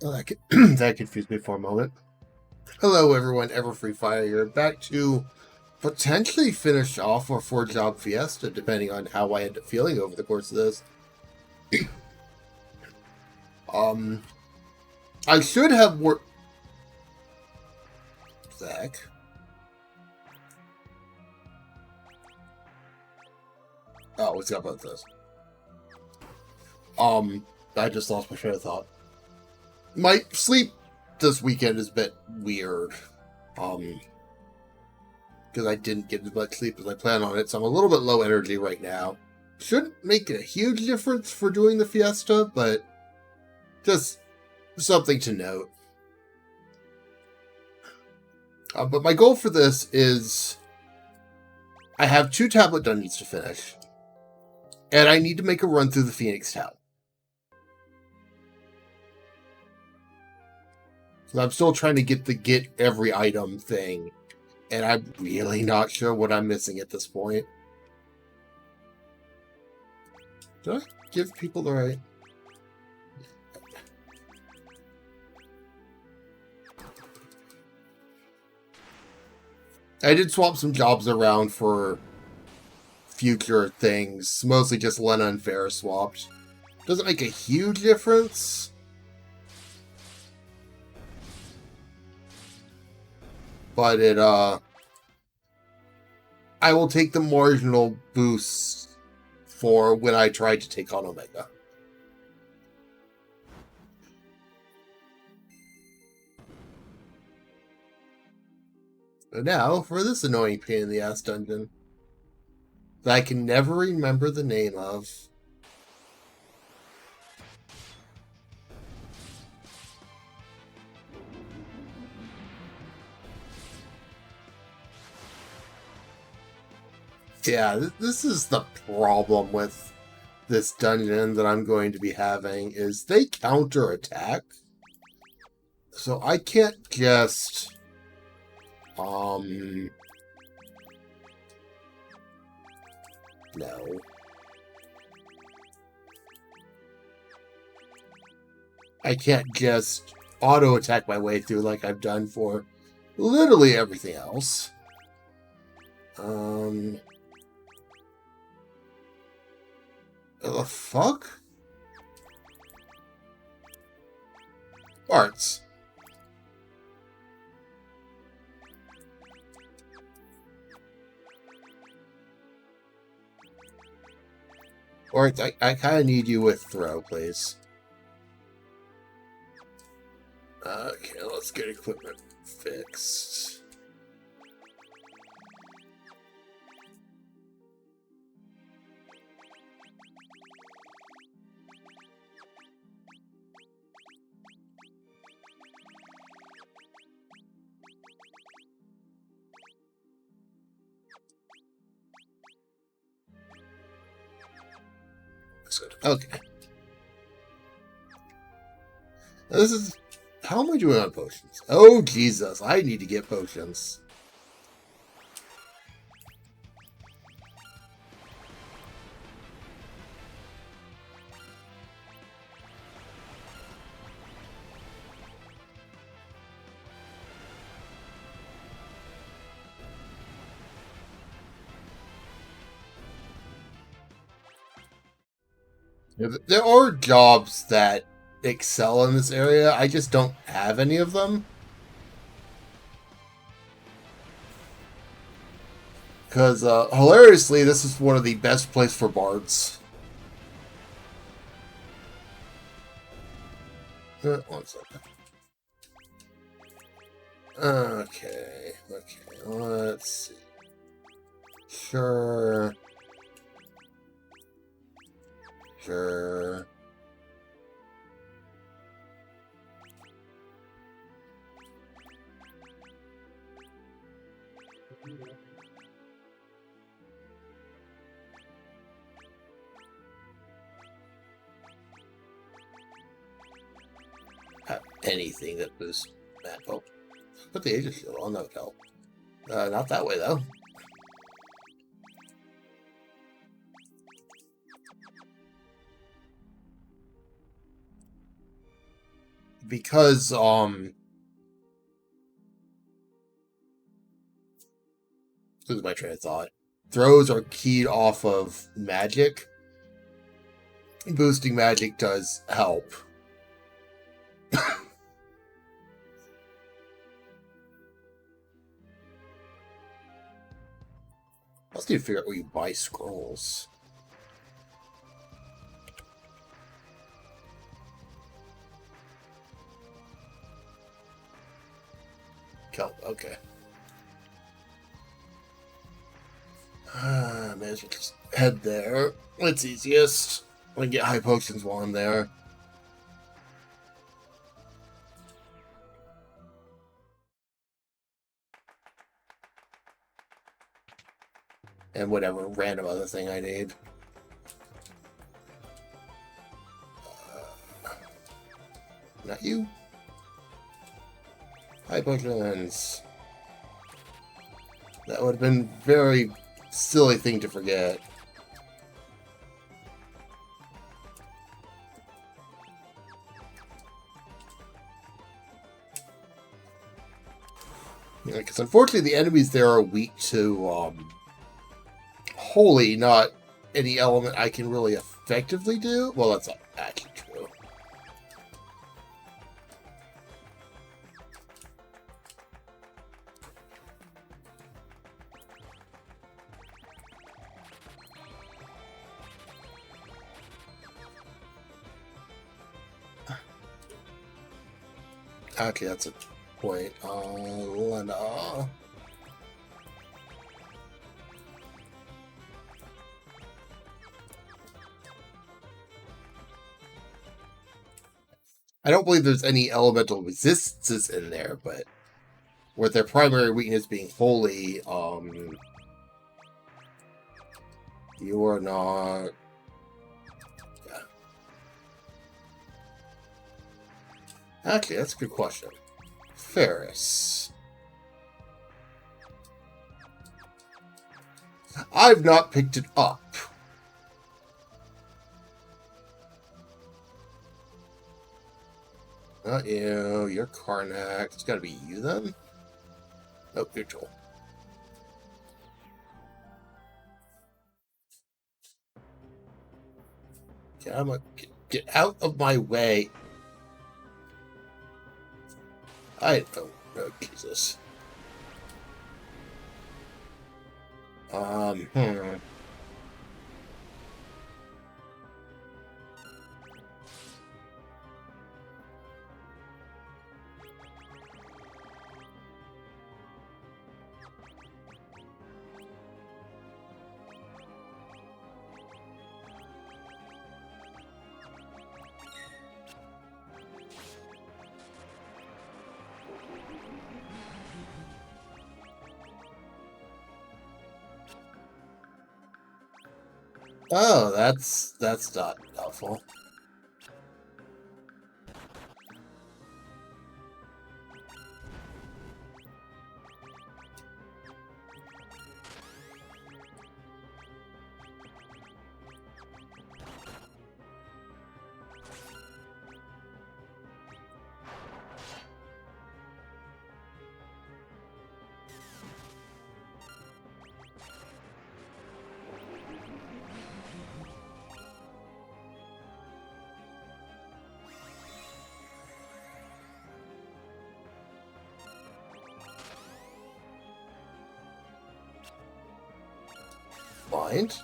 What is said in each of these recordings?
Oh, that confused me for a moment. Hello, everyone. Everfree Fire here. Back to potentially finish off our 4-job fiesta, depending on how I end up feeling over the course of this. Um, I should have worked. Zach. Oh, what's up about this? I just lost my train of thought. My sleep this weekend is a bit weird. Because I didn't get as much sleep as I planned on it, so I'm a little bit low energy right now. Shouldn't make a huge difference for doing the fiesta, but just something to note. But my goal for this is I have 2 tablet dungeons to finish, and I need to make a run through the Phoenix Town. So I'm still trying to get every item thing, and I'm really not sure what I'm missing at this point. Did I give people the right? I did swap some jobs around for future things, mostly just Lena and Farah swapped. Doesn't make a huge difference. But I will take the marginal boost for when I try to take on Omega. But now, for this annoying pain in the ass dungeon that I can never remember the name of. Yeah, this is the problem with this dungeon that I'm going to be having, is they counter-attack. So I can't just... No. I can't just auto-attack my way through like I've done for literally everything else. The fuck? Arts. Or I kind of need you with throw, please. Okay, let's get equipment fixed. Okay. This is... How am I doing on potions? Oh, Jesus. I need to get potions. There are jobs that excel in this area. I just don't have any of them. Because, hilariously, this is one of the best places for bards. One second. Okay, let's see. Sure. Anything that boosts that. Oh, put the Aegis shield on, that would help. Not that way, though. because lose my train of thought. Throws are keyed off of magic. Boosting magic does help. Let's need to figure out where you buy scrolls. Okay. May as well just head there. It's easiest. I can get high potions while I'm there. And whatever random other thing I need. Not you. High potions. That would have been a very silly thing to forget. Yeah, because unfortunately the enemies there are weak to holy, not any element I can really effectively do. Well, that's not actually true. Actually, that's a point. Lena. I don't believe there's any elemental resistances in there, but with their primary weakness being holy, you are not. Yeah. Actually, that's a good question. Ferris. I've not picked it up. Not you. You're Karnak. It's gotta be you then? Nope, you're Joel. Get out of my way. I don't know, Jesus. Oh, that's not helpful. Mind?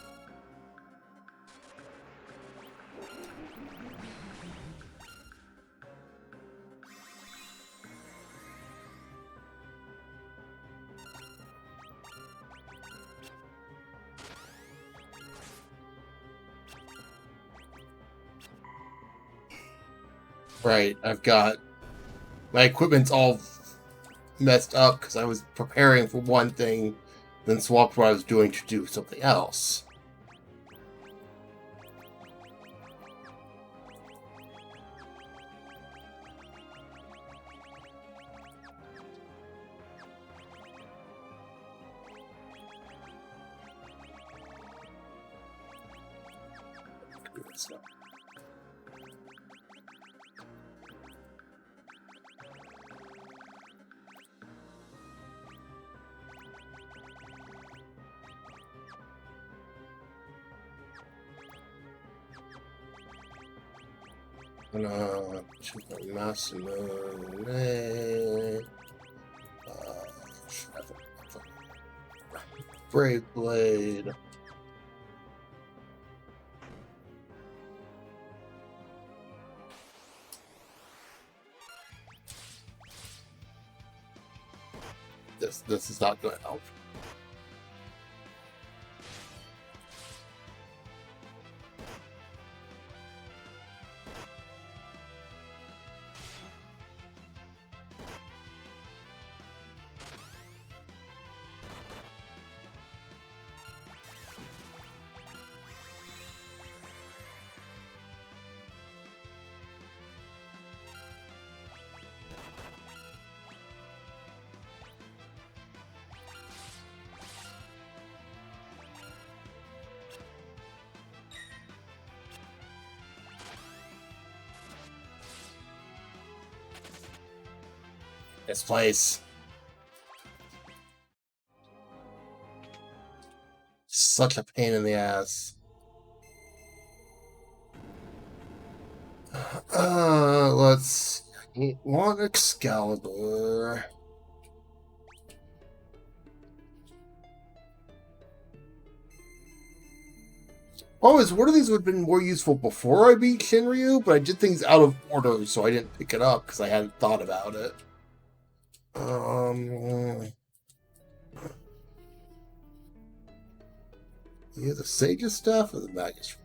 Right, I've got my equipment's all messed up because I was preparing for one thing, then swapped what I was doing to do something else. Check my Massimo. Brave Blade. This is not going to help. This place. Such a pain in the ass. Let's want Excalibur. Always, one of these would have been more useful before I beat Shinryu, but I did things out of order, so I didn't pick it up because I hadn't thought about it. Yeah, the Sage's Staff or the Magus?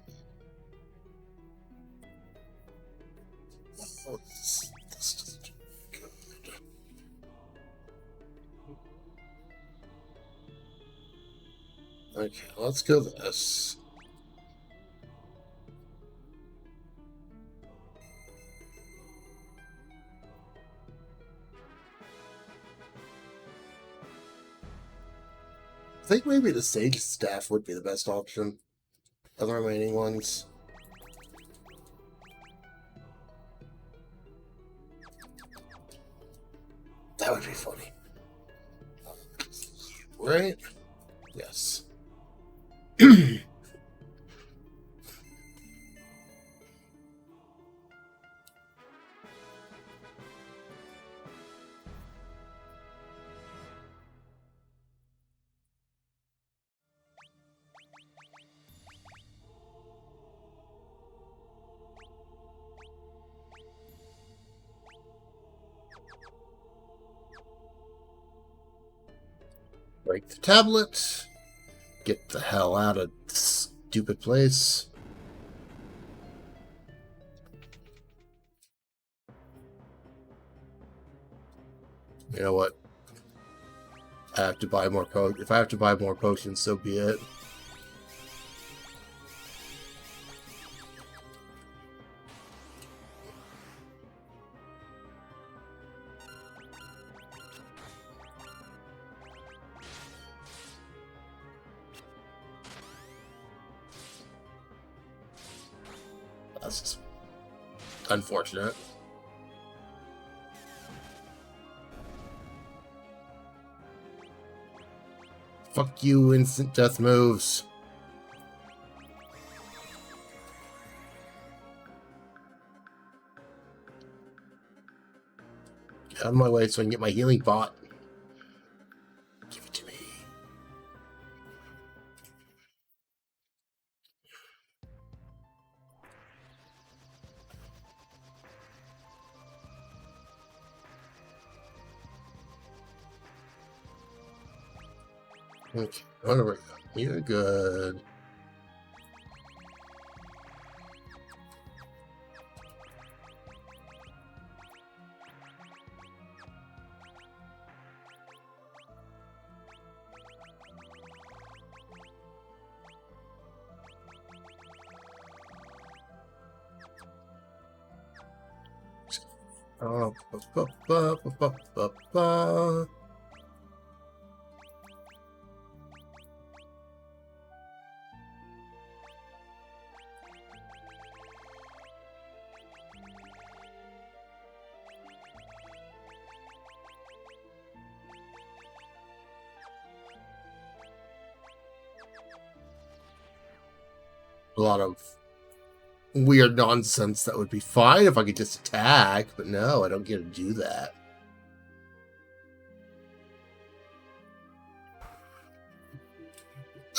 Oh, this doesn't do good. Okay, let's go this. I think maybe the Sage Staff would be the best option of the remaining ones. That would be funny. Right? Yes. Break the tablet. Get the hell out of this stupid place. You know what? I have to buy more potions. If I have to buy more potions, so be it. That's just unfortunate. Fuck you, instant death moves. Get out of my way so I can get my healing bot. Give it to me. Okay, there we go. You're good. Oh, ba, ba, ba, ba, ba, ba. A lot of weird nonsense that would be fine if I could just attack, but no, I don't get to do that.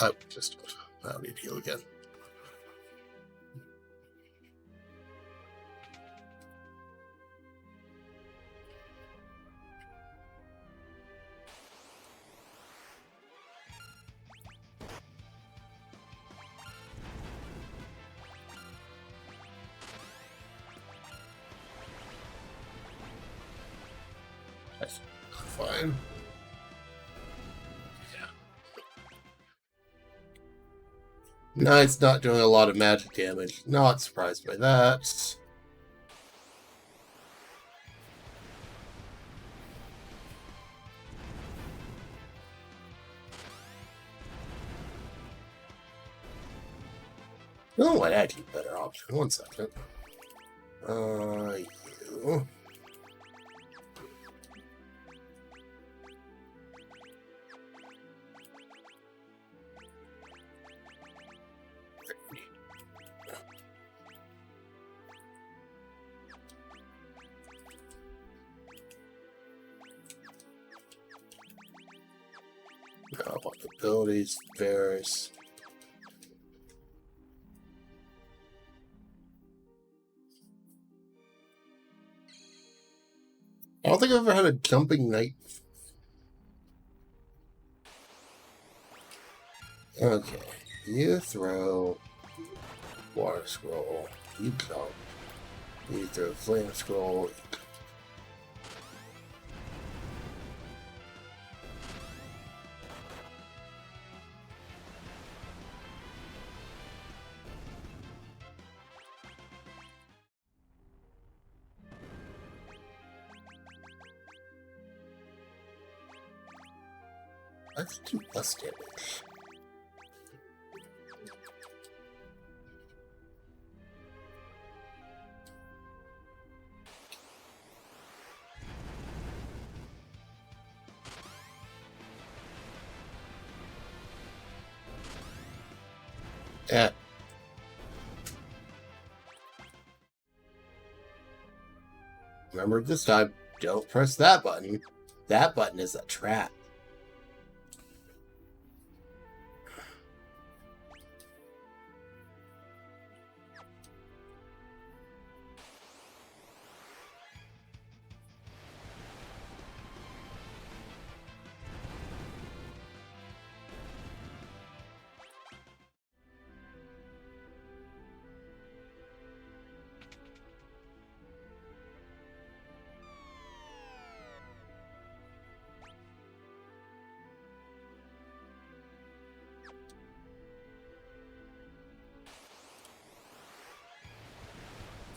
I don't need to heal again. That's fine. No, it's not doing a lot of magic damage. Not surprised by that. Oh, I'd actually better option. 1 second. You. Abilities, bears. I don't think I've ever had a jumping knight. Okay, you throw water scroll, you jump. You throw flame scroll. Let's do less damage. Yeah. Remember this time, don't press that button. That button is a trap.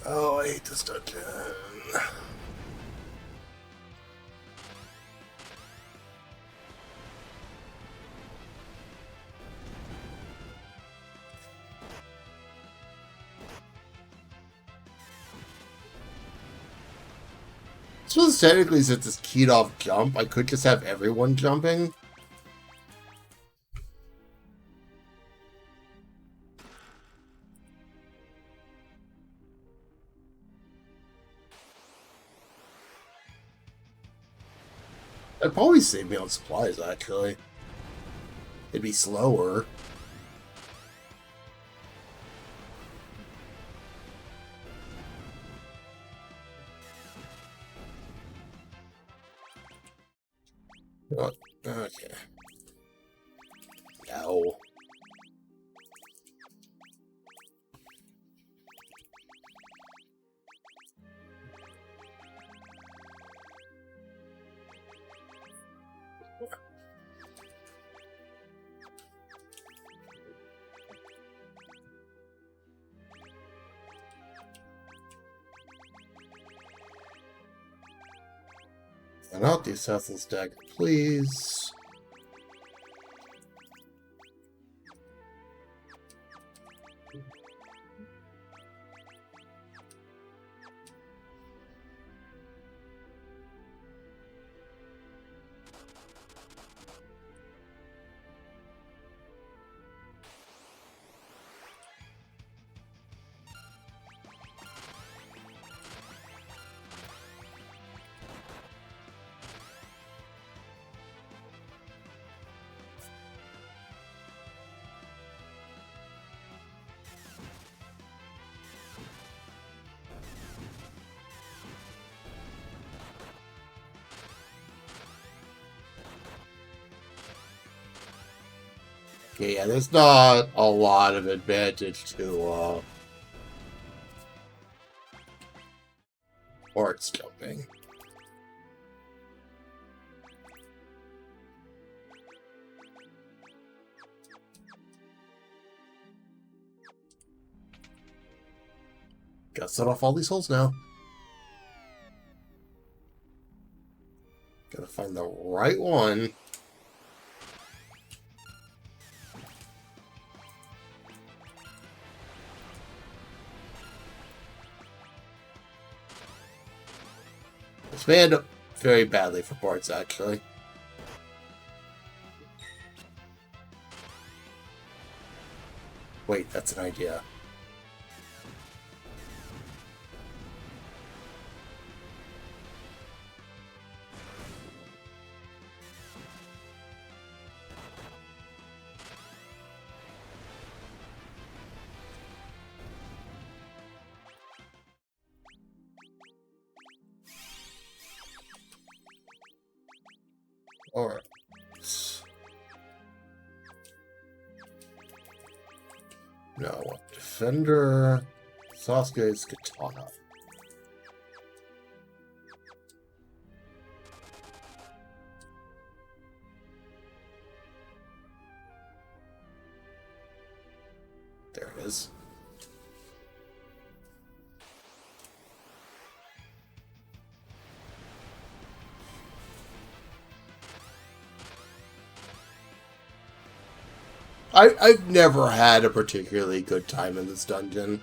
Oh, I hate this dungeon. So technically, since it's keyed off jump, I could just have everyone jumping. That'd probably save me on supplies, actually. It'd be slower. Oh, okay. No. And out the Assassin's Dagger, please. Yeah, there's not a lot of advantage to Orcs jumping. Gotta set off all these holes now. Gotta find the right one. This may end up very badly for Bards, actually. Wait, that's an idea. Alright. No, Defender, Sasuke's Katana. There it is. I've never had a particularly good time in this dungeon.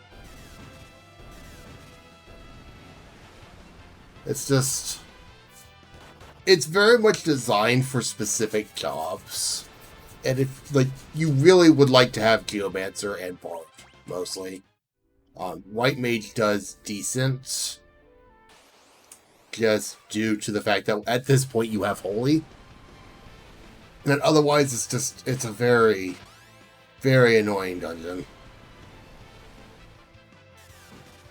It's just... It's very much designed for specific jobs. And if, like, you really would like to have Geomancer and Bard, mostly. White Mage does decent. Just due to the fact that at this point you have Holy. And otherwise it's a very... very annoying dungeon.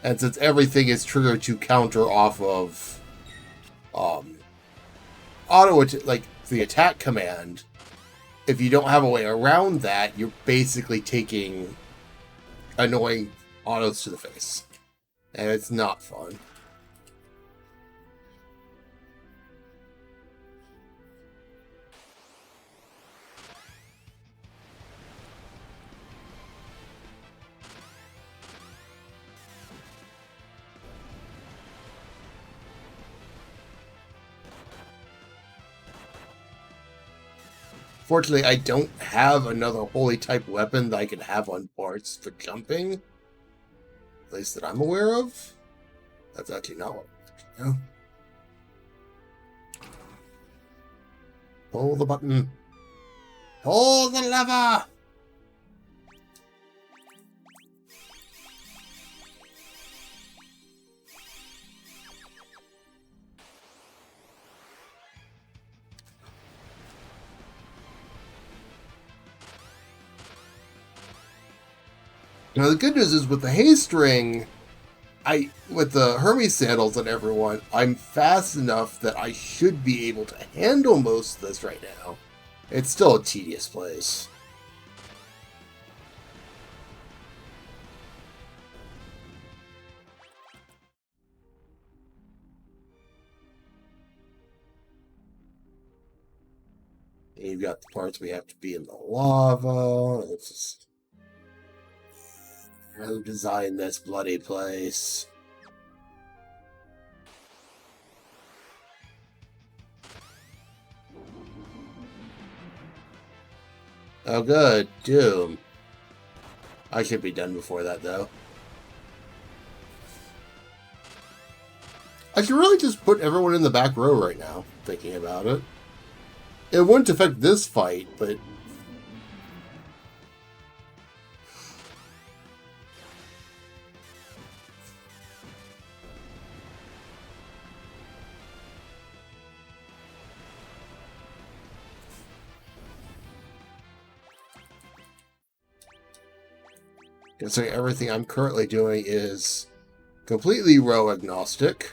And since everything is triggered to counter off of auto like the attack command, if you don't have a way around that, you're basically taking annoying autos to the face. And it's not fun. Fortunately, I don't have another holy type weapon that I can have on parts for jumping. At least that I'm aware of. That's actually not what I'm doing. Pull the button. Pull the lever! Now the good news is with the haste ring, with the Hermes sandals and everyone, I'm fast enough that I should be able to handle most of this right now. It's still a tedious place. And you've got the parts we have to be in the lava. It's just... Who designed this bloody place? Oh good, Doom. I should be done before that, though. I should really just put everyone in the back row right now, thinking about it. It wouldn't affect this fight, but... Considering everything I'm currently doing is completely row agnostic.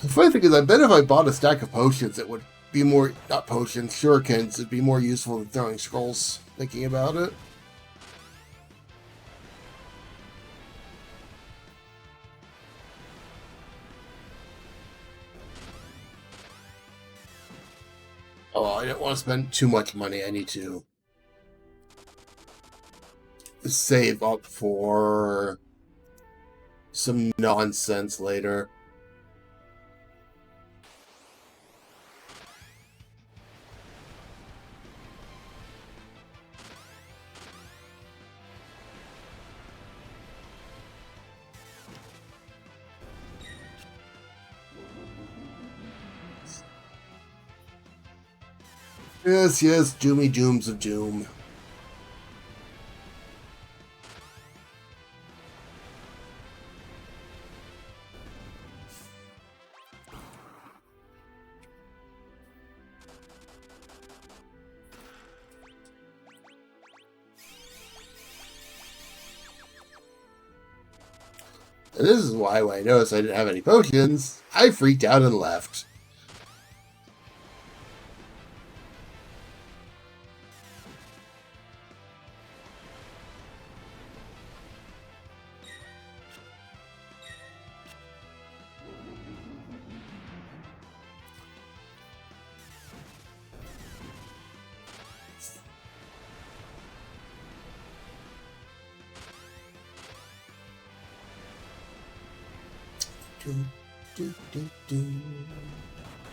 The funny thing is, I bet if I bought a stack of potions, it would be more, not potions, shurikens, it'd be more useful than throwing scrolls, thinking about it. Oh, I don't want to spend too much money. I need to save up for some nonsense later. Yes, yes, Doomy Dooms of Doom. And this is why, when I noticed I didn't have any potions, I freaked out and left. Do, do, do, do.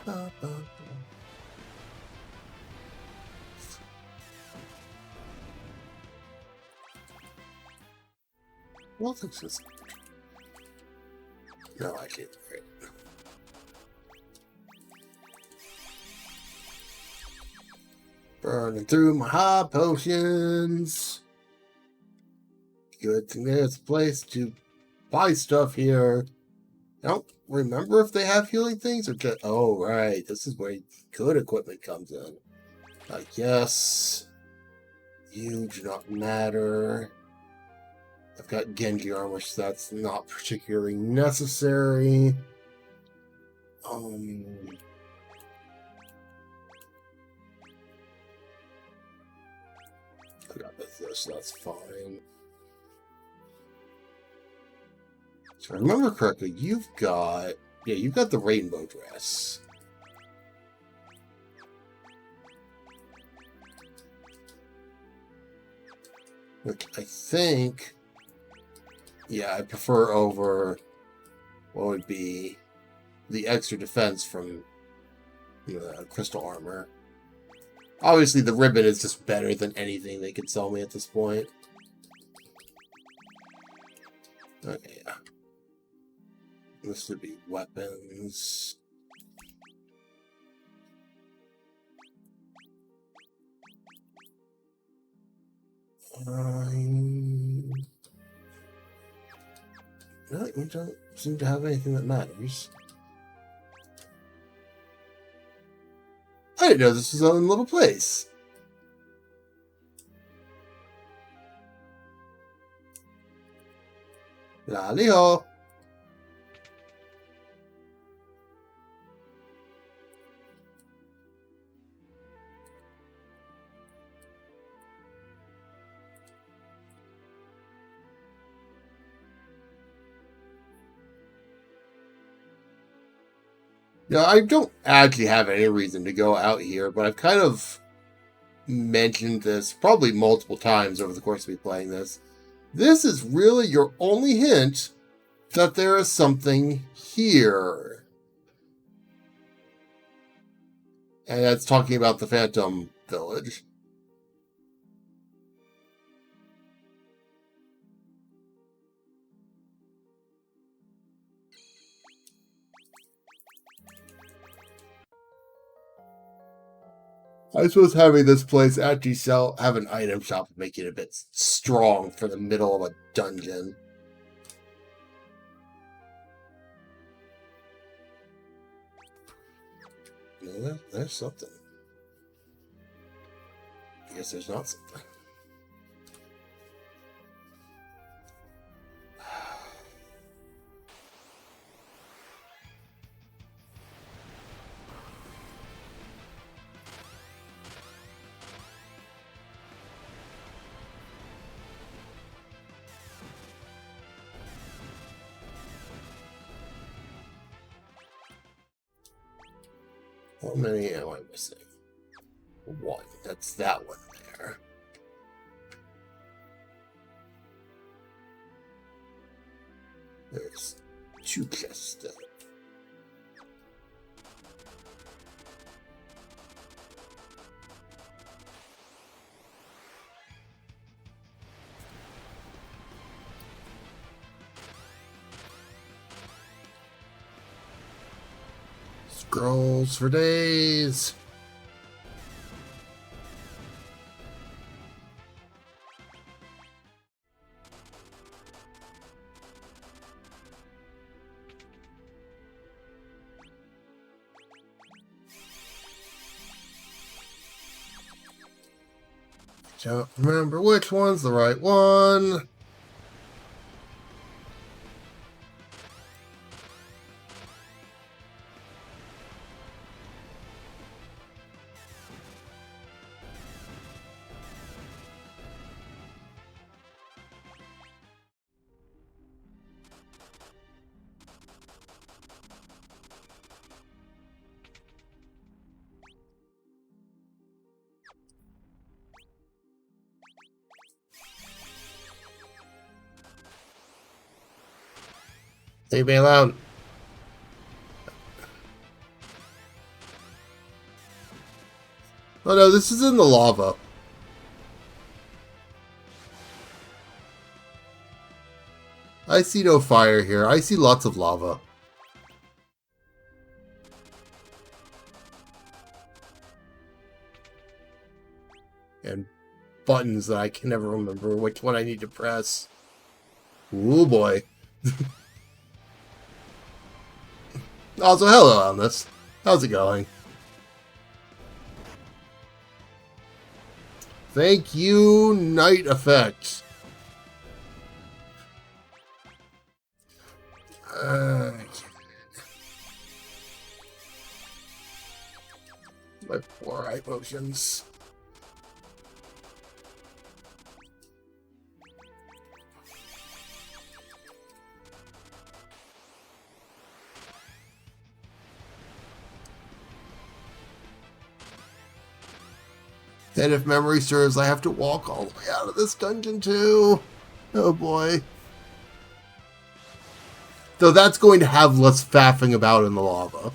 Ba, ba, ba. Well, that's just... No, I can't. Right. Burning through my high potions. Good thing there's a place to buy stuff here. I don't remember if they have healing things or just... Oh, right. This is where good equipment comes in. Yes. You do not matter. I've got Genji armor, so that's not particularly necessary. I got this, that's fine. So I remember correctly, you've got... Yeah, you've got the rainbow dress. Which I think... Yeah, I prefer over what would be the extra defense from the crystal armor. Obviously, the ribbon is just better than anything they could sell me at this point. Okay, yeah. This would be weapons. No, you don't seem to have anything that matters. I didn't know this was a little place. Lally-ho. Now, I don't actually have any reason to go out here, but I've kind of mentioned this probably multiple times over the course of me playing this. This is really your only hint that there is something here. And that's talking about the Phantom Village. I suppose having this place actually have an item shop would make it a bit strong for the middle of a dungeon. No, there's something. I guess there's not something. How many am I missing? One. That's that one there. There's 2 chests there. Scrolls for days. Don't remember which one's the right one. Leave me alone. Oh no, this is in the lava. I see no fire here. I see lots of lava. And buttons that I can never remember which one I need to press. Ooh boy. Also, hello on this. How's it going? Thank you, Night Effect. My poor eye potions. And if memory serves, I have to walk all the way out of this dungeon too. Oh boy. Though that's going to have less faffing about in the lava.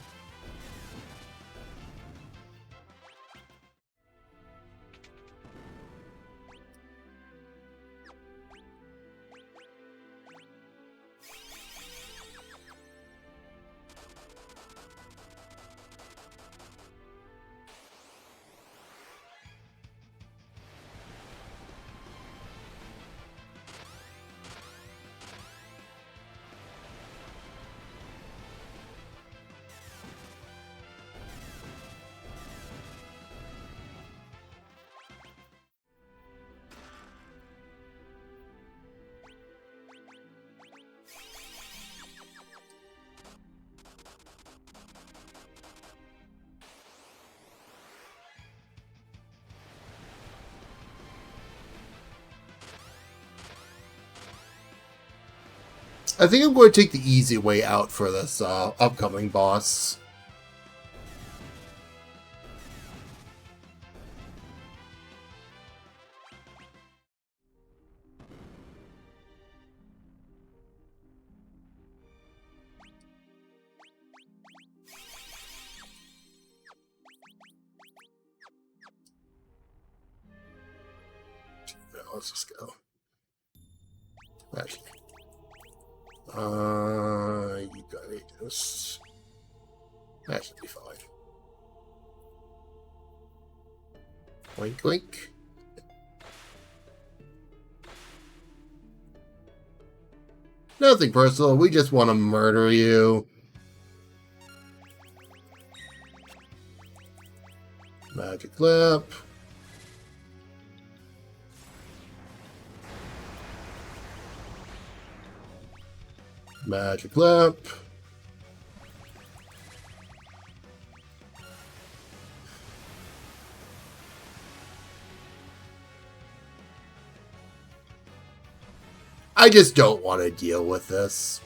I think I'm going to take the easy way out for this upcoming boss. Let's just go. Actually. You got this. That should be fine. Oink, oink. Nothing personal, we just want to murder you. Magic lamp. Magic lamp. I just don't want to deal with this.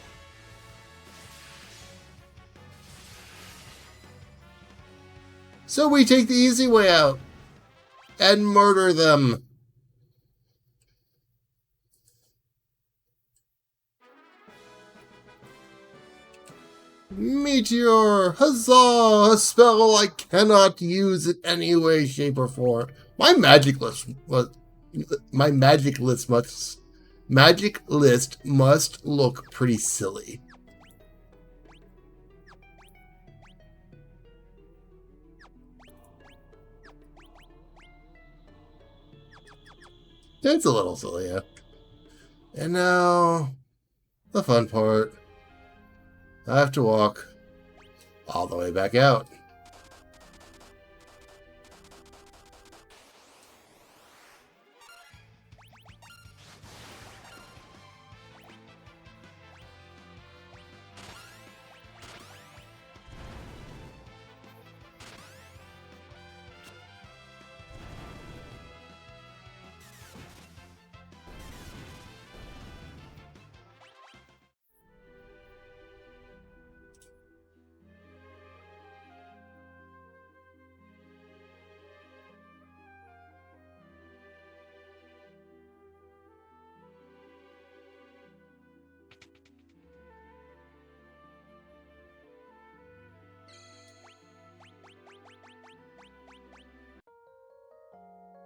So we take the easy way out and murder them. Meteor! Huzzah! A spell I cannot use in any way, shape, or form. My magic list must look pretty silly. It's a little silly, yeah. And now, the fun part. I have to walk all the way back out.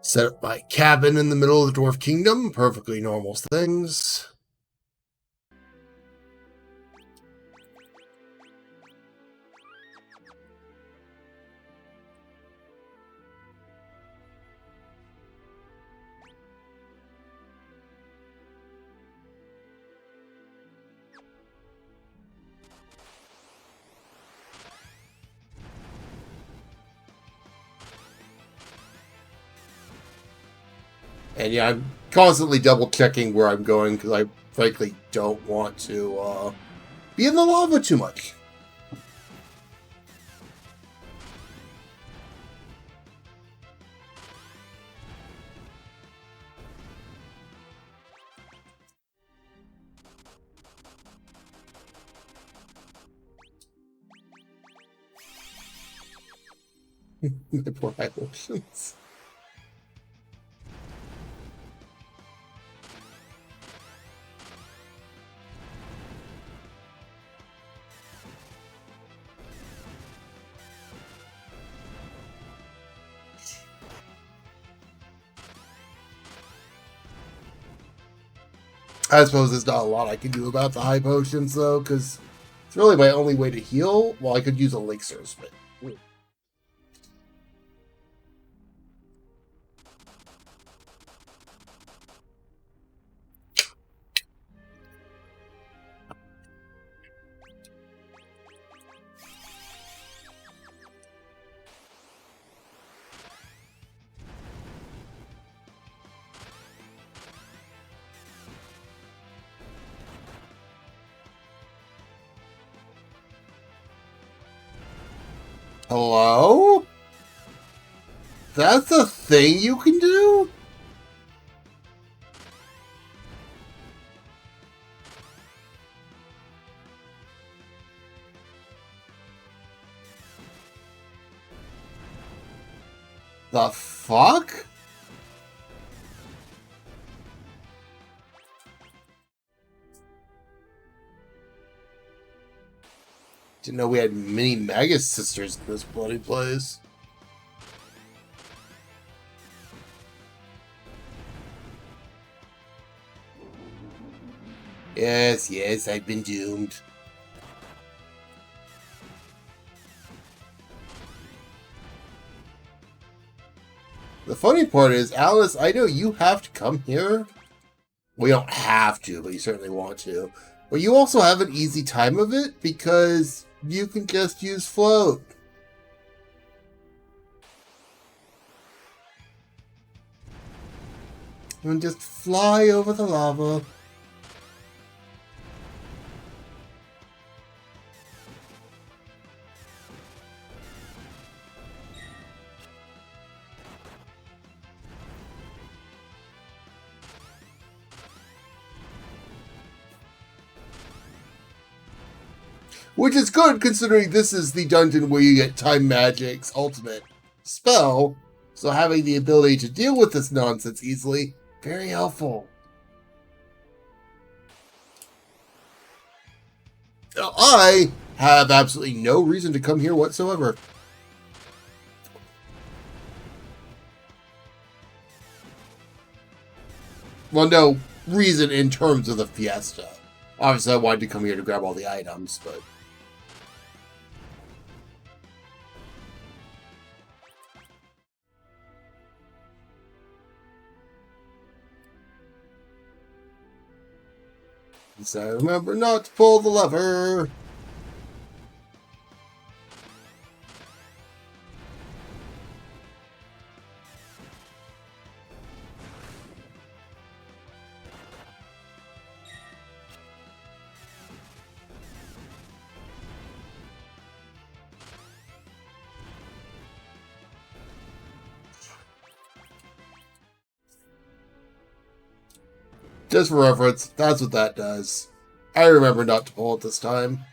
Set up my cabin in the middle of the Dwarf Kingdom. Perfectly normal things. And yeah, I'm constantly double checking where I'm going because I frankly don't want to be in the lava too much. My poor eyelashes. I suppose there's not a lot I can do about the high potions, though, because it's really my only way to heal. Well, I could use elixirs, but... Hello? That's a thing you can do? The fuck? Didn't know we had mini Magus sisters in this bloody place. Yes, yes, I've been doomed. The funny part is, Alice, I know you have to come here. We don't have to, but you certainly want to. But you also have an easy time of it because you can just use float. And just fly over the lava. Which is good, considering this is the dungeon where you get Time Magic's ultimate. spell, so having the ability to deal with this nonsense easily, very helpful. I have absolutely no reason to come here whatsoever. Well, no reason in terms of the fiesta. Obviously, I wanted to come here to grab all the items, but... So remember not to pull the lever. Just for reference, that's what that does. I remember not to pull it this time.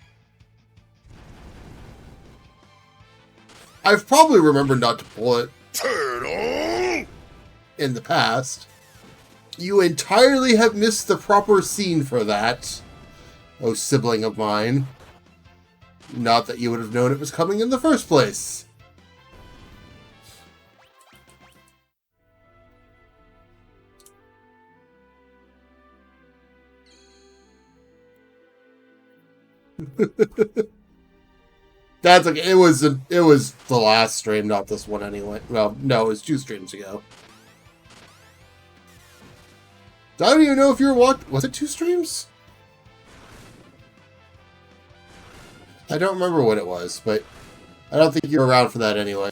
I've probably remembered not to pull it Turtle! In the past. You entirely have missed the proper scene for that, oh sibling of mine. Not that you would have known it was coming in the first place. That's okay. It was the last stream, not this one anyway. Well, no, it was 2 streams ago. I don't even know if you were watching. Was it 2 streams? I don't remember what it was, but I don't think you were around for that anyway.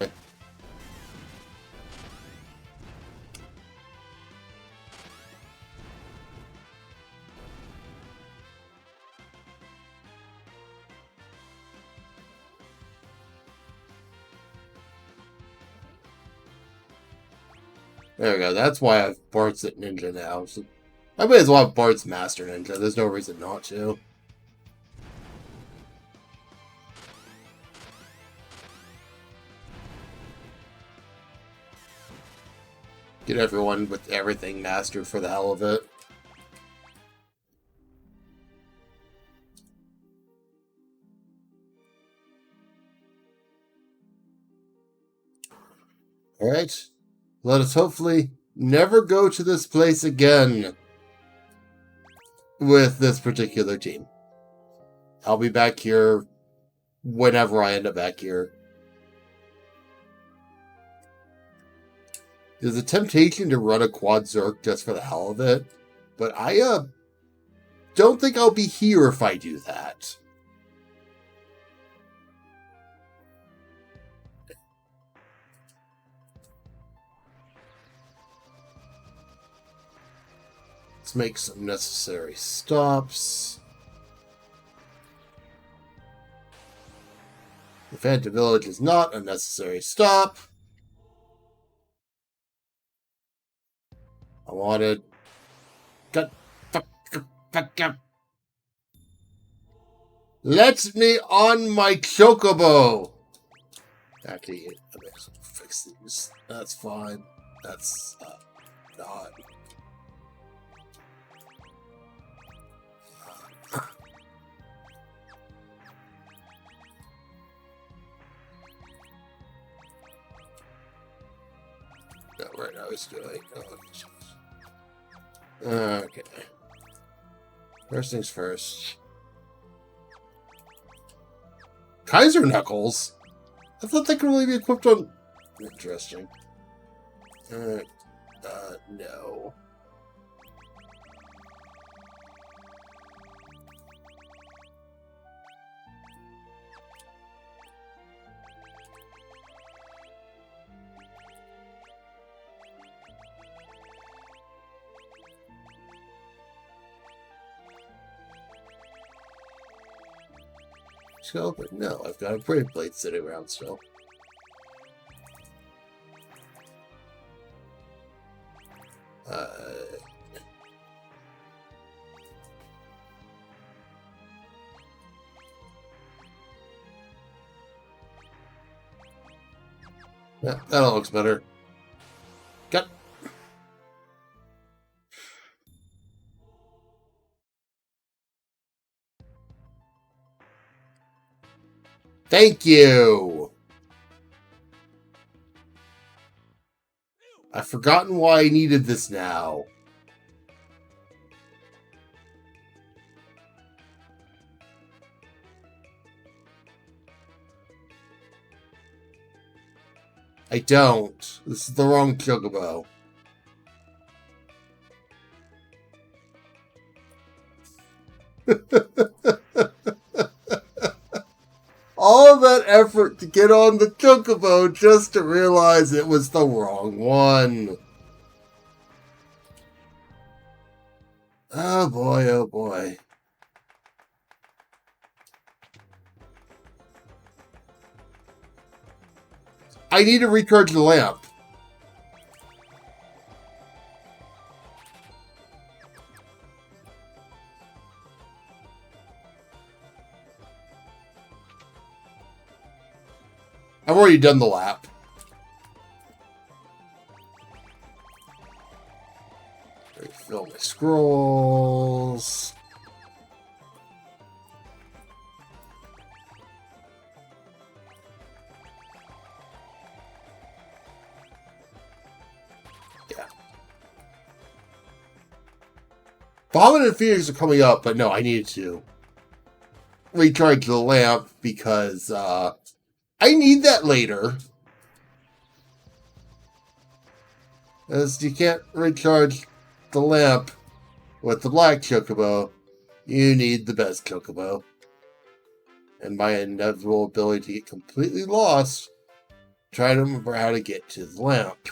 There we go. That's why I have Bart's at Ninja now. So I may as well have Bart's Master Ninja. There's no reason not to. Get everyone with everything mastered for the hell of it. Alright. Let us hopefully never go to this place again with this particular team. I'll be back here whenever I end up back here. There's a temptation to run a quad Zerk just for the hell of it, but I don't think I'll be here if I do that. Let's make some necessary stops. The Phantom Village is not a necessary stop. I wanted... God, fuck up. Let me on my chocobo! Actually, I'm going to fix these. That's fine. That's not... No, right now it's doing... Okay. First things first. Kaiser Knuckles? I thought they could only be equipped on... Interesting. No. But no, I've got a Brave Blade sitting around still. Yeah, that all looks better. Got. Thank you! I've forgotten why I needed this now. I don't. This is the wrong Chocobo. All that effort to get on the Chocobo just to realize it was the wrong one. Oh boy, oh boy. I need to recharge the lamp. I've already done the lap. Refill my scrolls. Yeah. Vomit and Phoenix are coming up, but no, I needed to recharge the lamp because I need that later. As you can't recharge the lamp with the black Chocobo, you need the best Chocobo. And my inevitable ability to get completely lost, try to remember how to get to the lamp.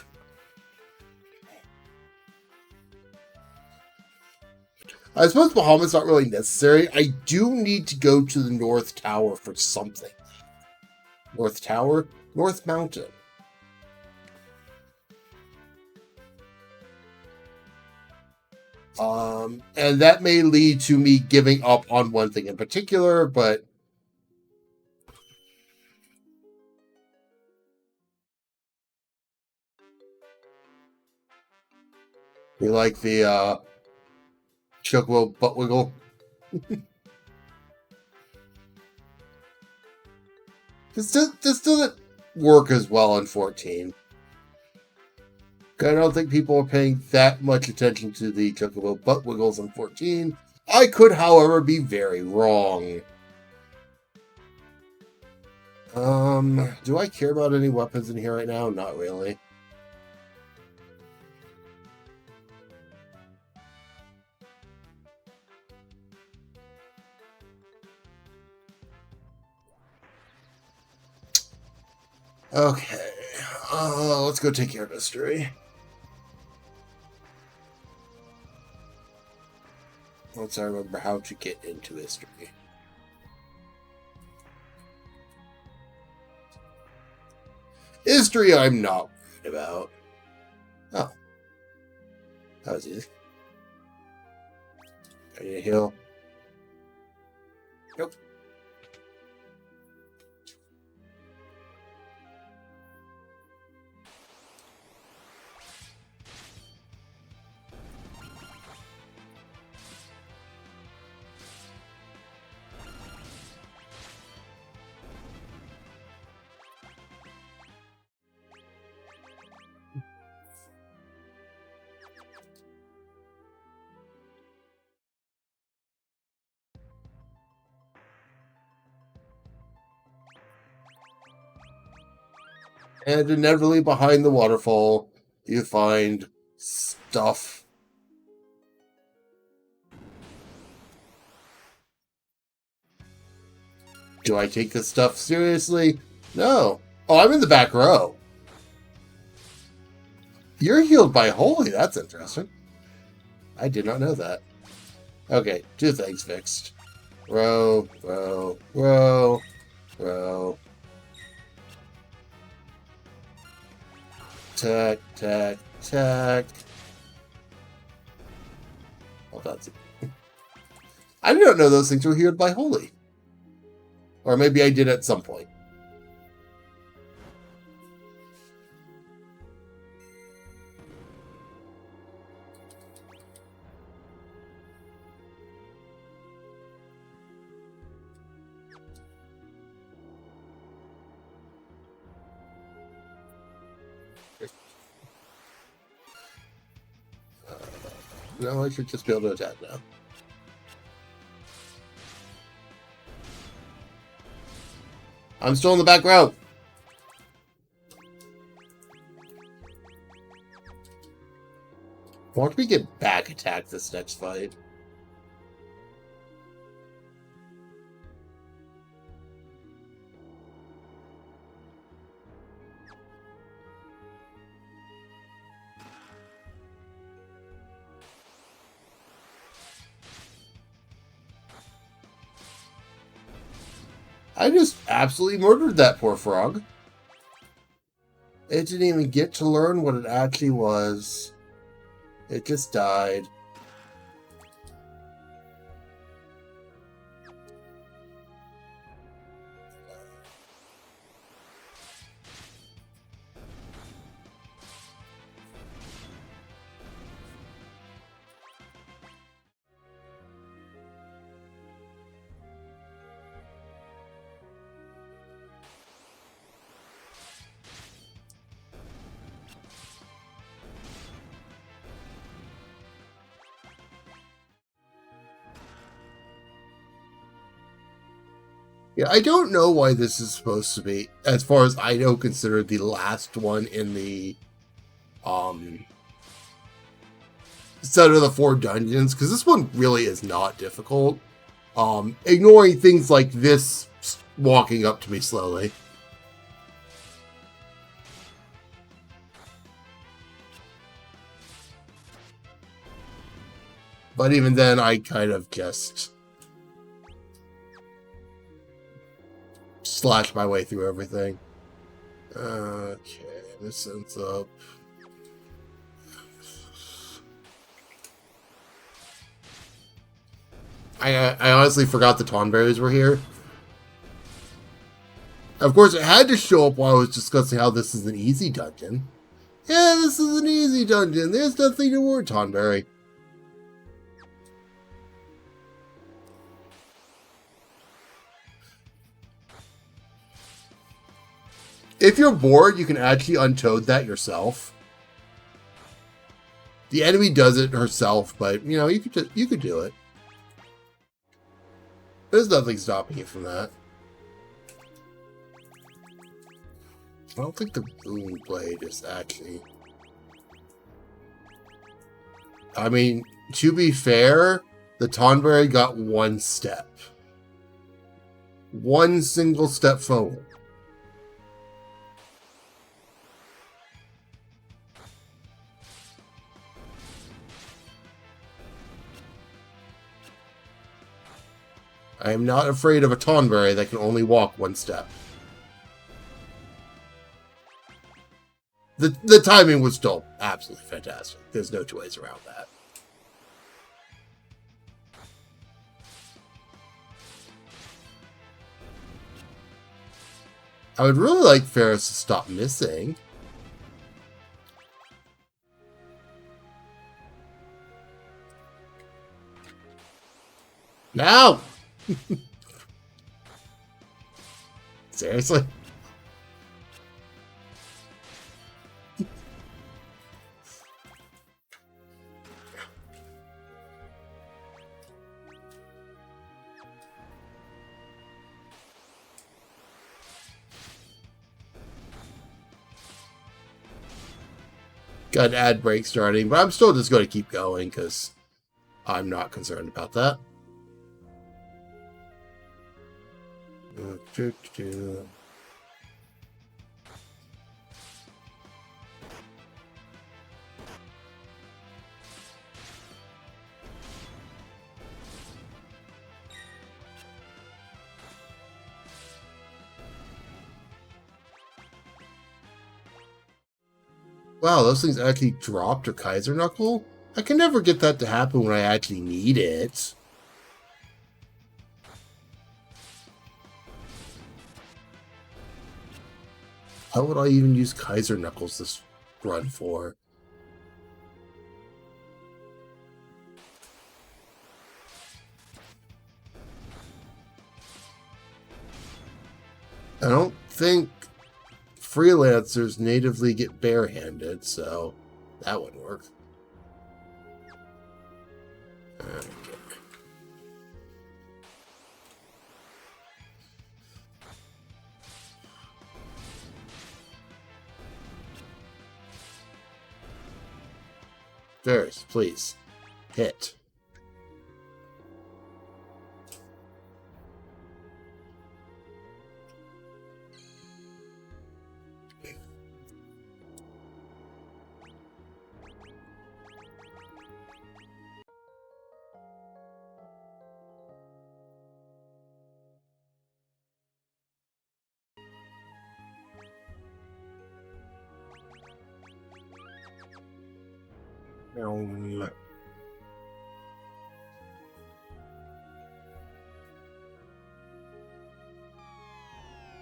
I suppose Bahamut's not really necessary. I do need to go to the North Tower for something. North Tower? North Mountain. And that may lead to me giving up on one thing in particular, but you like the Chocobo butt wiggle. This doesn't work as well in 14. I don't think people are paying that much attention to the Chocobo butt wiggles in 14. I could, however, be very wrong. Do I care about any weapons in here right now? Not really. Okay. Let's go take care of history. Once I remember how to get into history. History I'm not worried about. Oh. That was easy. I need to heal. Nope. And inevitably behind the waterfall, you find stuff. Do I take this stuff seriously? No. Oh, I'm in the back row. You're healed by Holy. That's interesting. I did not know that. Okay, 2 things fixed. Row, row, row, row. Tech, tech, tech. Oh, that's it. I did not know those things were healed by Holy. Or maybe I did at some point. No, I should just be able to attack now. I'm still in the back row. Why don't we get back attack this next fight? I just absolutely murdered that poor frog. It didn't even get to learn what it actually was. It just died. Yeah, I don't know why this is supposed to be, as far as I know, considered the last one in the set of the 4 dungeons, because this one really is not difficult. Ignoring things like this walking up to me slowly. But even then, I kind of just slash my way through everything. Okay, this ends up... I honestly forgot the Tonberries were here. Of course, it had to show up while I was discussing how this is an easy dungeon. Yeah, this is an easy dungeon. There's nothing to worry, Tonberry. If you're bored, you can actually untoad that yourself. The enemy does it herself, but you know, you could do it. There's nothing stopping you from that. I don't think the Boom Blade is actually... I mean, to be fair, the Tonberry got 1 step. 1 single step forward. I am not afraid of a Tonberry that can only walk 1 step. The timing was still absolutely fantastic. There's no 2 ways around that. I would really like Ferris to stop missing. No! Seriously? Got an ad break starting, but I'm still just going to keep going because I'm not concerned about that. Wow, those things actually dropped a Kaiser Knuckle? I can never get that to happen when I actually need it. How would I even use Kaiser Knuckles this run for? I don't think freelancers natively get barehanded, so that wouldn't work. Okay. Darius, please. Hit.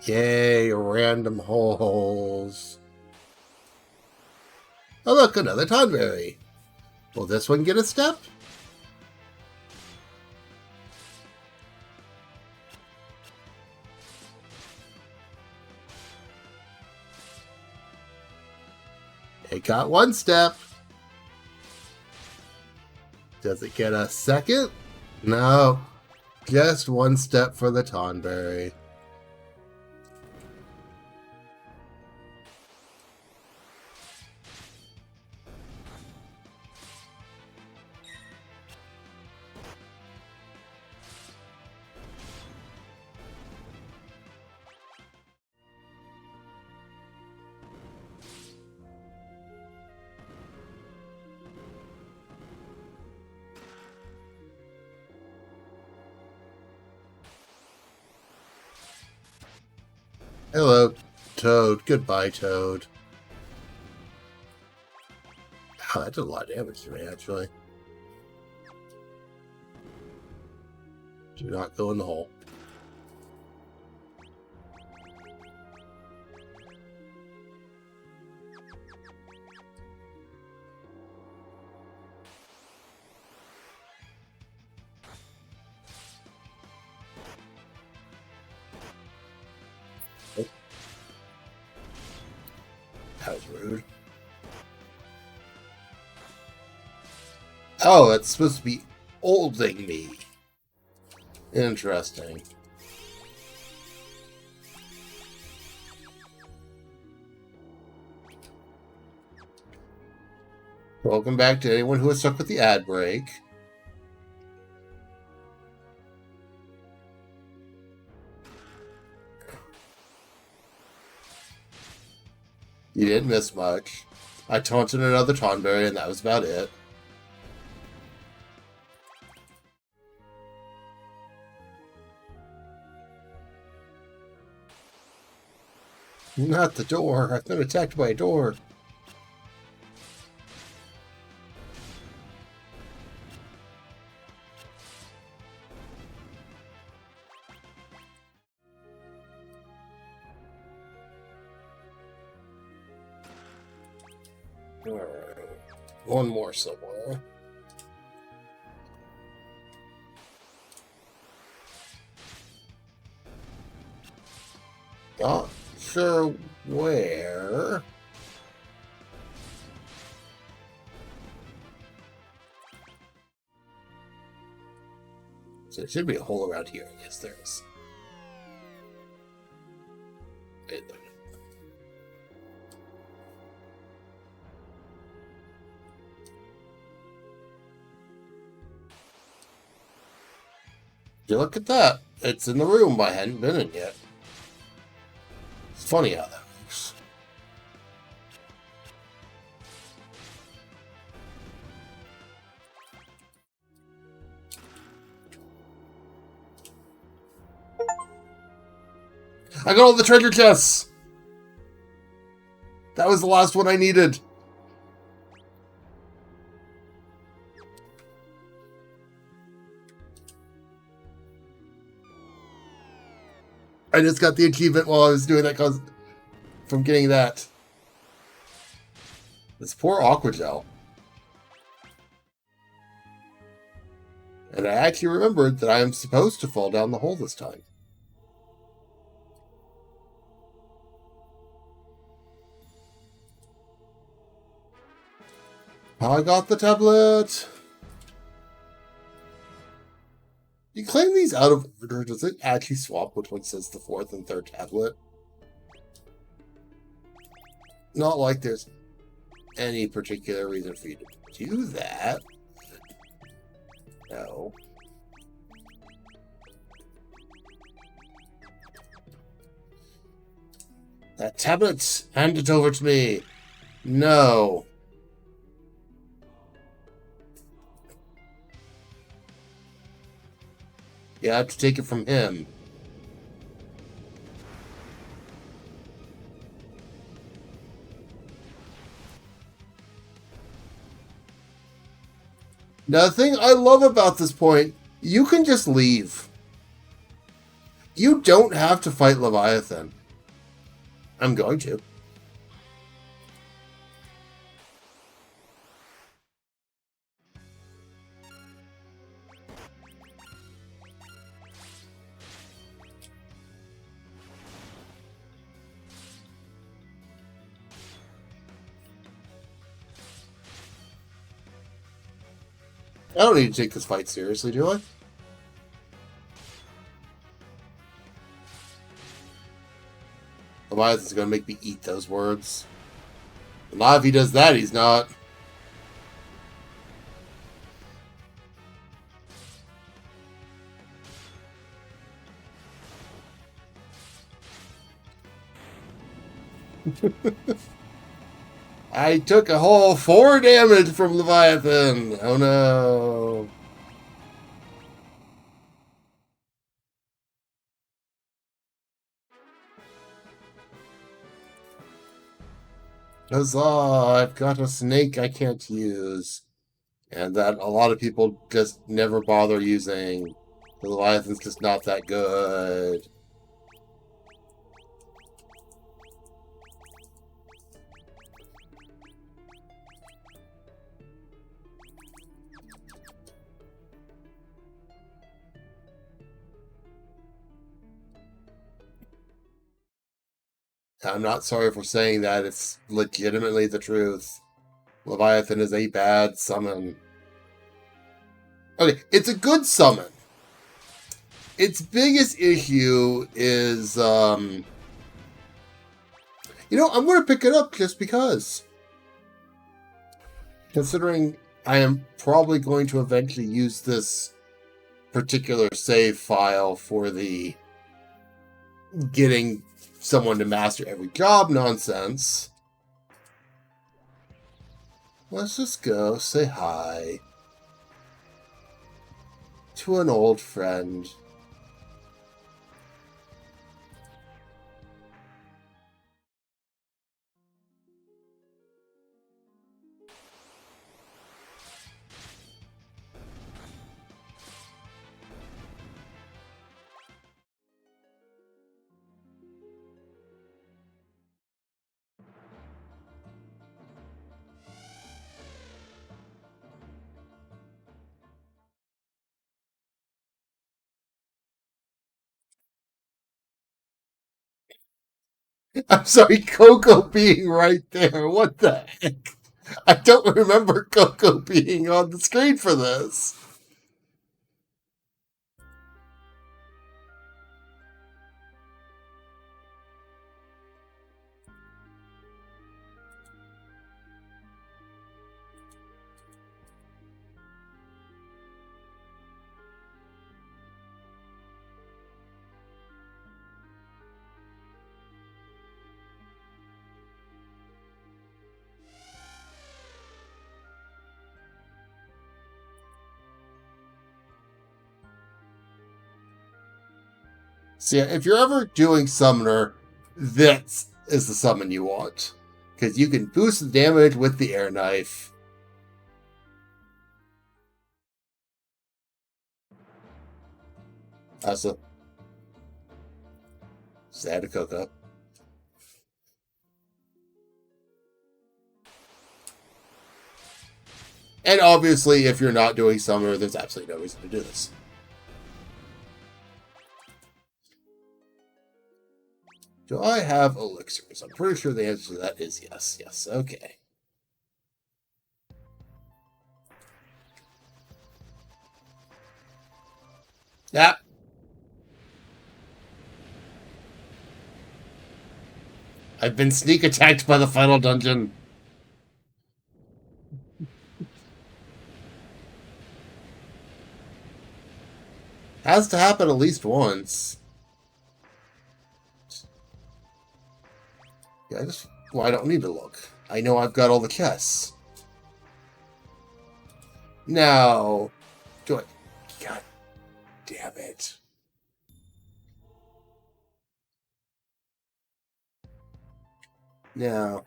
Yay, random holes. Oh look, another Tonberry. Will this one get a step? It got one step. Does it get a second? No. Just one step for the Tonberry. Hello, Toad. Goodbye, Toad. Oh, that did a lot of damage to me, actually. Do not go in the hole. That was rude. Oh, it's supposed to be holding me. Interesting. Welcome back to anyone who is stuck with the ad break. You didn't miss much. I taunted another Tonberry, and that was about it. Not the door. I've been attacked by a door. Alright. One more somewhere. Not sure where. So there should be a hole around here. Yes, there is. You look at that. It's in the room I hadn't been in yet. It's funny how that works. I got all the treasure chests! That was the last one I needed. I just got the achievement while I was doing that cause from getting that. This poor Aqua Gel. And I actually remembered that I am supposed to fall down the hole this time. I got the tablet. claim these out of order, does it actually swap which one says the fourth and third tablet? Not like there's any particular reason for you to do that. No. That tablet! Hand it over to me! No. You have to take it from him. Now, the thing I love about this point, you can just leave. You don't have to fight Leviathan. I'm going to. I don't need to take this fight seriously, do I? Leviathan's gonna make me eat those words. Not if he does that, he's not. I took a whole 4 damage from Leviathan. Oh no. Huzzah, I've got a snake I can't use. And that a lot of people just never bother using. The Leviathan's just not that good. I'm not sorry for saying that. It's legitimately the truth. Leviathan is a bad summon. Okay, it's a good summon. Its biggest issue is, I'm going to pick it up just because. Considering I am probably going to eventually use this particular save file for the getting someone to master every job nonsense. Let's just go say hi to an old friend. I'm sorry, Coco being right there. What the heck? I don't remember Coco being on the screen for this. So yeah, if you're ever doing Summoner, this is the summon you want. Because you can boost the damage with the Air Knife. Also, sad to Coco. And obviously, if you're not doing Summoner, there's absolutely no reason to do this. Do I have elixirs? I'm pretty sure the answer to that is yes. Yes, okay. Yeah. I've been sneak attacked by the final dungeon. Has to happen at least once. Yeah, well, I don't need to look. I know I've got all the chests. Now, do it. God damn it. Now.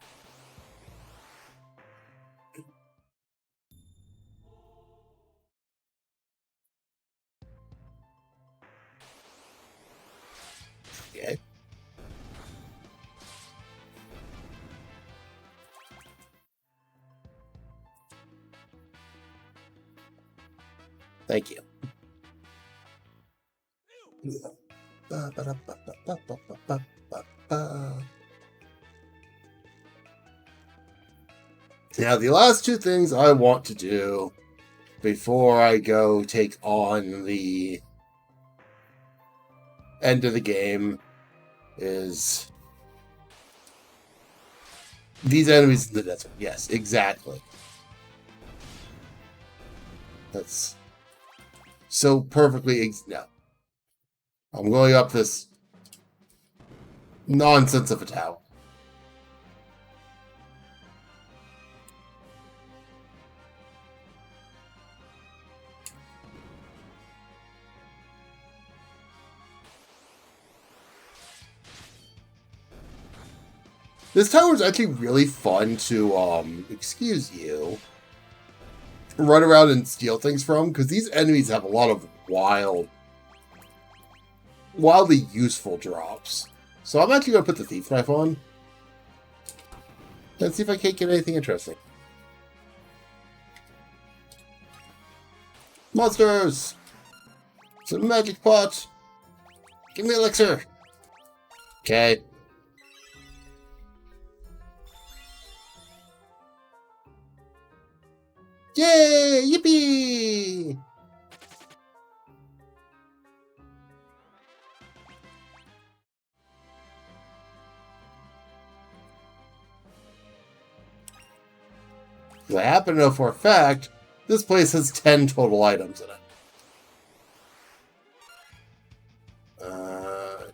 Okay. Thank you. Now, the last two things I want to do before I go take on the end of the game is these enemies in the desert. Yes, exactly. That's so perfectly. No. I'm going up this nonsense of a tower. This tower is actually really fun to, excuse you, run around and steal things from, because these enemies have a lot of wildly useful drops. So I'm actually going to put the Thief Knife on. Let's see if I can't get anything interesting. Monsters! Some magic pot! Give me elixir! Okay. Yay! Yippee! I happen to know for a fact this place has 10 total items in it.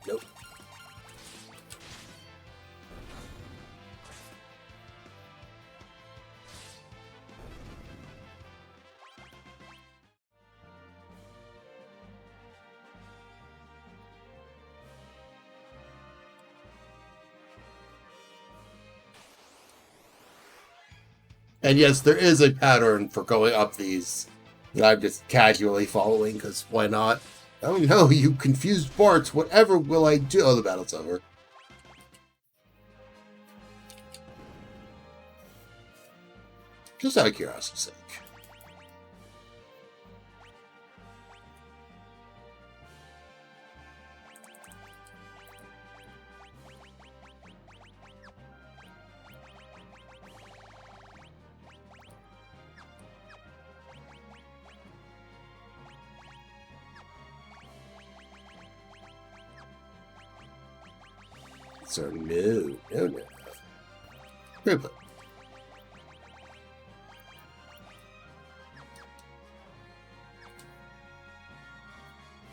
Nope. And yes, there is a pattern for going up these that I'm just casually following, because why not? Oh no, you confused Barts, whatever will I do? Oh, the battle's over. Just out of curiosity's sake. So no. Really?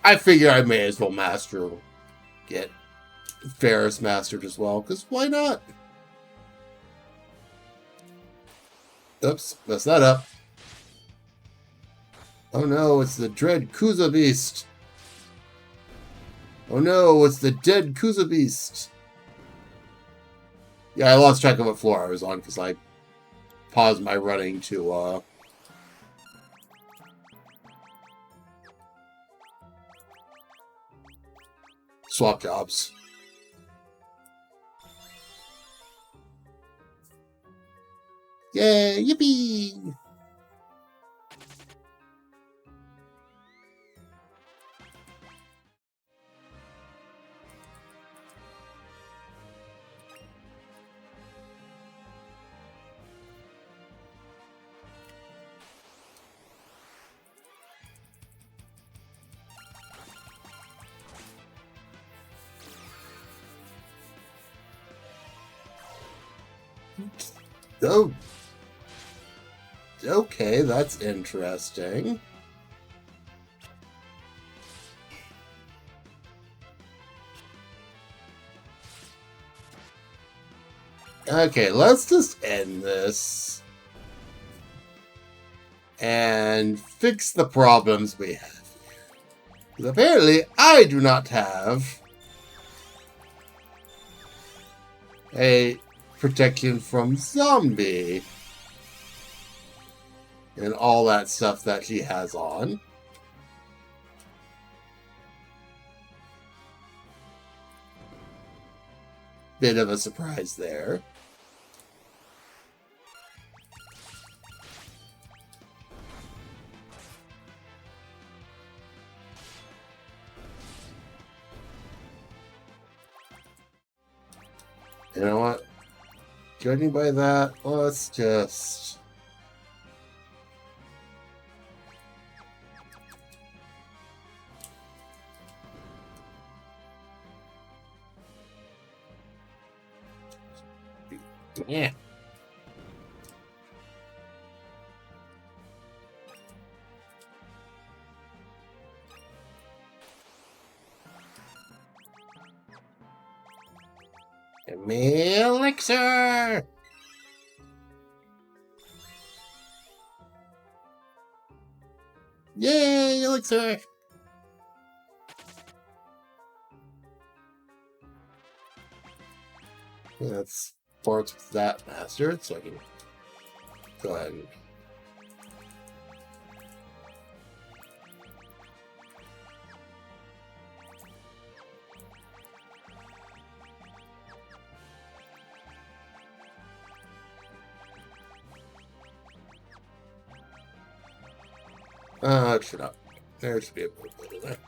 I figure I may as well get Ferris mastered as well, because why not? Oops, messed that up. Oh no, it's the dread Kuza Beast. Oh no, it's the dead Kuza Beast. Yeah, I lost track of what floor I was on because I paused my running to swap jobs. Yay, yippee! Oh, okay, that's interesting. Okay, let's just end this and fix the problems we have. Because apparently I do not have a protection from zombie and all that stuff that she has on. Bit of a surprise there. You know what? Judging by that, let's just... Yeah. Give me elixir! Yay, elixir! Let's forward with that master, so I can go ahead and... it should not. There should be a little bit of that.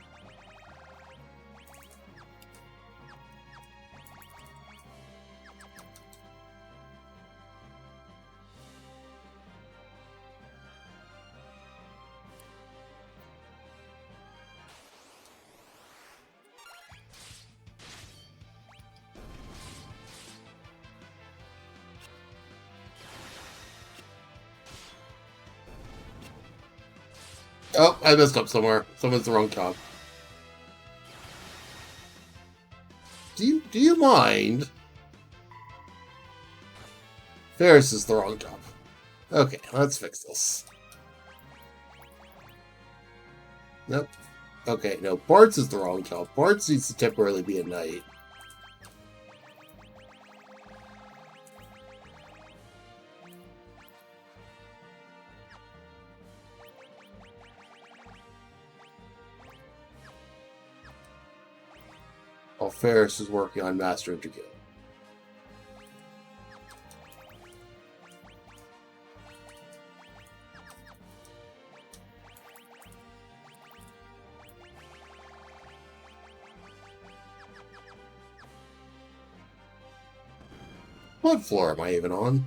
Oh, I messed up somewhere. Someone's the wrong job. Do you mind? Ferris is the wrong job. Okay, let's fix this. Nope. Okay, no, Bart's is the wrong job. Bart's needs to temporarily be a knight. While Ferris is working on Master of Dragoon. What floor am I even on?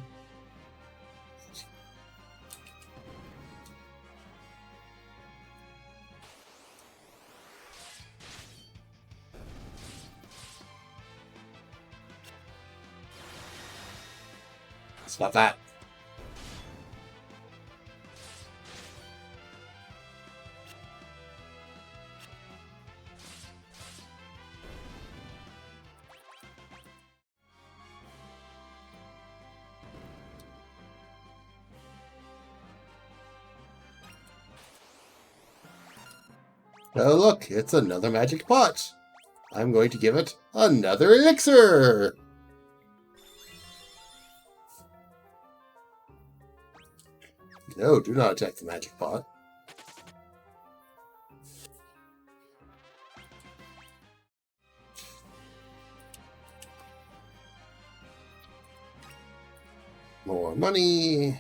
It's not that. Oh look, it's another magic pot. I'm going to give it another elixir. No, do not attack the magic pot. More money.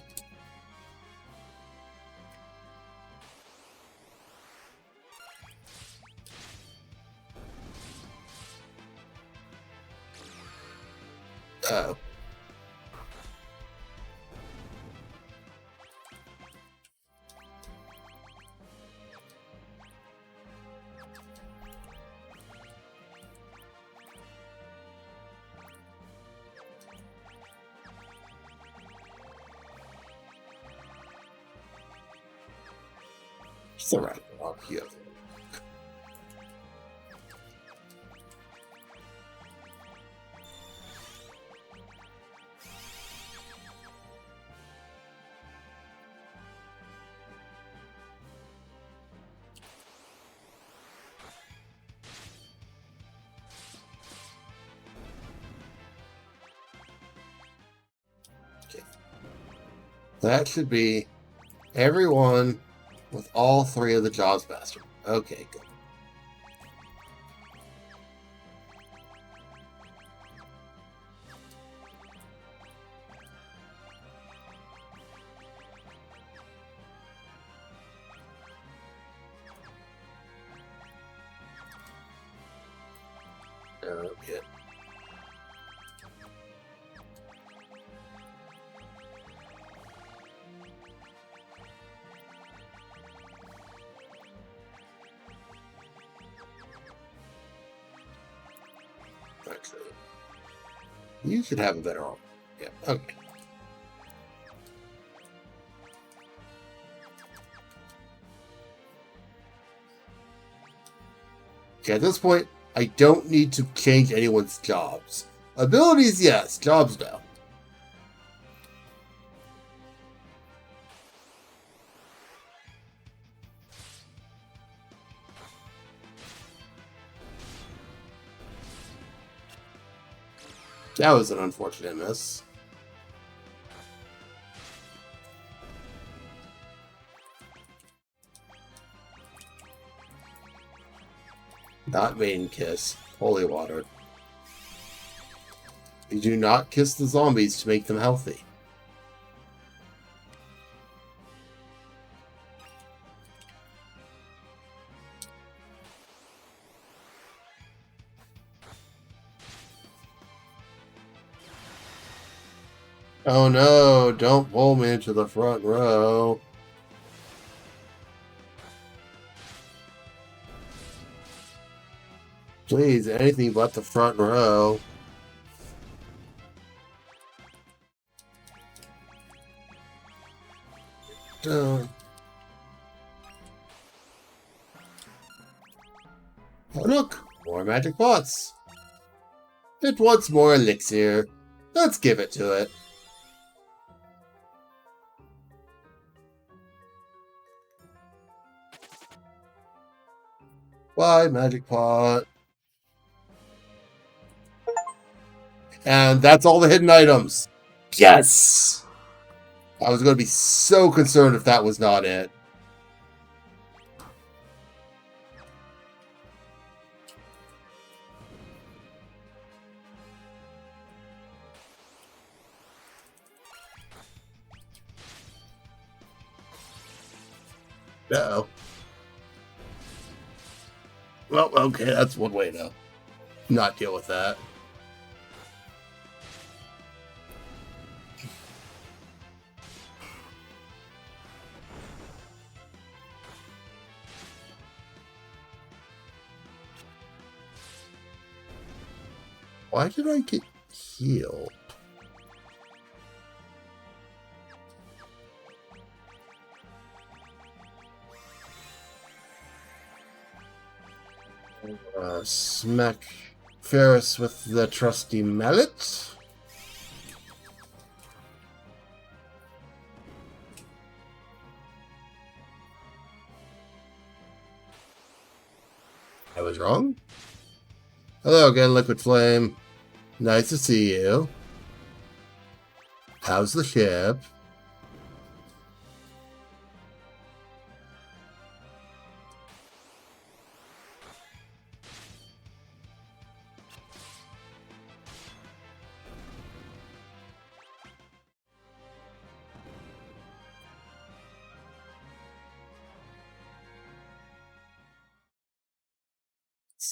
Oh. It's alright, up here. Okay. That should be everyone with all three of the Jaws master. Okay, good. Okay. Actually, you should have a better arm. Yeah, okay. Okay, at this point, I don't need to change anyone's jobs. Abilities, yes. Jobs, no. That was an unfortunate miss. Not maiden kiss. Holy water. You do not kiss the zombies to make them healthy. Oh no, don't pull me into the front row. Please, anything but the front row. Oh, look, more magic pots. It wants more elixir. Let's give it to it. Bye, magic pot. And that's all the hidden items. Yes! I was going to be so concerned if that was not it. Uh-oh. Well, okay, that's one way to not deal with that. Why did I get healed? Smack Ferris with the trusty mallet. I was wrong. Hello again, Liquid Flame. Nice to see you. How's the ship?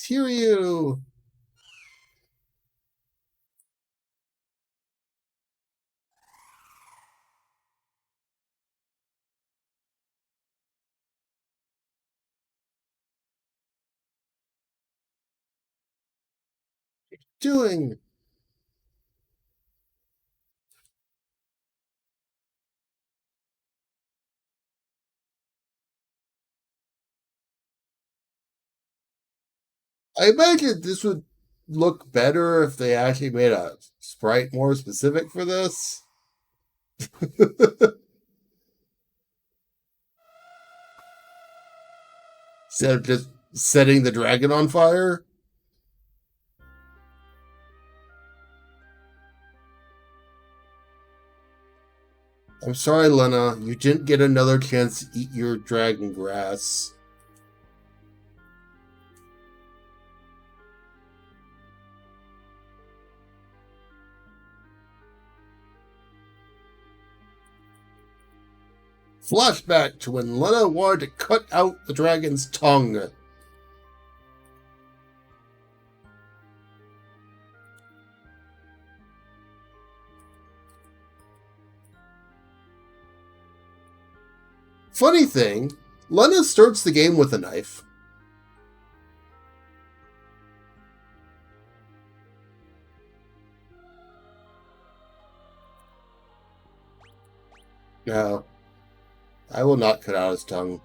Hear you. Doing. I imagine this would look better if they actually made a sprite more specific for this. Instead of just setting the dragon on fire. I'm sorry, Lena. You didn't get another chance to eat your dragon grass. Flashback to when Lena wanted to cut out the dragon's tongue. Funny thing, Lena starts the game with a knife. No, I will not cut out his tongue.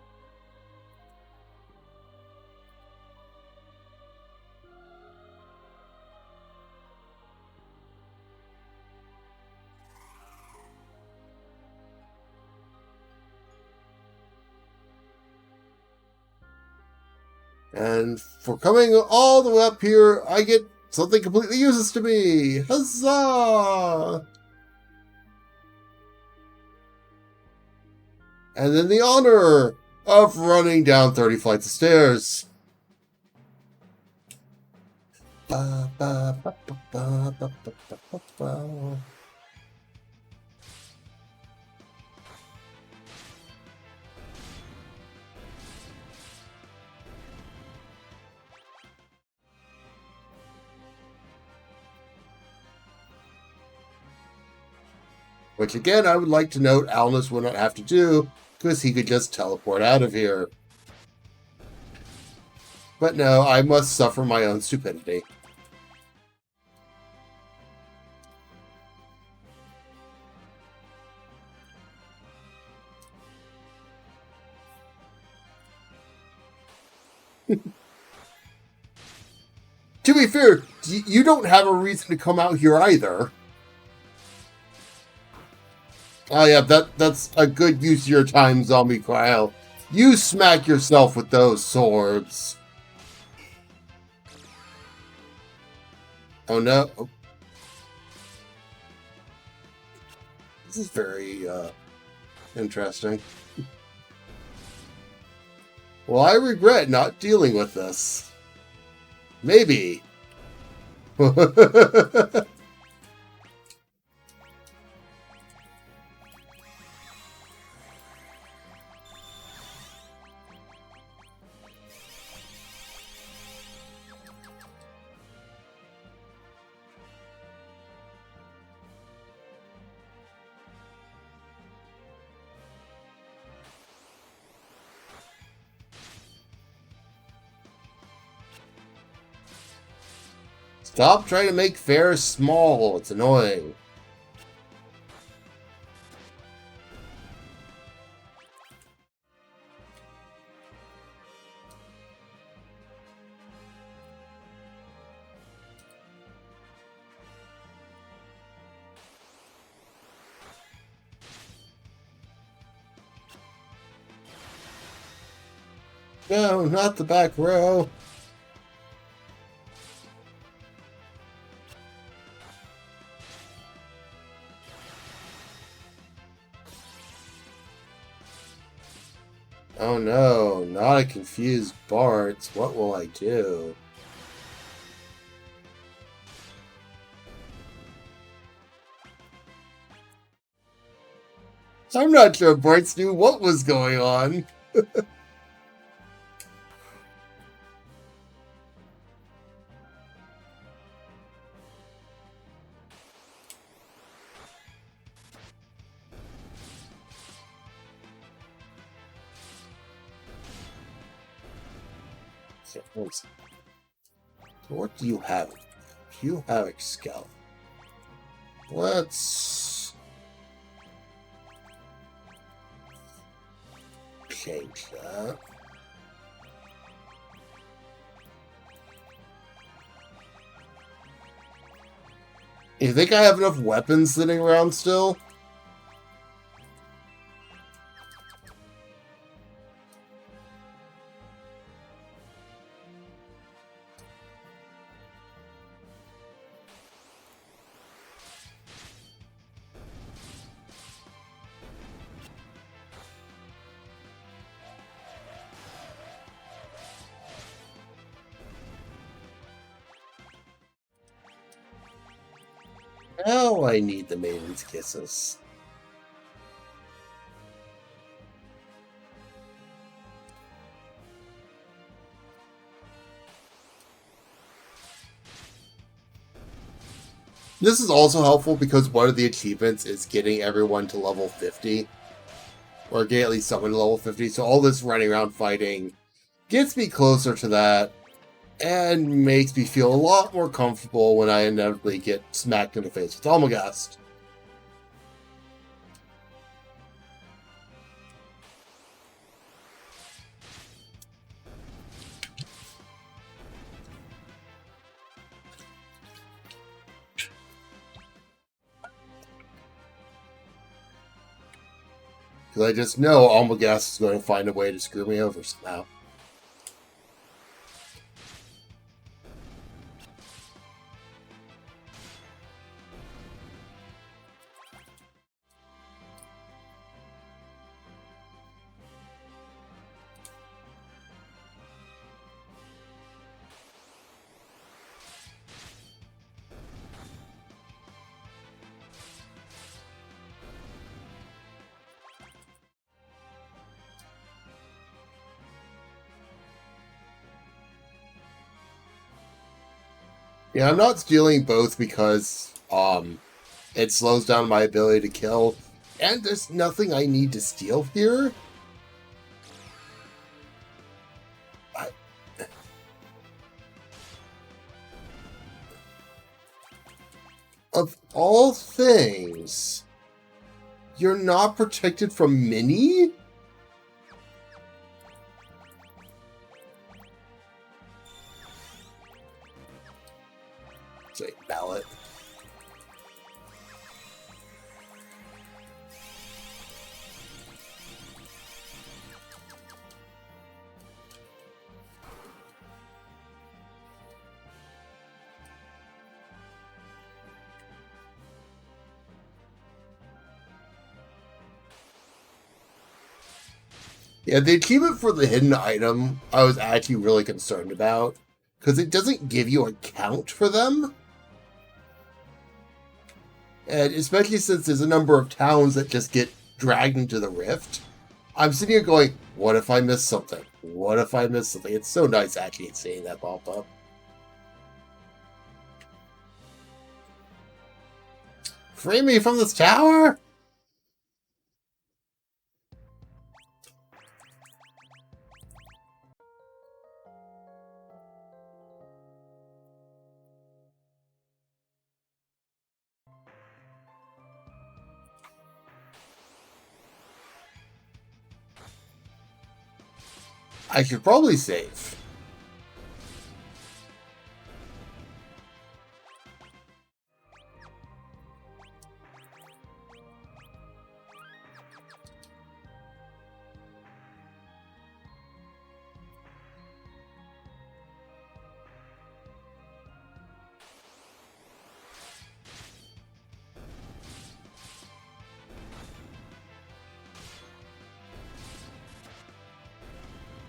And for coming all the way up here, I get something completely useless to me. Huzzah! And then the honor of running down 30 flights of stairs. Ba, ba, ba, ba, ba, ba, ba, ba, ba. Which again, I would like to note Alnus would not have to do, because he could just teleport out of here. But no, I must suffer my own stupidity. To be fair, you don't have a reason to come out here either. Oh yeah, that's a good use of your time, Zombie Cryo. You smack yourself with those swords. Oh no. Oh. This is very interesting. Well, I regret not dealing with this. Maybe. Stop trying to make fair small. It's annoying. No, not the back row. Oh no, not a confused Bart. What will I do? I'm not sure Bart knew what was going on. What do you have? You have a scalp. Let's change that. You think I have enough weapons sitting around still? Now I need the maiden's kisses. This is also helpful because one of the achievements is getting everyone to level 50. Or get at least someone to level 50. So all this running around fighting gets me closer to that and makes me feel a lot more comfortable when I inevitably get smacked in the face with Almagast. Because I just know Almagast is going to find a way to screw me over somehow. Yeah, I'm not stealing both because it slows down my ability to kill, and there's nothing I need to steal here. Of all things, you're not protected from Mini? Say ballot. Yeah, the achievement for the hidden item, I was actually really concerned about, because it doesn't give you a count for them. And especially since there's a number of towns that just get dragged into the rift, I'm sitting here going, what if I miss something? What if I miss something? It's so nice actually seeing that pop up. Free me from this tower! I should probably save.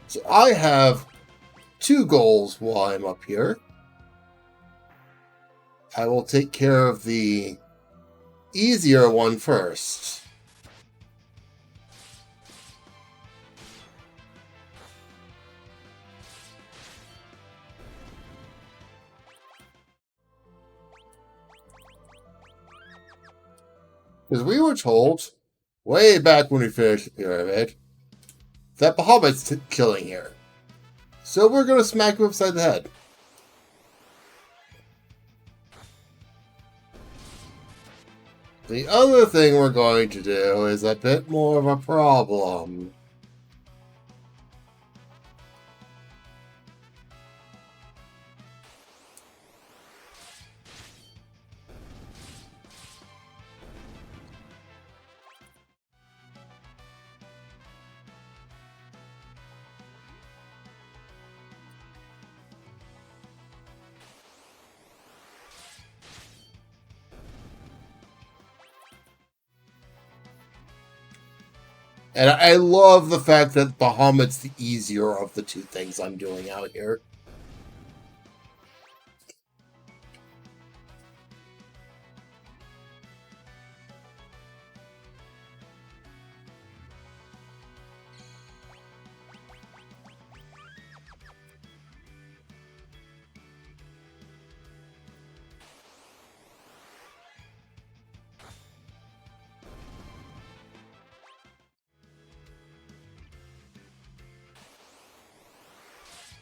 So I have two goals while I'm up here. I will take care of the easier one first. Because we were told, way back when we finished the pyramid, that Bahamut's killing here. So we're going to smack him upside the head. The other thing we're going to do is a bit more of a problem. And I love the fact that Bahamut's the easier of the two things I'm doing out here.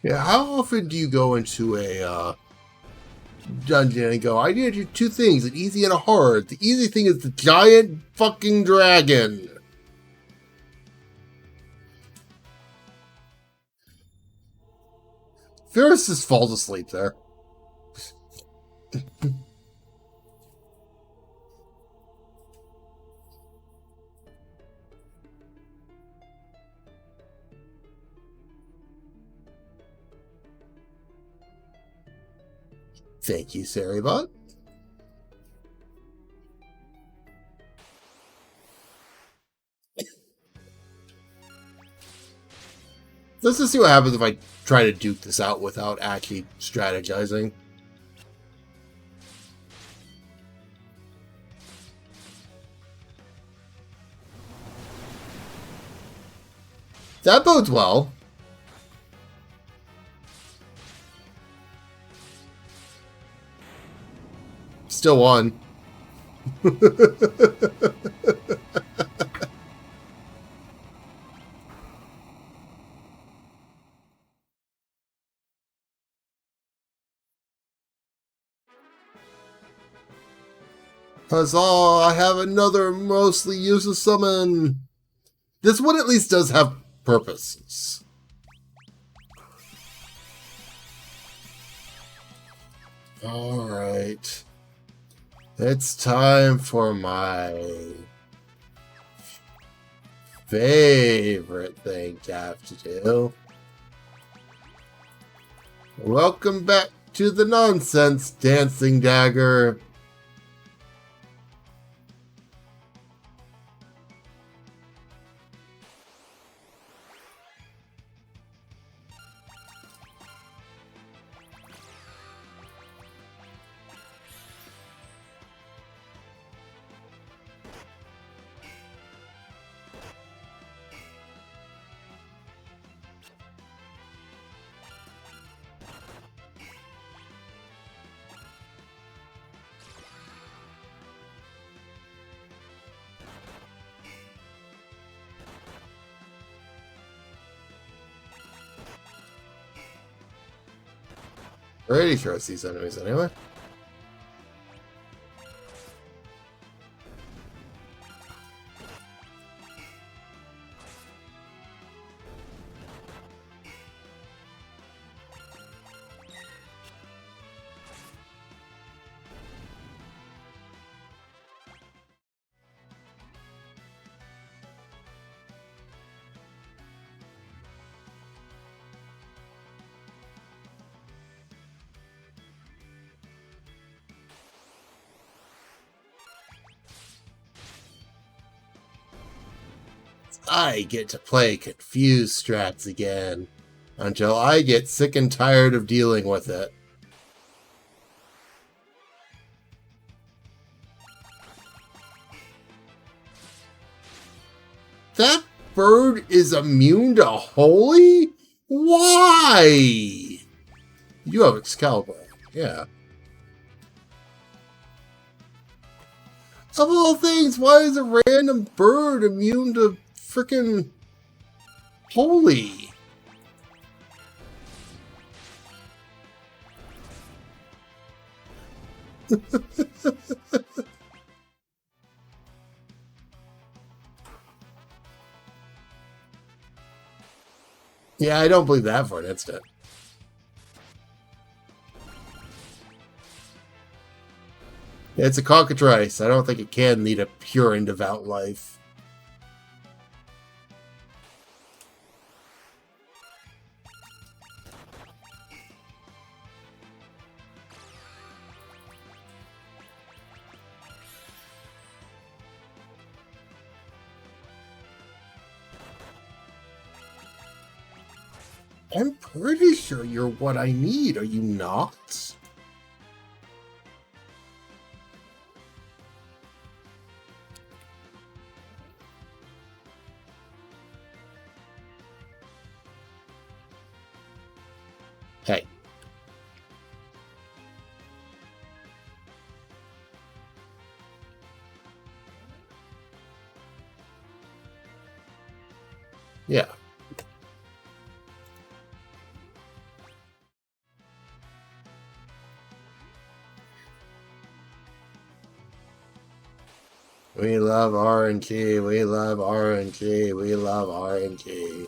Yeah, how often do you go into a dungeon and go, I need to do two things, an easy and a hard. The easy thing is the giant fucking dragon. Ferris just falls asleep there. Thank you, Saribot. Let's just see what happens if I try to duke this out without actually strategizing. That bodes well. Still won. Huzzah! I have another mostly useless summon. This one at least does have purposes. Alright. It's time for my favorite thing to have to do. Welcome back to the nonsense, Dancing Dagger. Pretty sure it's these enemies anyway. I get to play confused strats again until I get sick and tired of dealing with it. That bird is immune to Holy? Why? You have Excalibur. Yeah. Of all things, why is a random bird immune to frickin' Holy? Yeah, I don't believe that for an instant. It's a cockatrice. I don't think it can lead a pure and devout life. I'm pretty sure you're what I need, are you not? Hey. Yeah. We love RNG, we love RNG, we love RNG.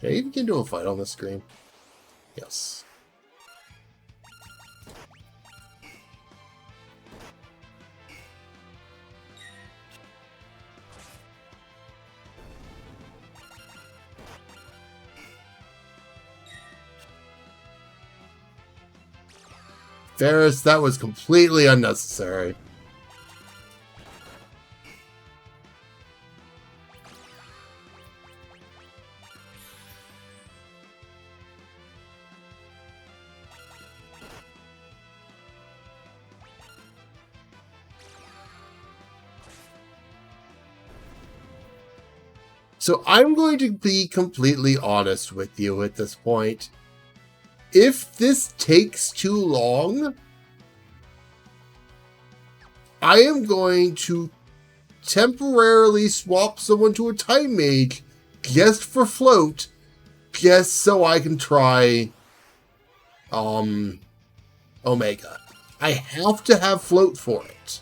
Did I even get into a fight on the screen? Yes. Ferris, that was completely unnecessary. So I'm going to be completely honest with you at this point. If this takes too long, I am going to temporarily swap someone to a Time Mage just for float, just so I can try Omega. I have to have float for it.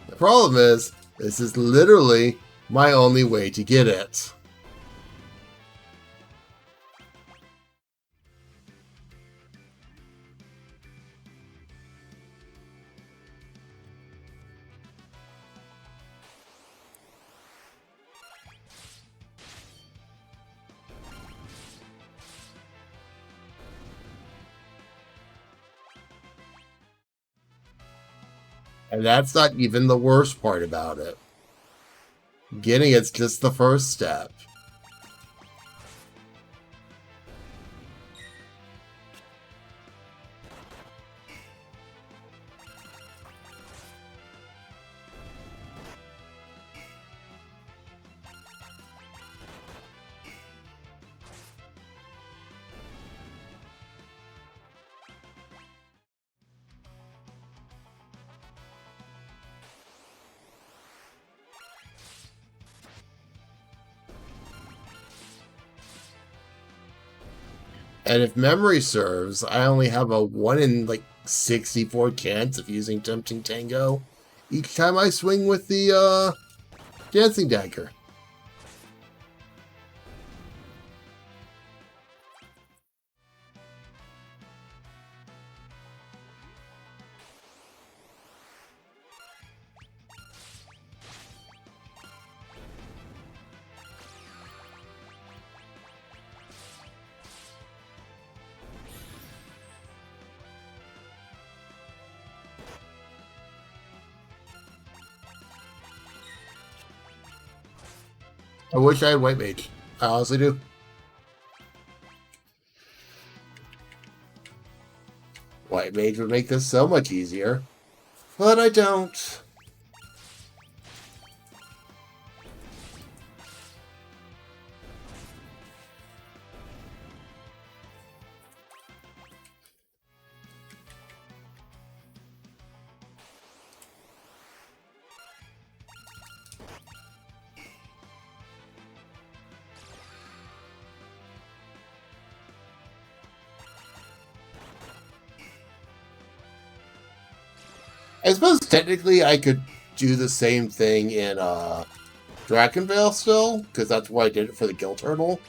The problem is, this is literally my only way to get it. And that's not even the worst part about it. Getting it's just the first step. And if memory serves, I only have a 1 in like 64 chance of using Tempting Tango each time I swing with the Dancing Dagger. I wish I had White Mage. I honestly do. White Mage would make this so much easier. But I don't. I suppose technically I could do the same thing in Drakenvale still, because that's why I did it for the Guild Turtle.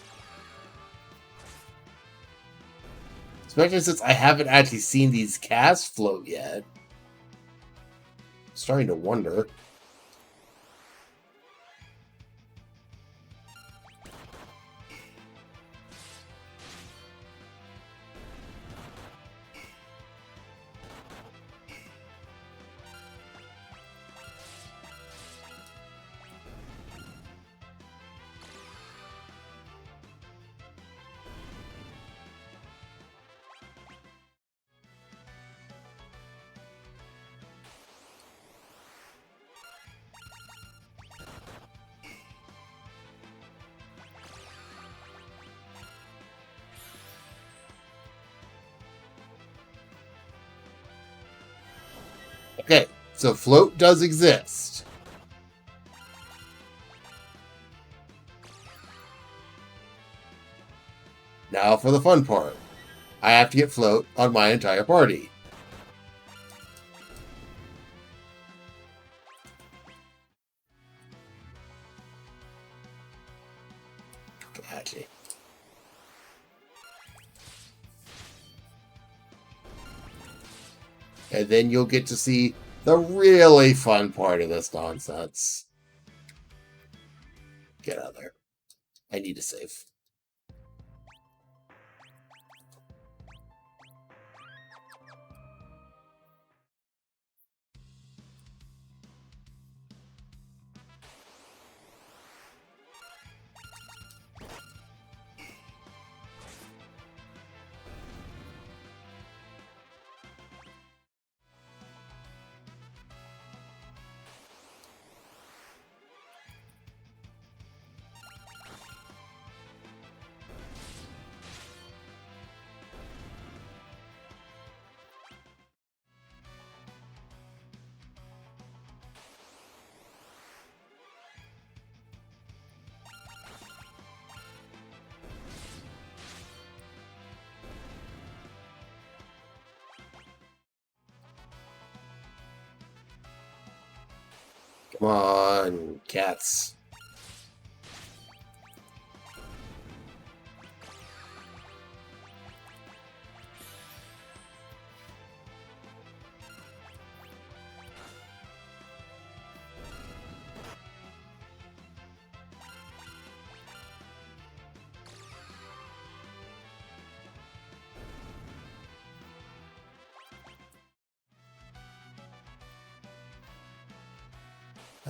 Especially since I haven't actually seen these casts float yet. I'm starting to wonder. So float does exist. Now for the fun part. I have to get float on my entire party. Gotcha. And then you'll get to see the really fun part of this nonsense. Get out of there. I need to save. Come on, cats.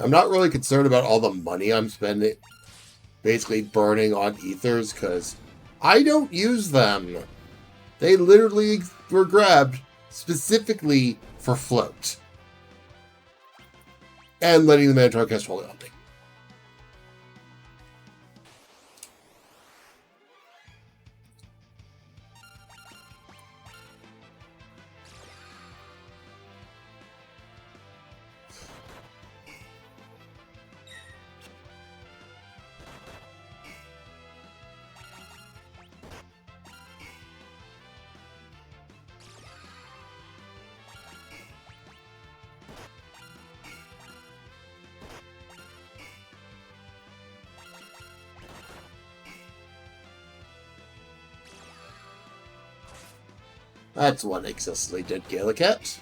I'm not really concerned about all the money I'm spending, basically burning on ethers, because I don't use them. They literally were grabbed specifically for float. And letting the Minotaur cast Holy Omni. That's one excessively dead Gallicat.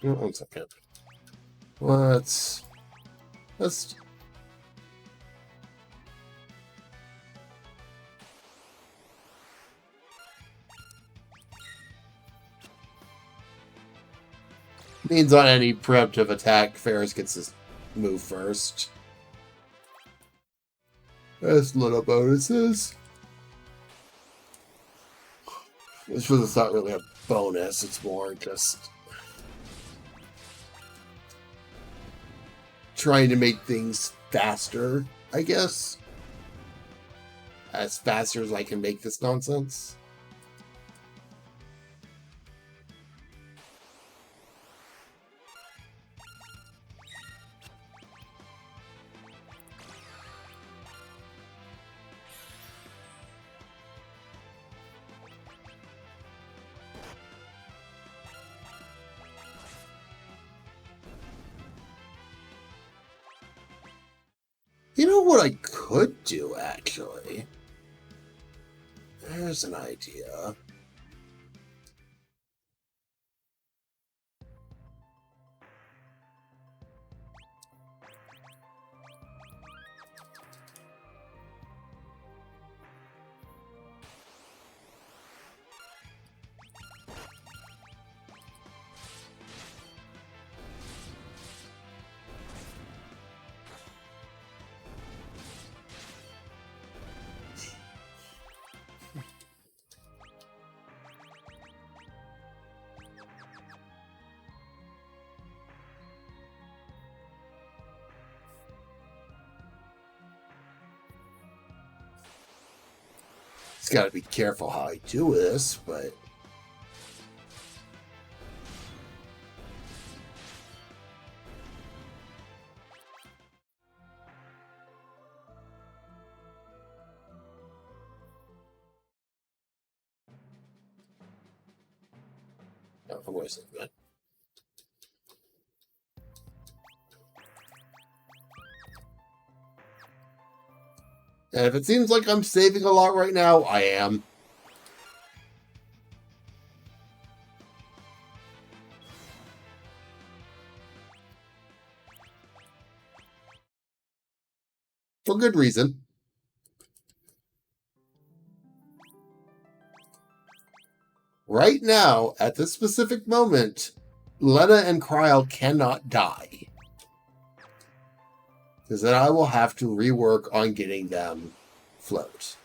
One second. Let's means on any preemptive attack, Ferris gets his move first. There's little bonuses. This was not really a bonus, it's more just trying to make things faster, I guess. As faster as I can make this nonsense. You know what I could do, actually? There's an idea. Just gotta be careful how I do this, but... No, I'm wasting that. And if it seems like I'm saving a lot right now, I am. For good reason. Right now, at this specific moment, Lena and Kryl cannot die. Because then I will have to rework on getting them float.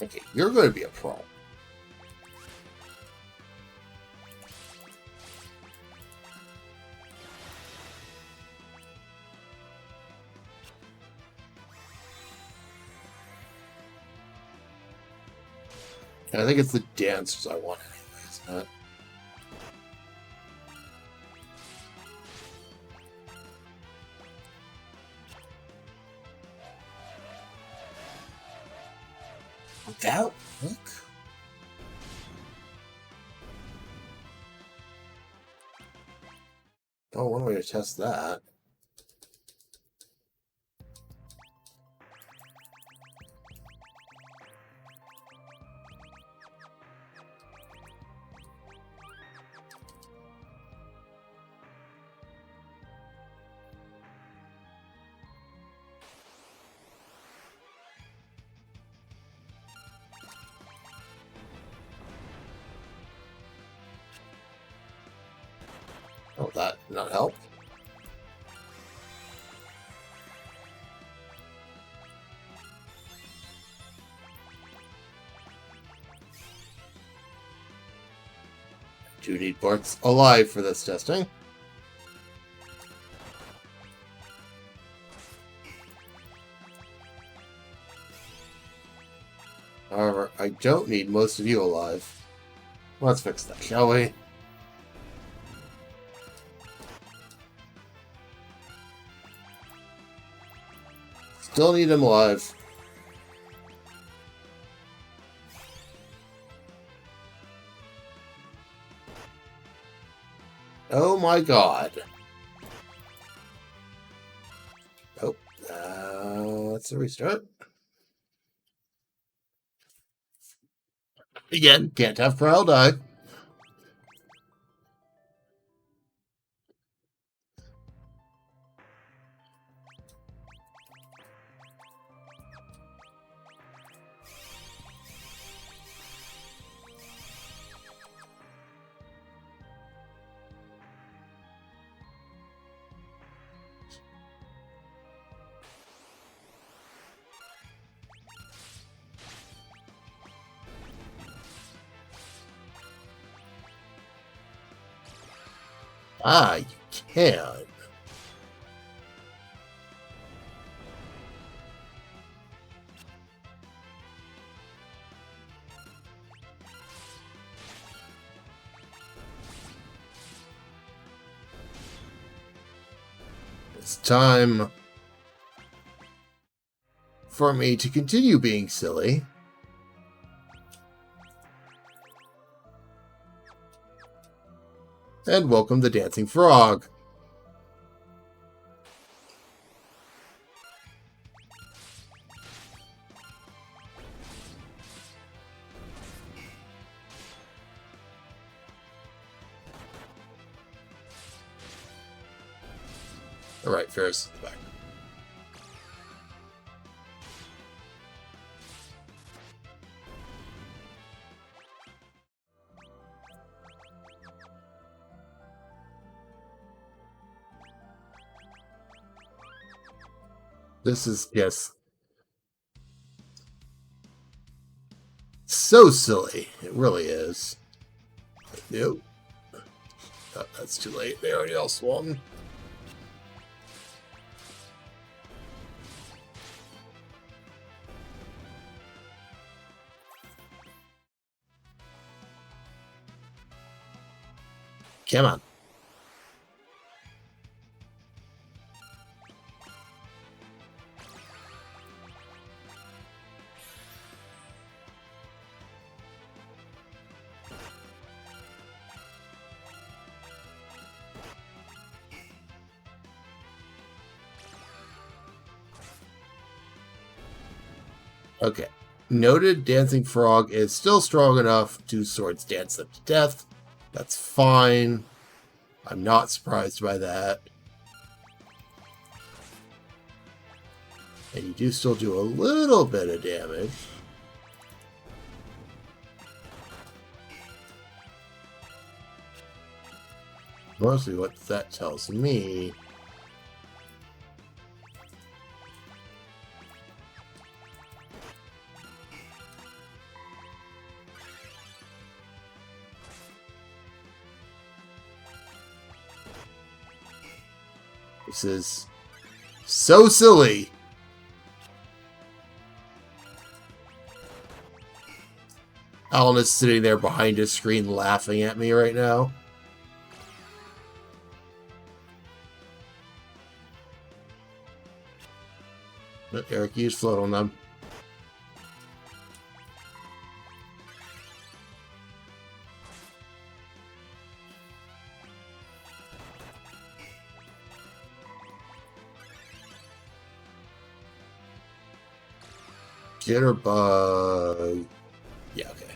Okay, you're going to be a pro. And I think it's the dancers I want anyways, not... That work? Oh, one way to test that. Oh, that did not help. Do need parts alive for this testing. However, I don't need most of you alive. Let's fix that, shall we? Still need him alive. Oh my god. Oh, let's restart. Again, can't have Kryl die. Ah, you can. It's time for me to continue being silly. And welcome the Dancing Frog. Alright, Ferris is back. This is just so silly. It really is. Nope. Oh, that's too late. They already all swung. Come on. Okay. Noted Dancing Frog is still strong enough to swords dance them to death. That's fine. I'm not surprised by that. And you do still do a little bit of damage. Mostly what that tells me. This is so silly. Alan is sitting there behind his screen laughing at me right now. But Eric, use float on them. Jitterbug. Yeah, okay.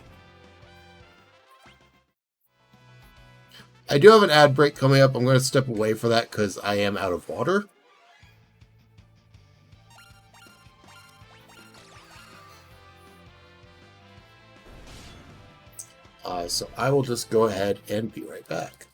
I do have an ad break coming up. I'm going to step away for that because I am out of water. So I will just go ahead and be right back.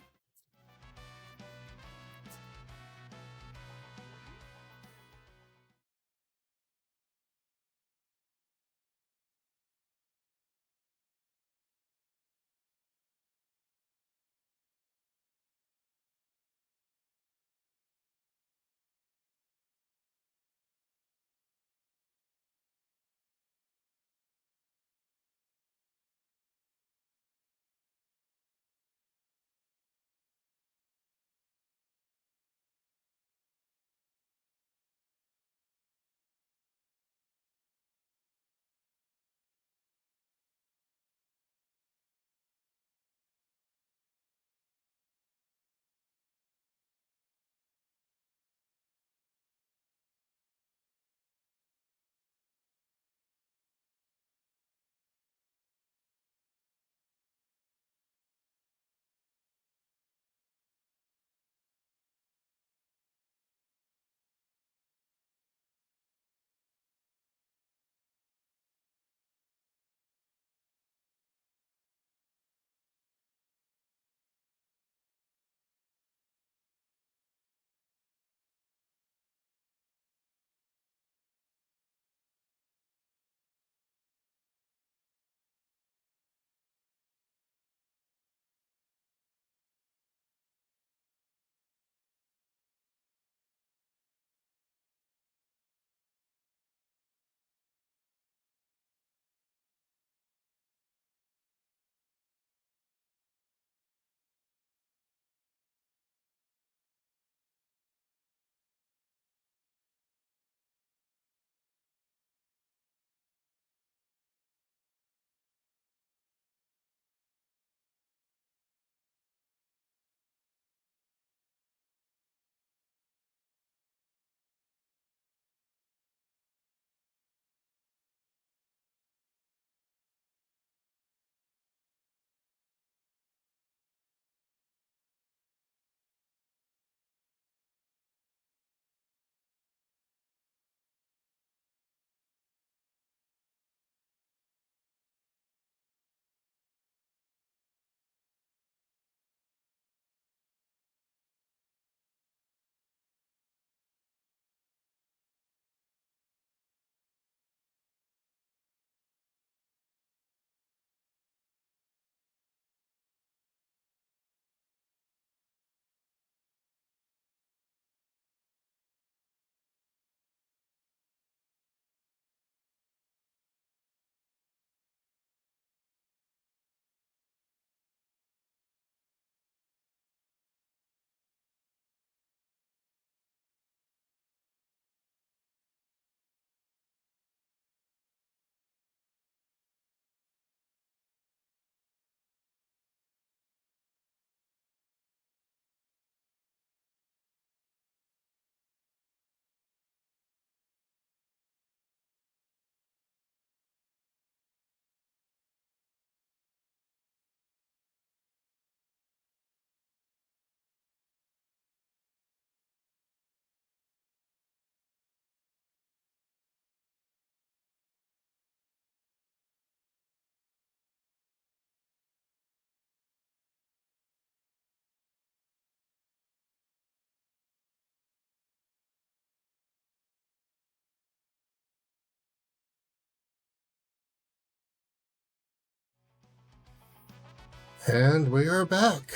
And we are back.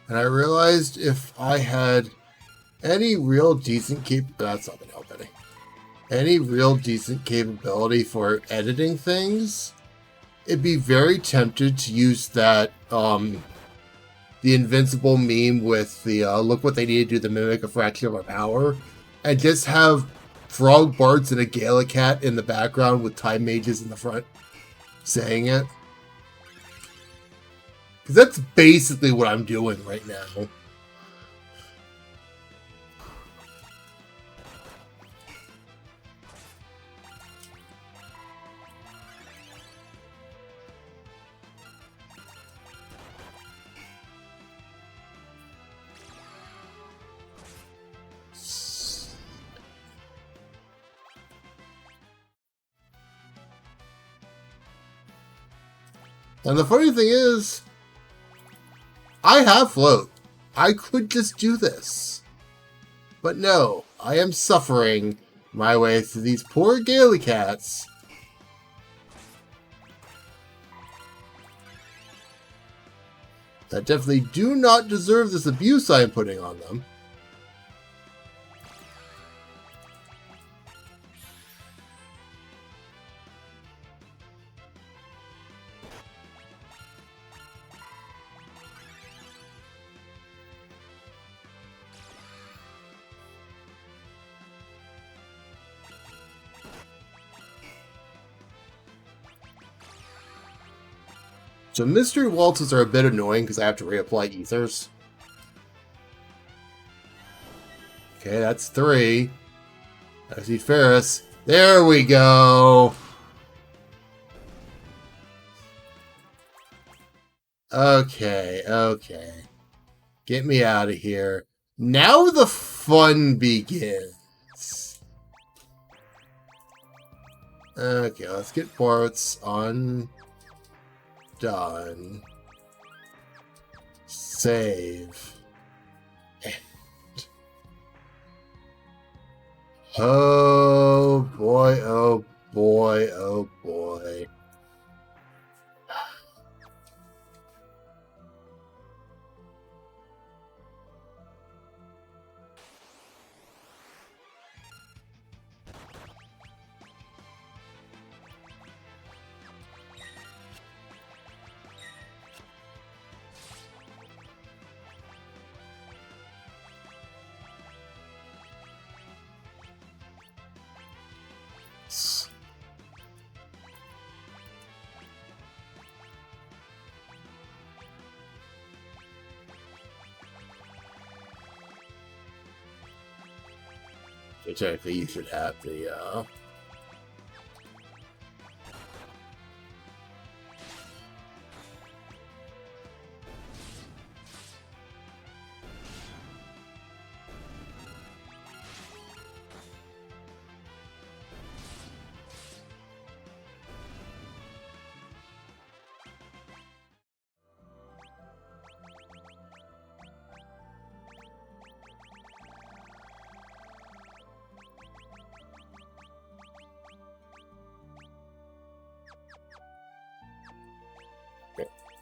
And I realized if I had any real decent that's not gonna help any. Any real decent capability for editing things, it'd be very tempted to use that the invincible meme with the look what they need to do to mimic a fraction of our power, and just have frog bards and a Gallicat in the background with time mages in the front saying it. Because that's basically what I'm doing right now. And the funny thing is, I have float. I could just do this. But no, I am suffering my way through these poor Gallicats. That definitely do not deserve this abuse I am putting on them. So mystery waltzes are a bit annoying because I have to reapply ethers. Okay, that's 3. I see Ferris. There we go. Okay. Get me out of here. Now the fun begins. Okay, let's get parts on. Done. Save. And oh boy, oh boy, oh boy. Technically, you should have the,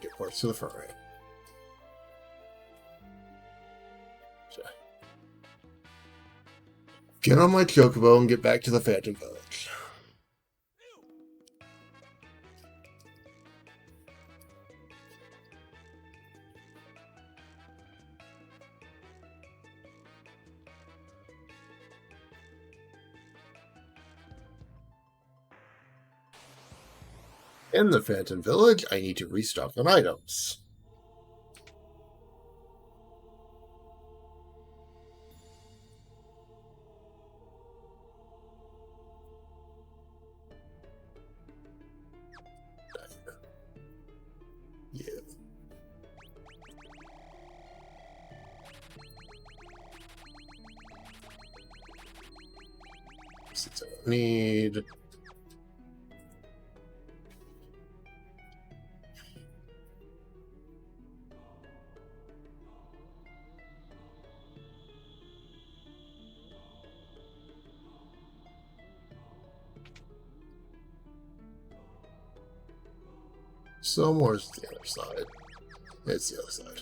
get parts to the front right. So, get on my chocobo and get back to the Phantom Village. In the Phantom Village, I need to restock on items. Yeah. Since I don't need. So where's the other side? It's the other side.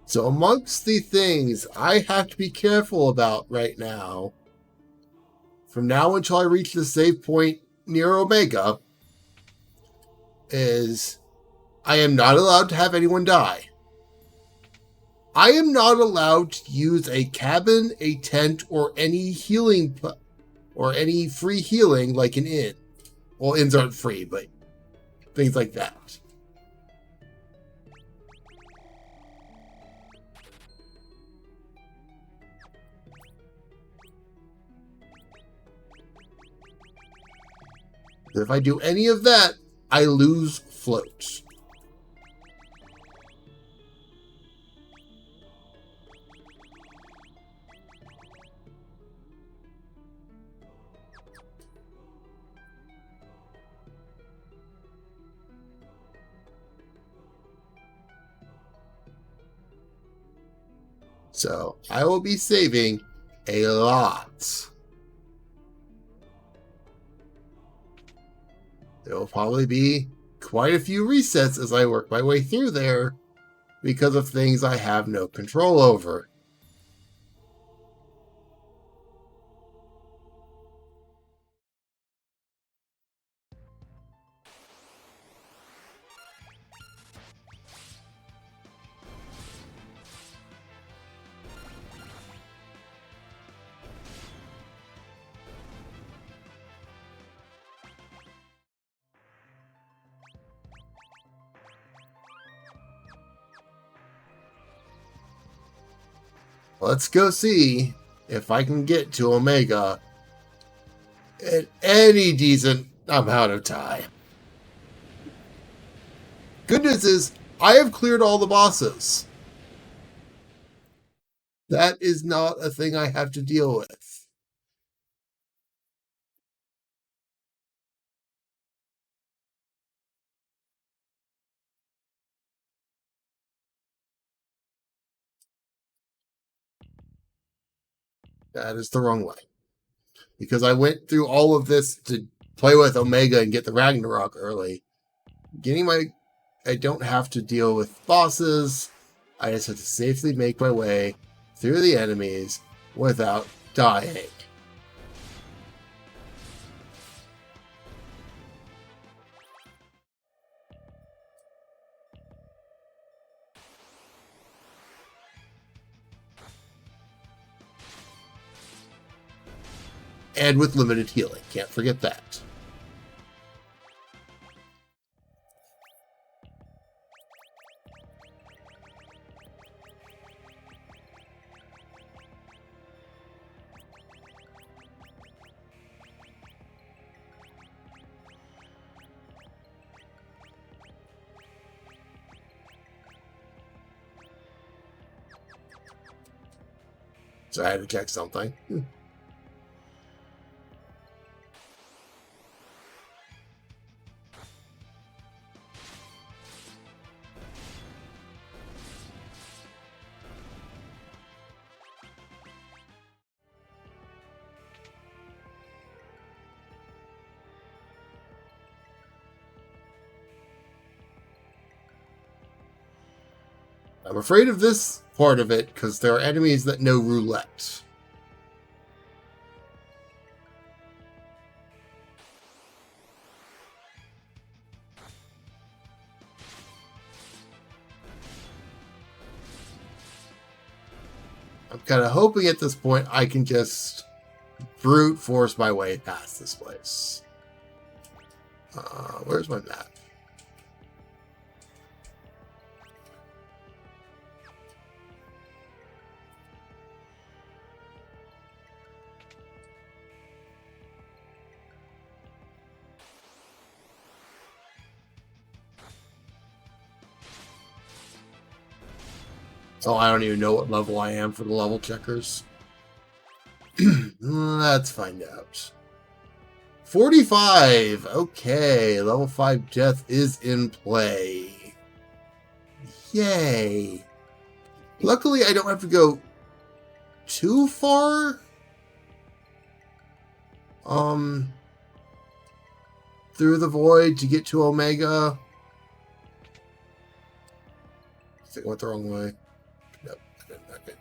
So amongst the things I have to be careful about right now, from now until I reach the save point near Omega, is I am not allowed to have anyone die. I am not allowed to use a cabin, a tent, or any healing or any free healing like an inn. Well, inns aren't free, but things like that. If I do any of that, I lose float. So I will be saving a lot. There will probably be quite a few resets as I work my way through there because of things I have no control over. Let's go see if I can get to Omega in any decent amount of time. Good news is, I have cleared all the bosses. That is not a thing I have to deal with. That is the wrong way. Because I went through all of this to play with Omega and get the Ragnarok early. I don't have to deal with bosses. I just have to safely make my way through the enemies without dying. And with limited healing. Can't forget that. So I had to check something. I'm afraid of this part of it because there are enemies that know roulette. I'm kind of hoping at this point I can just brute force my way past this place. Where's my map? Oh, I don't even know what level I am for the level checkers. Let's find out. 45! Okay, level 5 death is in play. Yay! Luckily, I don't have to go too far. Through the void to get to Omega. I think I went the wrong way. Nope, I didn't. Okay.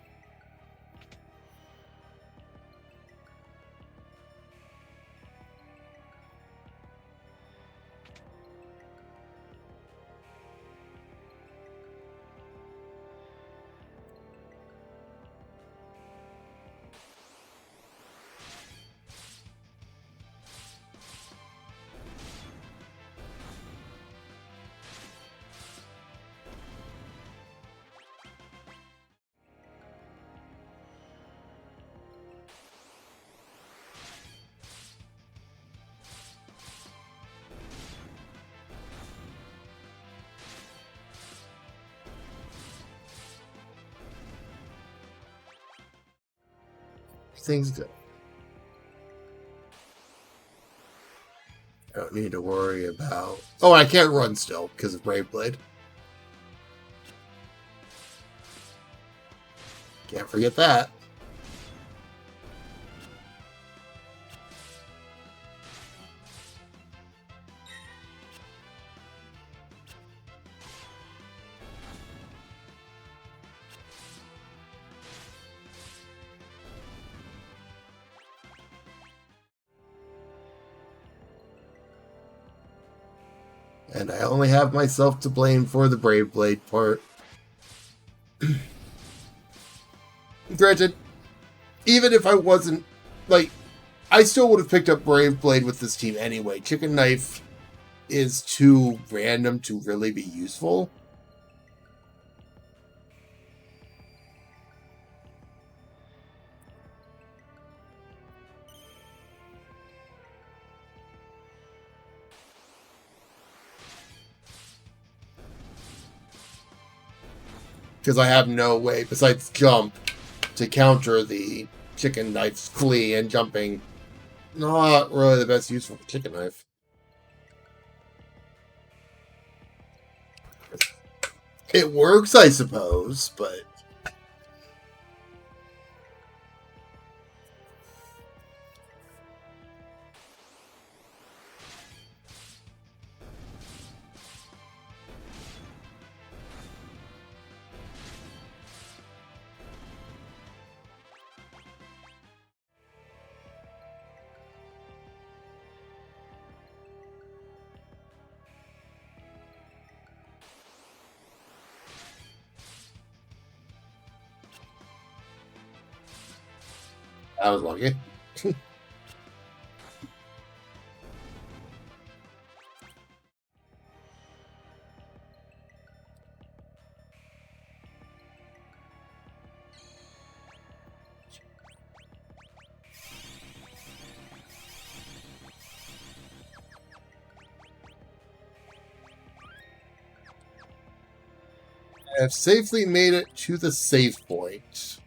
Things good. I don't need to worry about... Oh, I can't run still because of Brave Blade. Can't forget that. And I only have myself to blame for the Brave Blade part. Granted, even if I wasn't, like, I still would have picked up Brave Blade with this team anyway. Chicken Knife is too random to really be useful. Because I have no way besides jump to counter the Chicken Knife's flee and jumping. Not really the best use for the Chicken Knife. It works, I suppose, but... I was lucky. I have safely made it to the save point.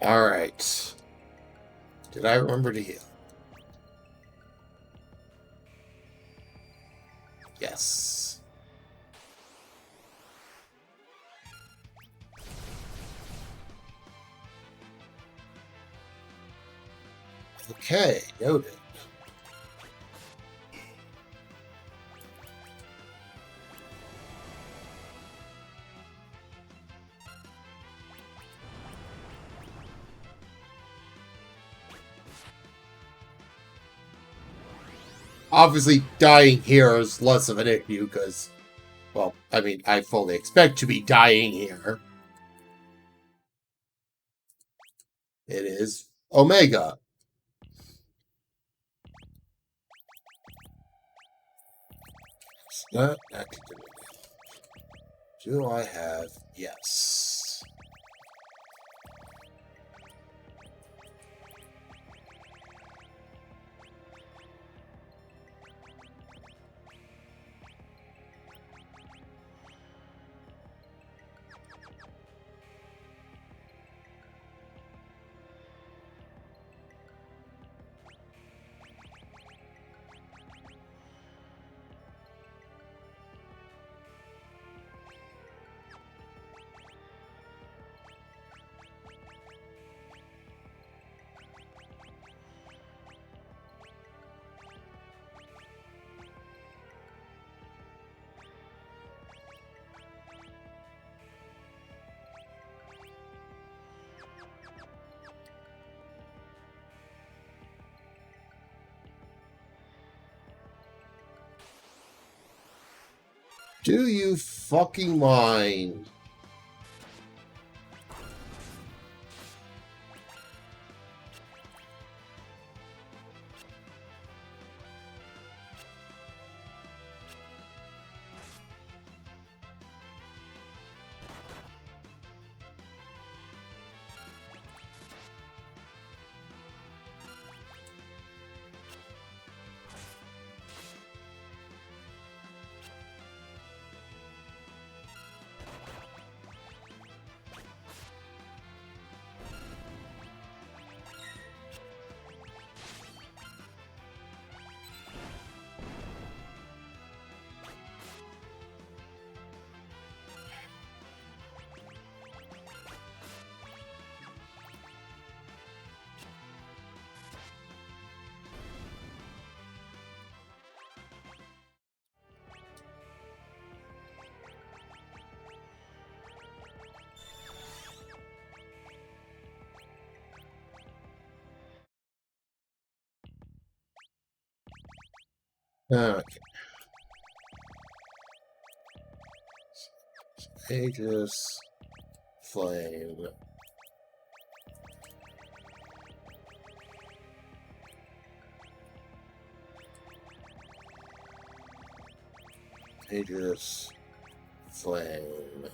Alright. Did I remember to heal? Yes. Okay, noted. Obviously, dying here is less of an issue because, well, I mean, I fully expect to be dying here. It is Omega. It's not academic. Do I have? Yes. Do you fucking mind? Okay. Aegis, Flame. Aegis, Flame.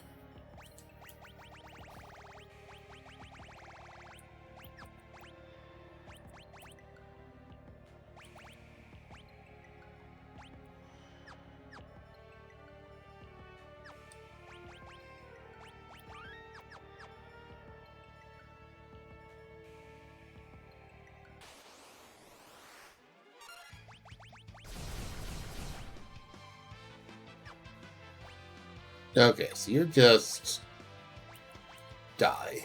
Okay, so you just die.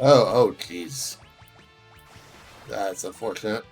Oh, jeez. That's unfortunate.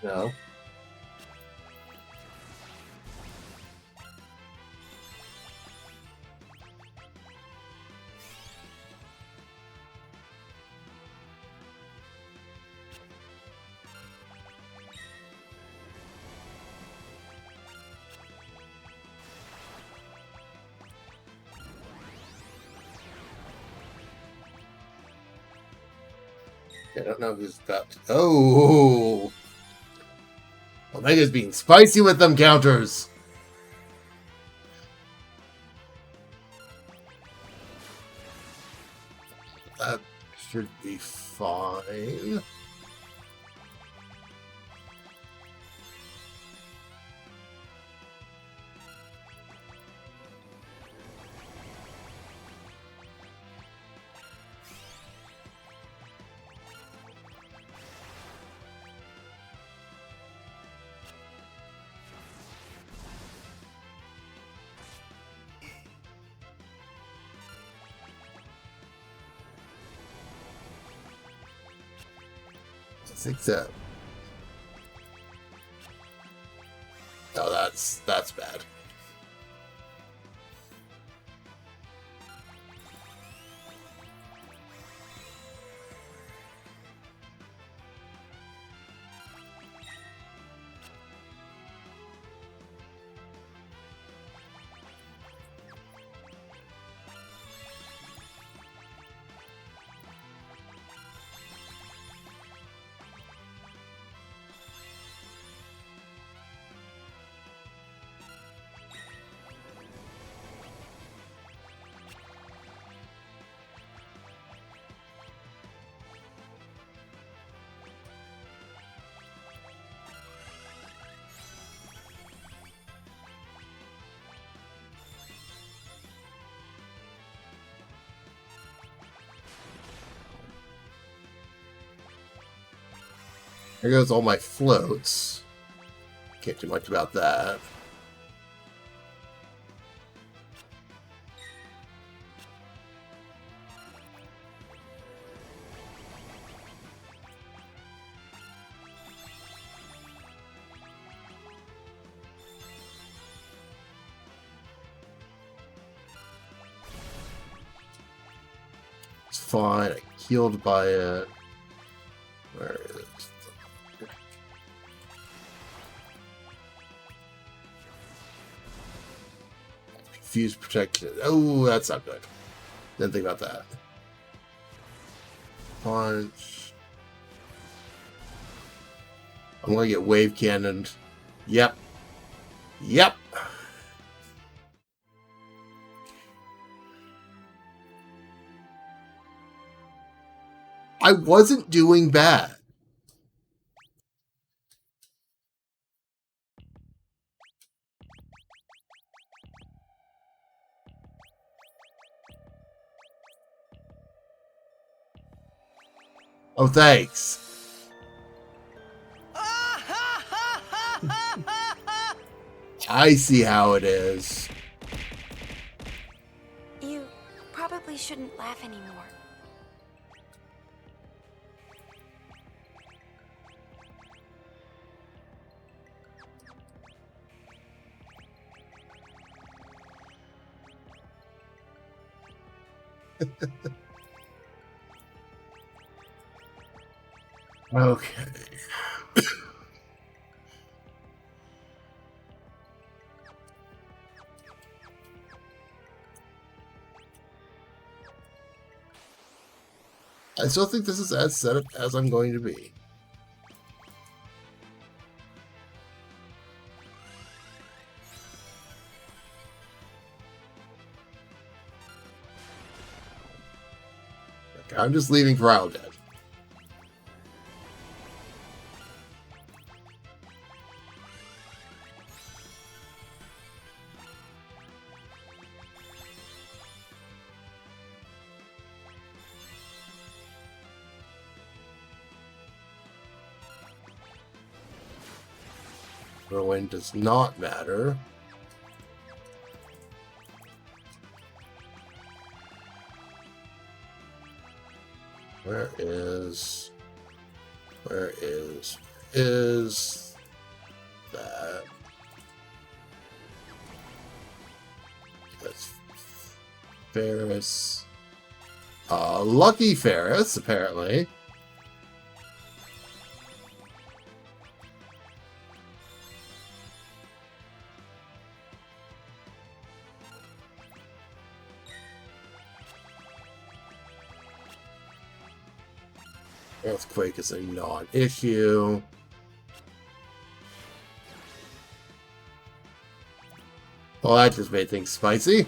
No. I don't know who's got. Oh! Omega's being spicy with them counters. That should be fine. I think that. Oh, that's bad. There goes all my floats. Can't do much about that. It's fine. I healed by it. Where is it? Fuse protection. Oh, that's not good. Didn't think about that. Punch. I'm gonna get wave cannoned. Yep. Yep. I wasn't doing bad. Oh, thanks. I see how it is. You probably shouldn't laugh anymore. Okay. I still think this is as set up as I'm going to be. Okay, I'm just leaving for Isle Dead. Ruin does not matter. Where is that? That's Ferris. Lucky Ferris, apparently. Earthquake is a non-issue. Well, that just made things spicy.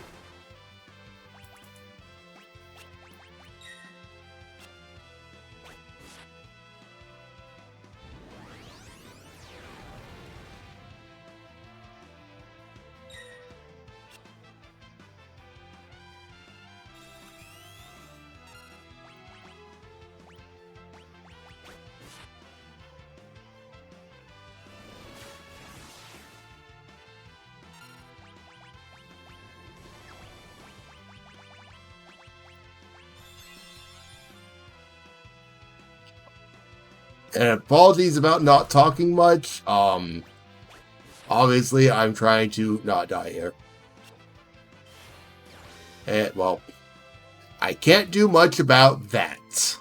And apologies about not talking much. Obviously, I'm trying to not die here. And, well, I can't do much about that.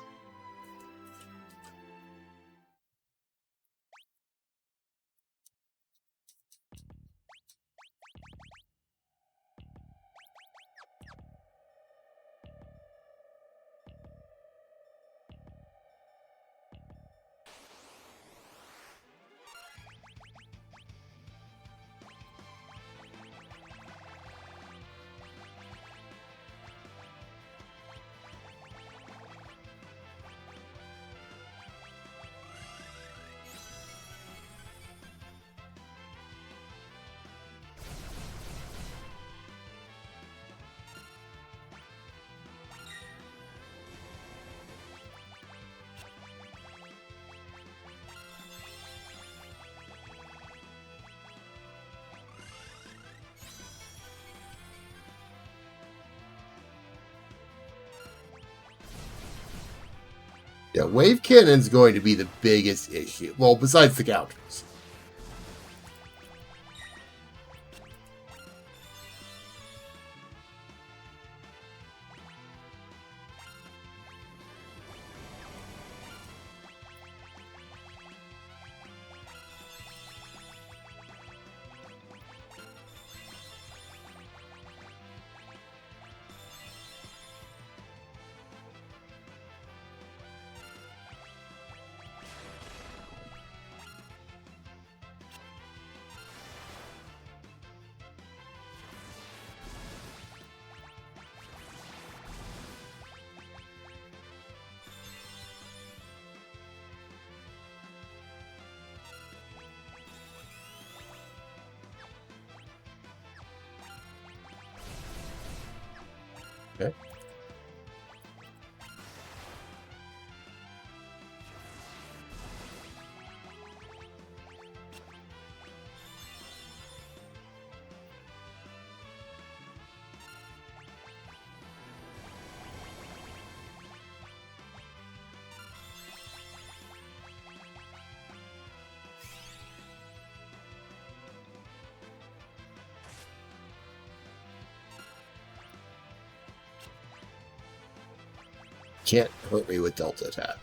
Yeah, Wave Cannon's going to be the biggest issue. Well, besides the counters. Okay. Can't hurt me with Delta Attack.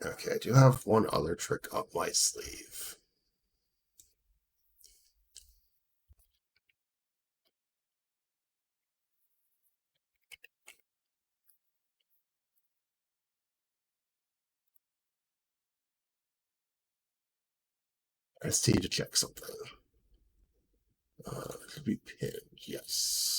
Okay, I do have one other trick up my sleeve. I just need to check something. Should be pinned, yes.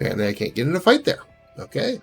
And I can't get in a fight there. Okay.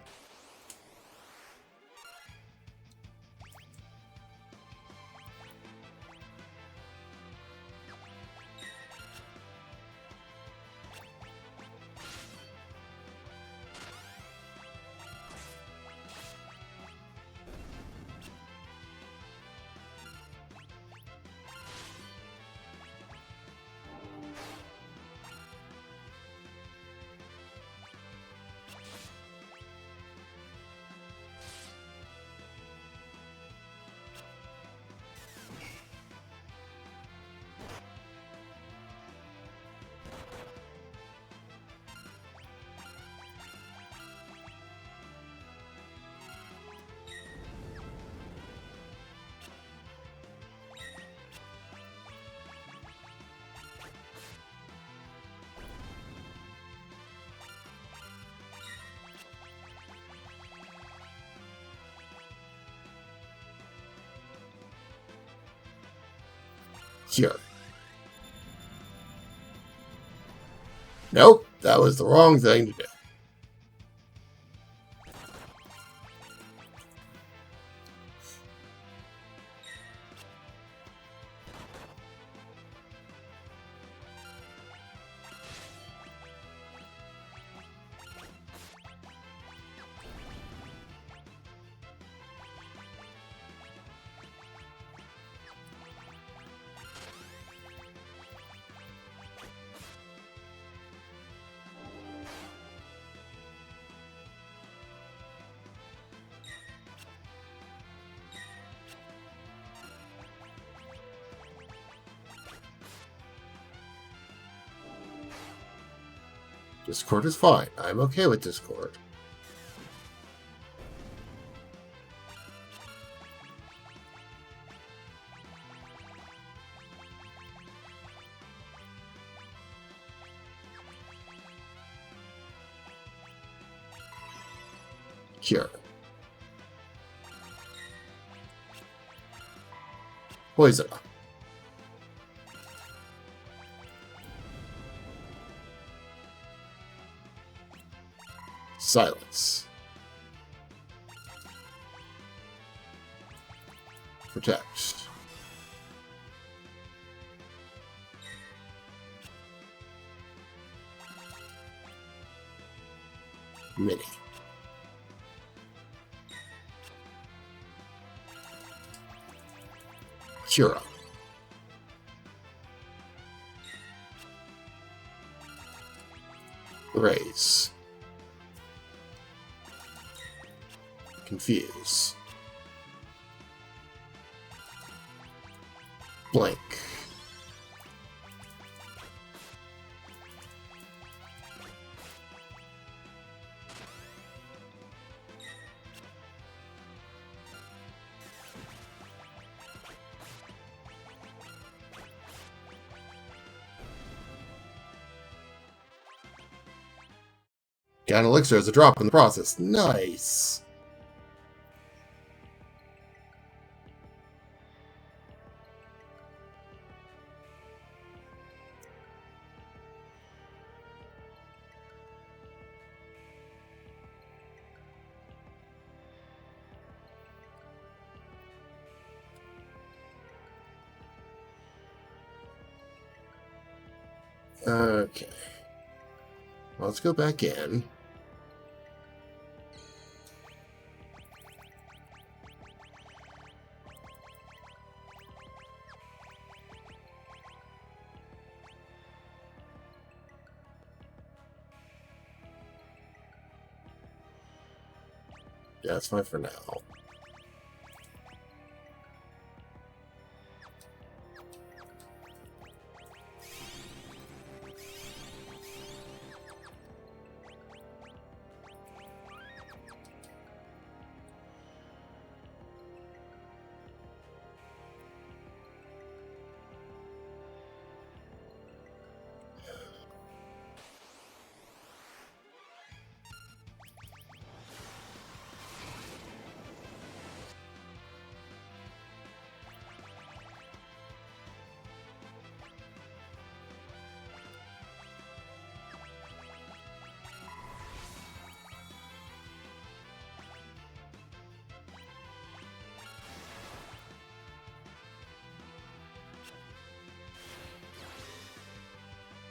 Here. Nope, that was the wrong thing to do. Discord is fine. I'm okay with Discord. Cure. Poison. Silence. Protect. Mini. Cura. Raise. Confuse. Blank. Got an elixir as a drop in the process. Nice. Okay. Let's go back in. Yeah, it's fine for now.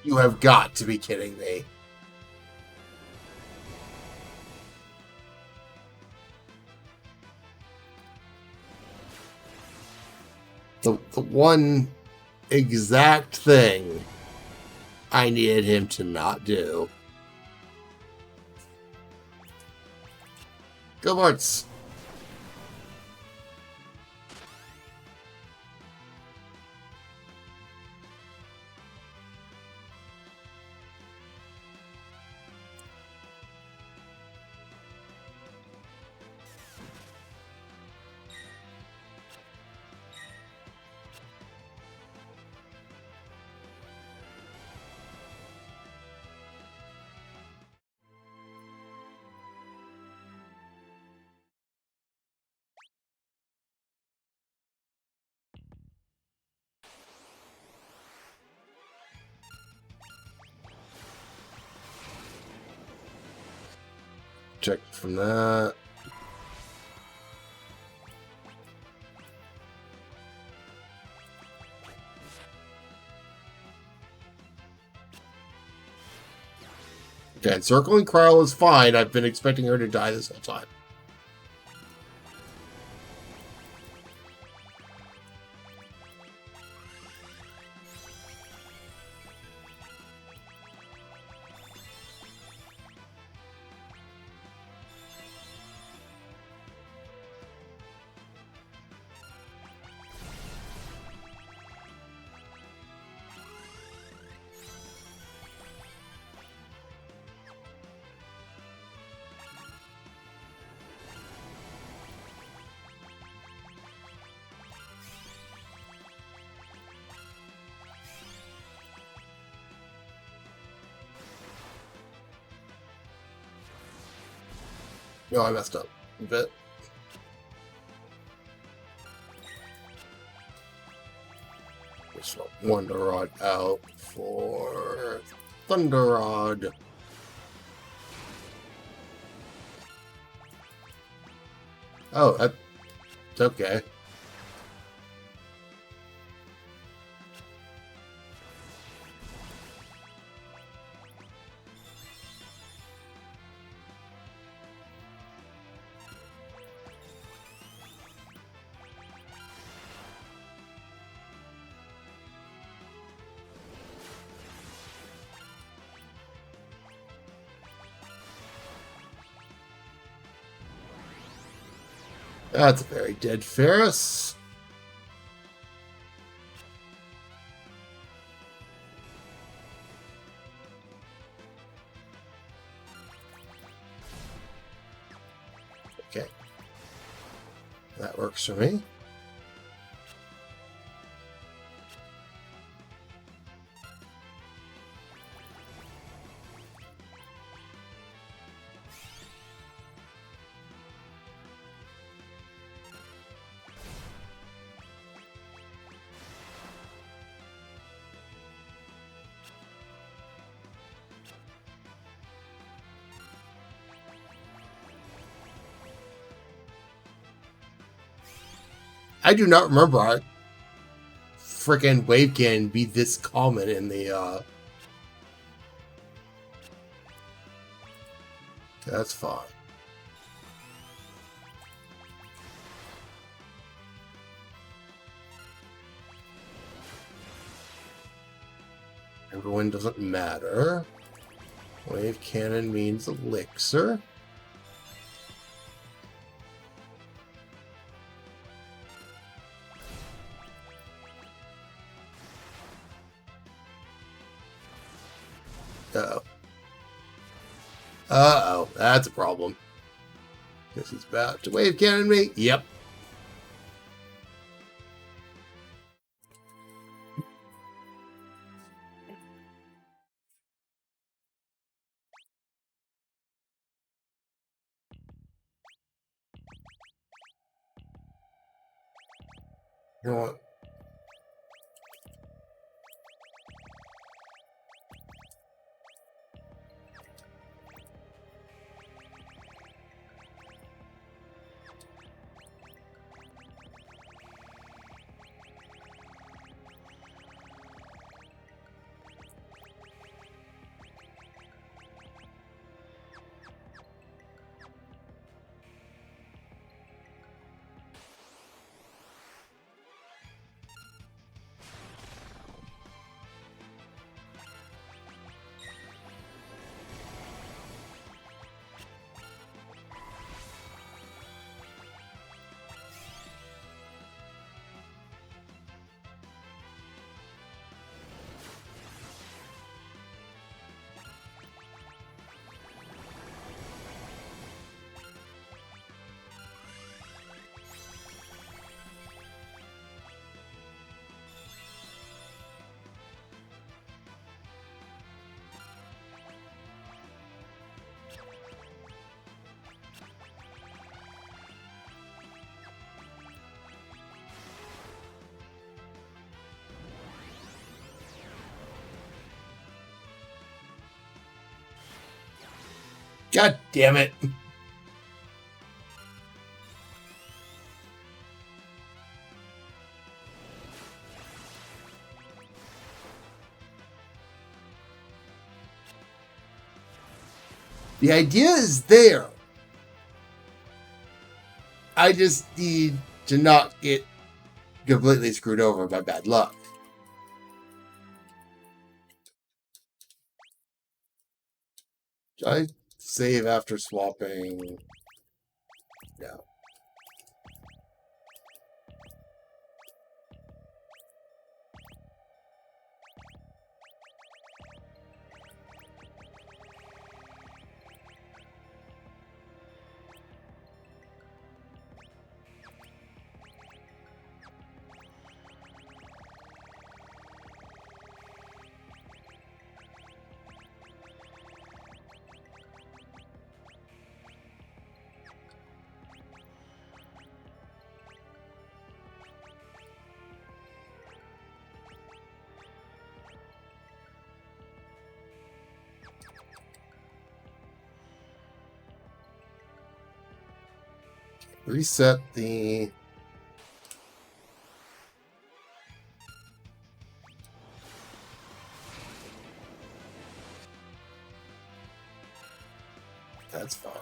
You have got to be kidding me. The one exact thing I needed him to not do. Go Barts! Check from that. Okay, circling Kryl is fine. I've been expecting her to die this whole time. No, I messed up a bit. Just Wonder Rod out for Thunder Rod. Oh, that's okay. That's a very dead Ferris. Okay. That works for me. I do not remember our frickin' wave cannon be this common in the, That's fine. Everyone doesn't matter. Wave cannon means elixir. Uh-oh. Uh-oh, that's a problem. This is about to wave cannon me. Yep. You know what? God damn it. The idea is there. I just need to not get completely screwed over by bad luck. Should I save after swapping? No. Reset the... That's fine.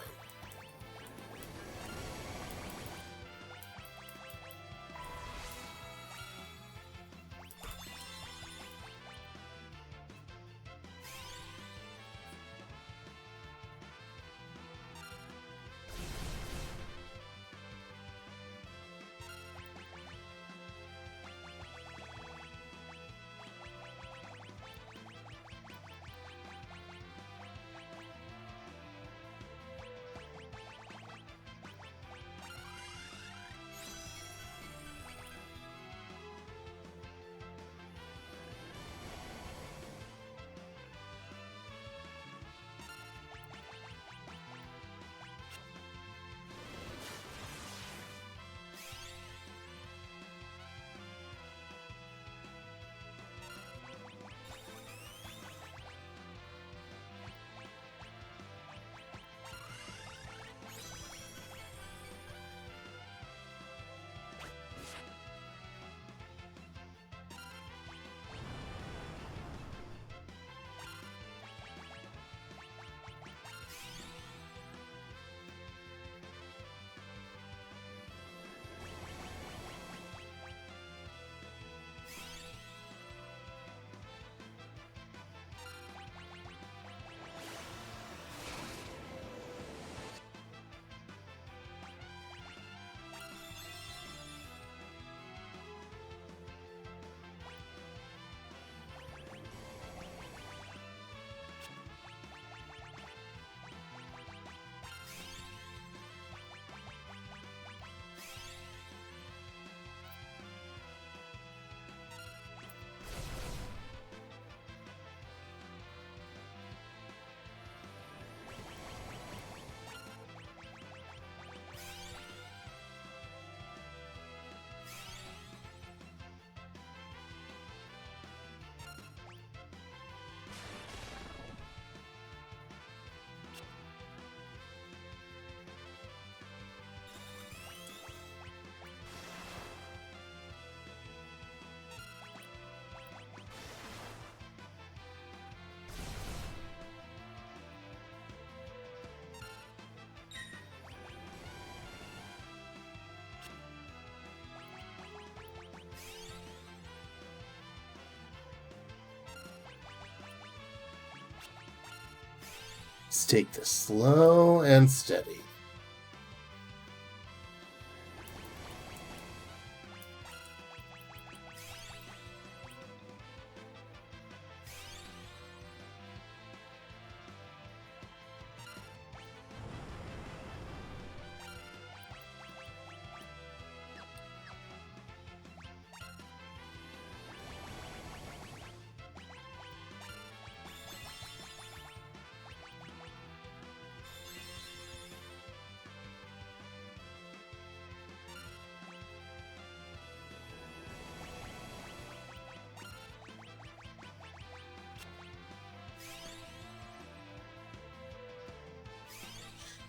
Let's take this slow and steady.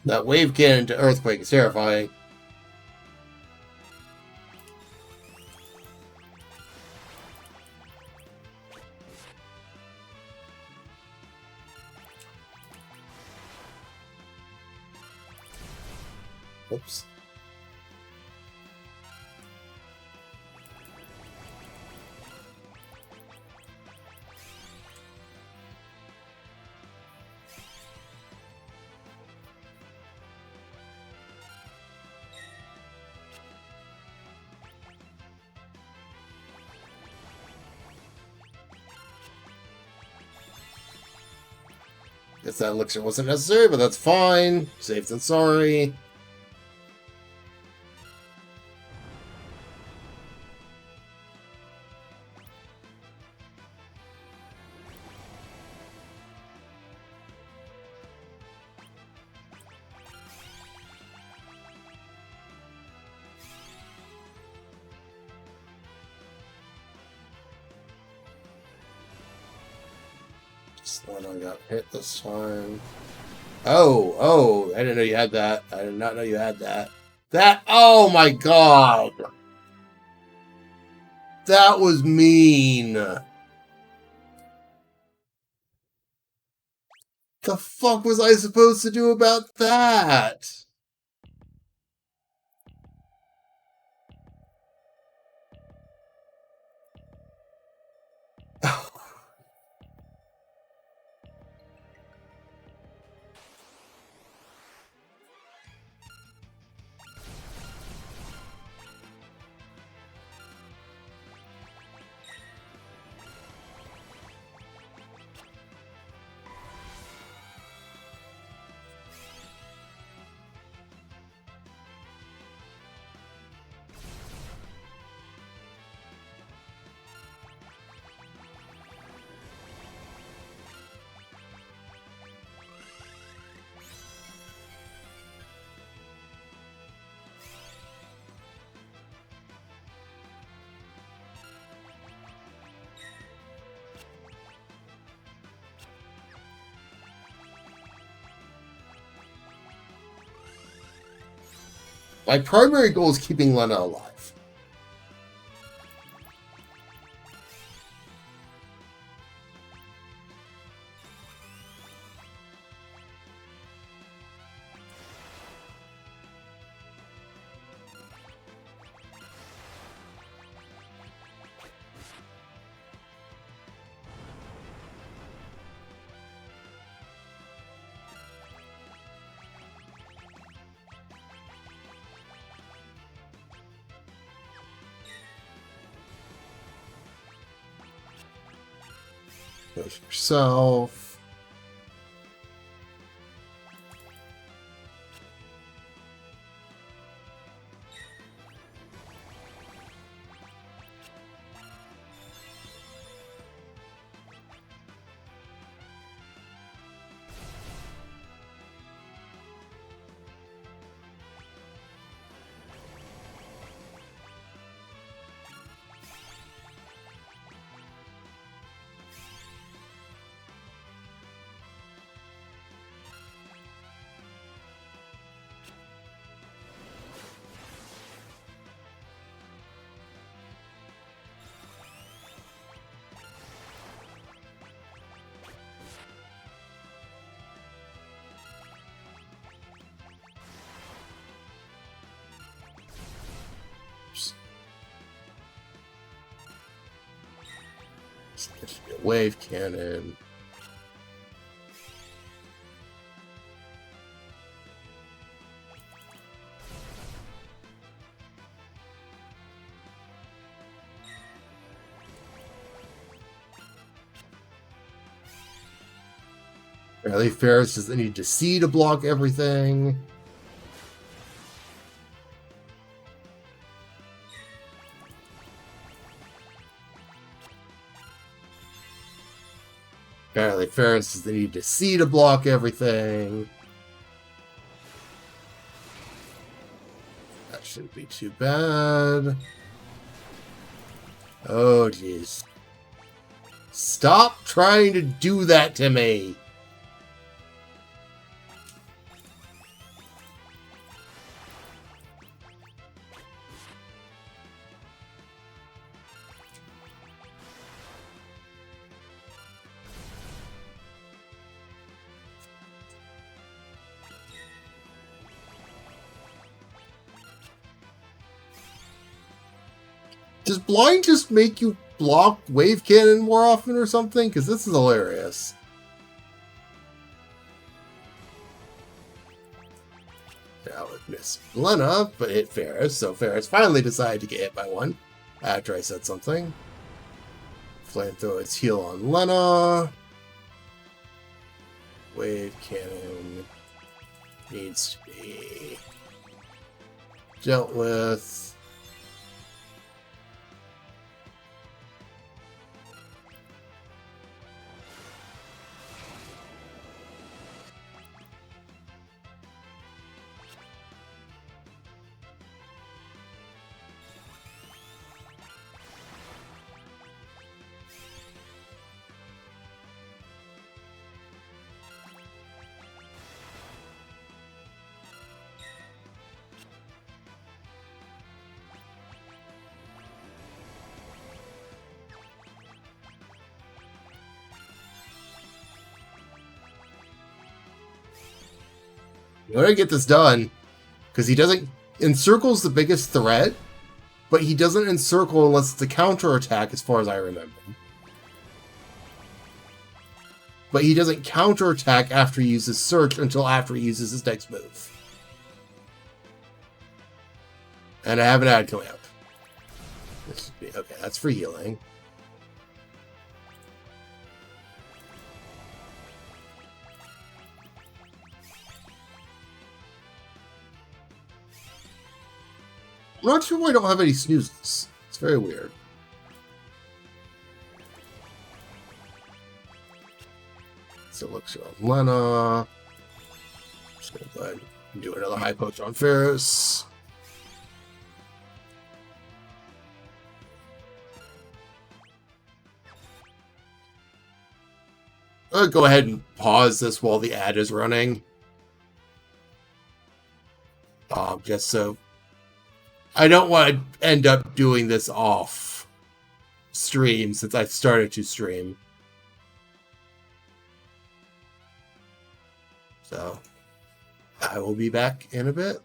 That wave cannon to Earthquake is terrifying. Oops. Guess that elixir wasn't necessary, but that's fine. Safe than sorry. Just one I got hit this time. Oh, I didn't know you had that. I did not know you had that. Oh my god! That was mean. The fuck was I supposed to do about that? My primary goal is keeping Lena alive. Push yourself. Wave cannon. Apparently Ferris doesn't need to see to block everything. Apparently Ferris doesn't need to see to block everything. That shouldn't be too bad. Oh, jeez. Stop trying to do that to me! Does blind just make you block wave cannon more often or something? Because this is hilarious. Now it missed Lena, but hit Ferris, so Ferris finally decided to get hit by one after I said something. Flamethrower its heal on Lena. Wave cannon needs to be dealt with. I'm gonna get this done because he doesn't encircles the biggest threat, but he doesn't encircle unless it's a counterattack, as far as I remember. But he doesn't counterattack after he uses Search until after he uses his next move. And I have an ad coming up. This should be okay. That's for healing. I'm not sure why I don't have any snoozes. It's very weird. So looks on Lena. Just gonna go ahead and do another high poach on Ferris. I'll go ahead and pause this while the ad is running. Just so I don't want to end up doing this off stream since I started to stream. So I will be back in a bit.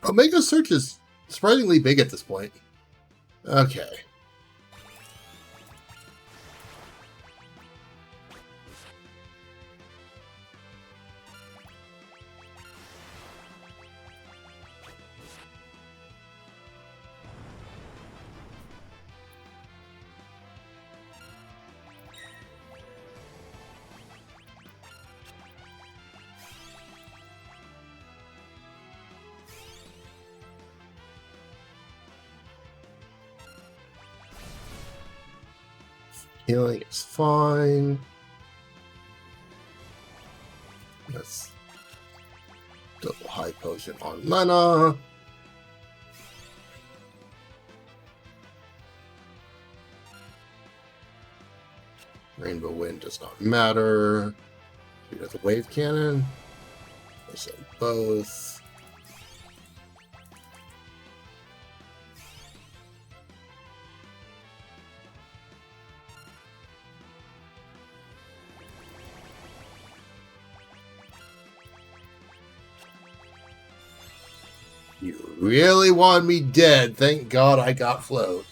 Omega Search is surprisingly big at this point. Okay. Healing is fine. Let's double high potion on Lena. Rainbow Wind does not matter. Shoot at the wave cannon. Place them both. You really want me dead? Thank God I got float.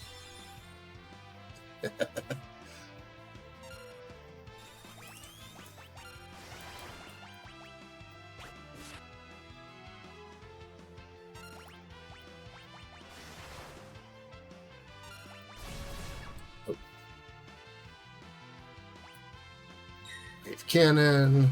Wave cannon.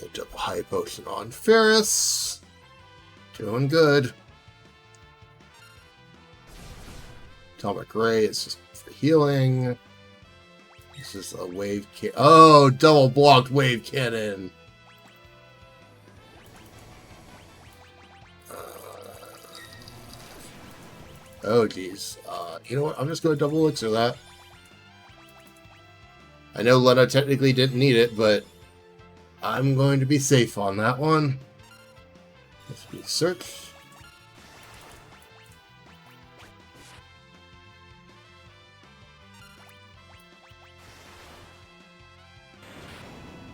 A double high potion on Ferris. Doing good. Atomic Ray is just for healing. This is a wave cannon. Oh, double blocked wave cannon. Oh, geez. You know what? I'm just going to double elixir that. I know Lena technically didn't need it, but I'm going to be safe on that one. Let's be search.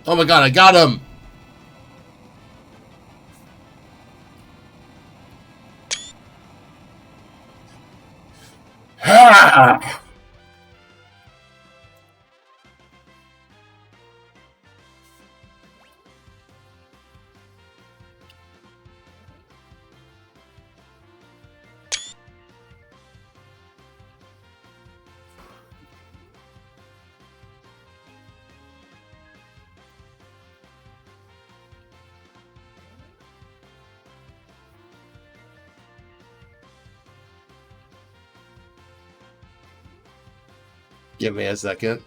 Oh my god, I got him! Ha! Give me a second.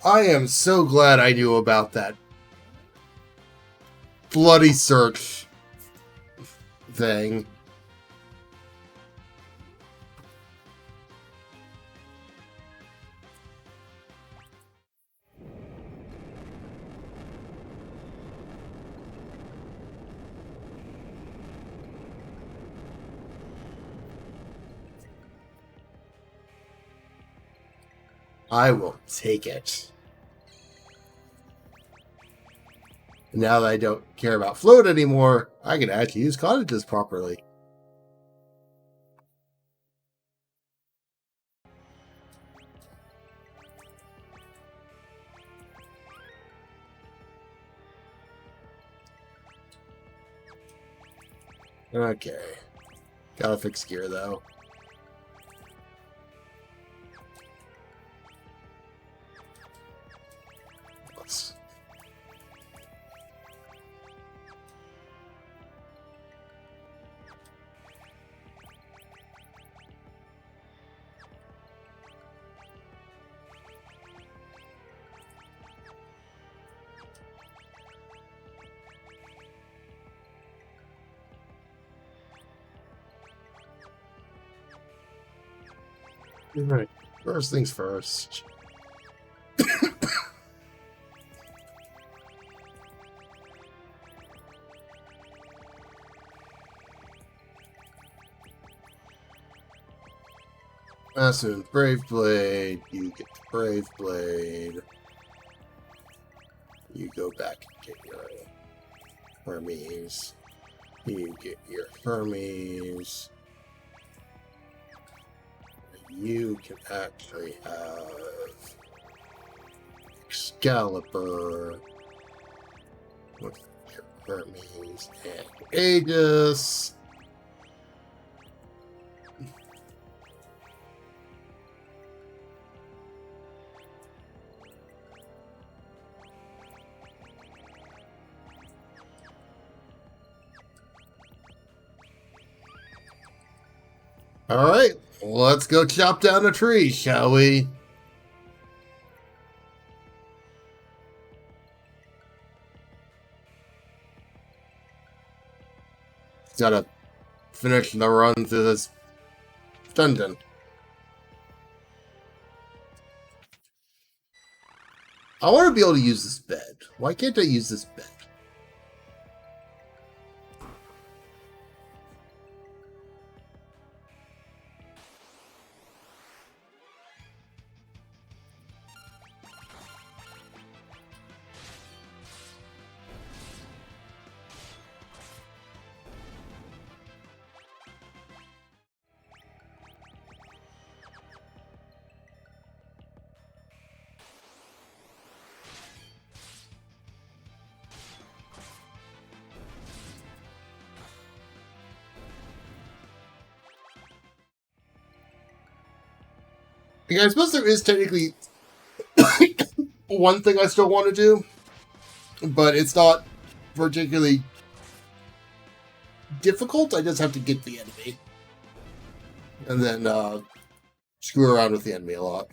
I am so glad I knew about that bloody search thing. I will take it. Now that I don't care about float anymore, I can actually use cottages properly. Okay. Gotta fix gear though. Alright, first things first. Assun Brave Blade, you get the Brave Blade. You go back and get your Hermes. You get your Hermes. You can actually have Excalibur with your Hermes and Aegis. Alright, let's go chop down a tree, shall we? Gotta finish the run through this dungeon. I want to be able to use this bed. Why can't I use this bed? Yeah, I suppose there is technically one thing I still want to do, but it's not particularly difficult. I just have to get the enemy. And then screw around with the enemy a lot.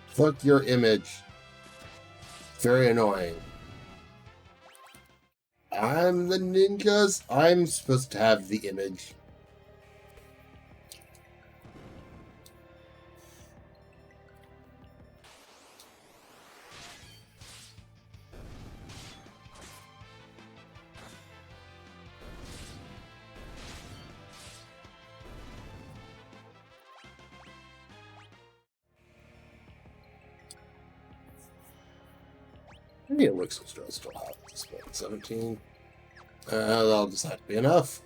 Fuck your image. Very annoying. I'm the ninjas. I'm supposed to have the image. Yeah, Wixel still have this one. 17. That'll just have to be enough.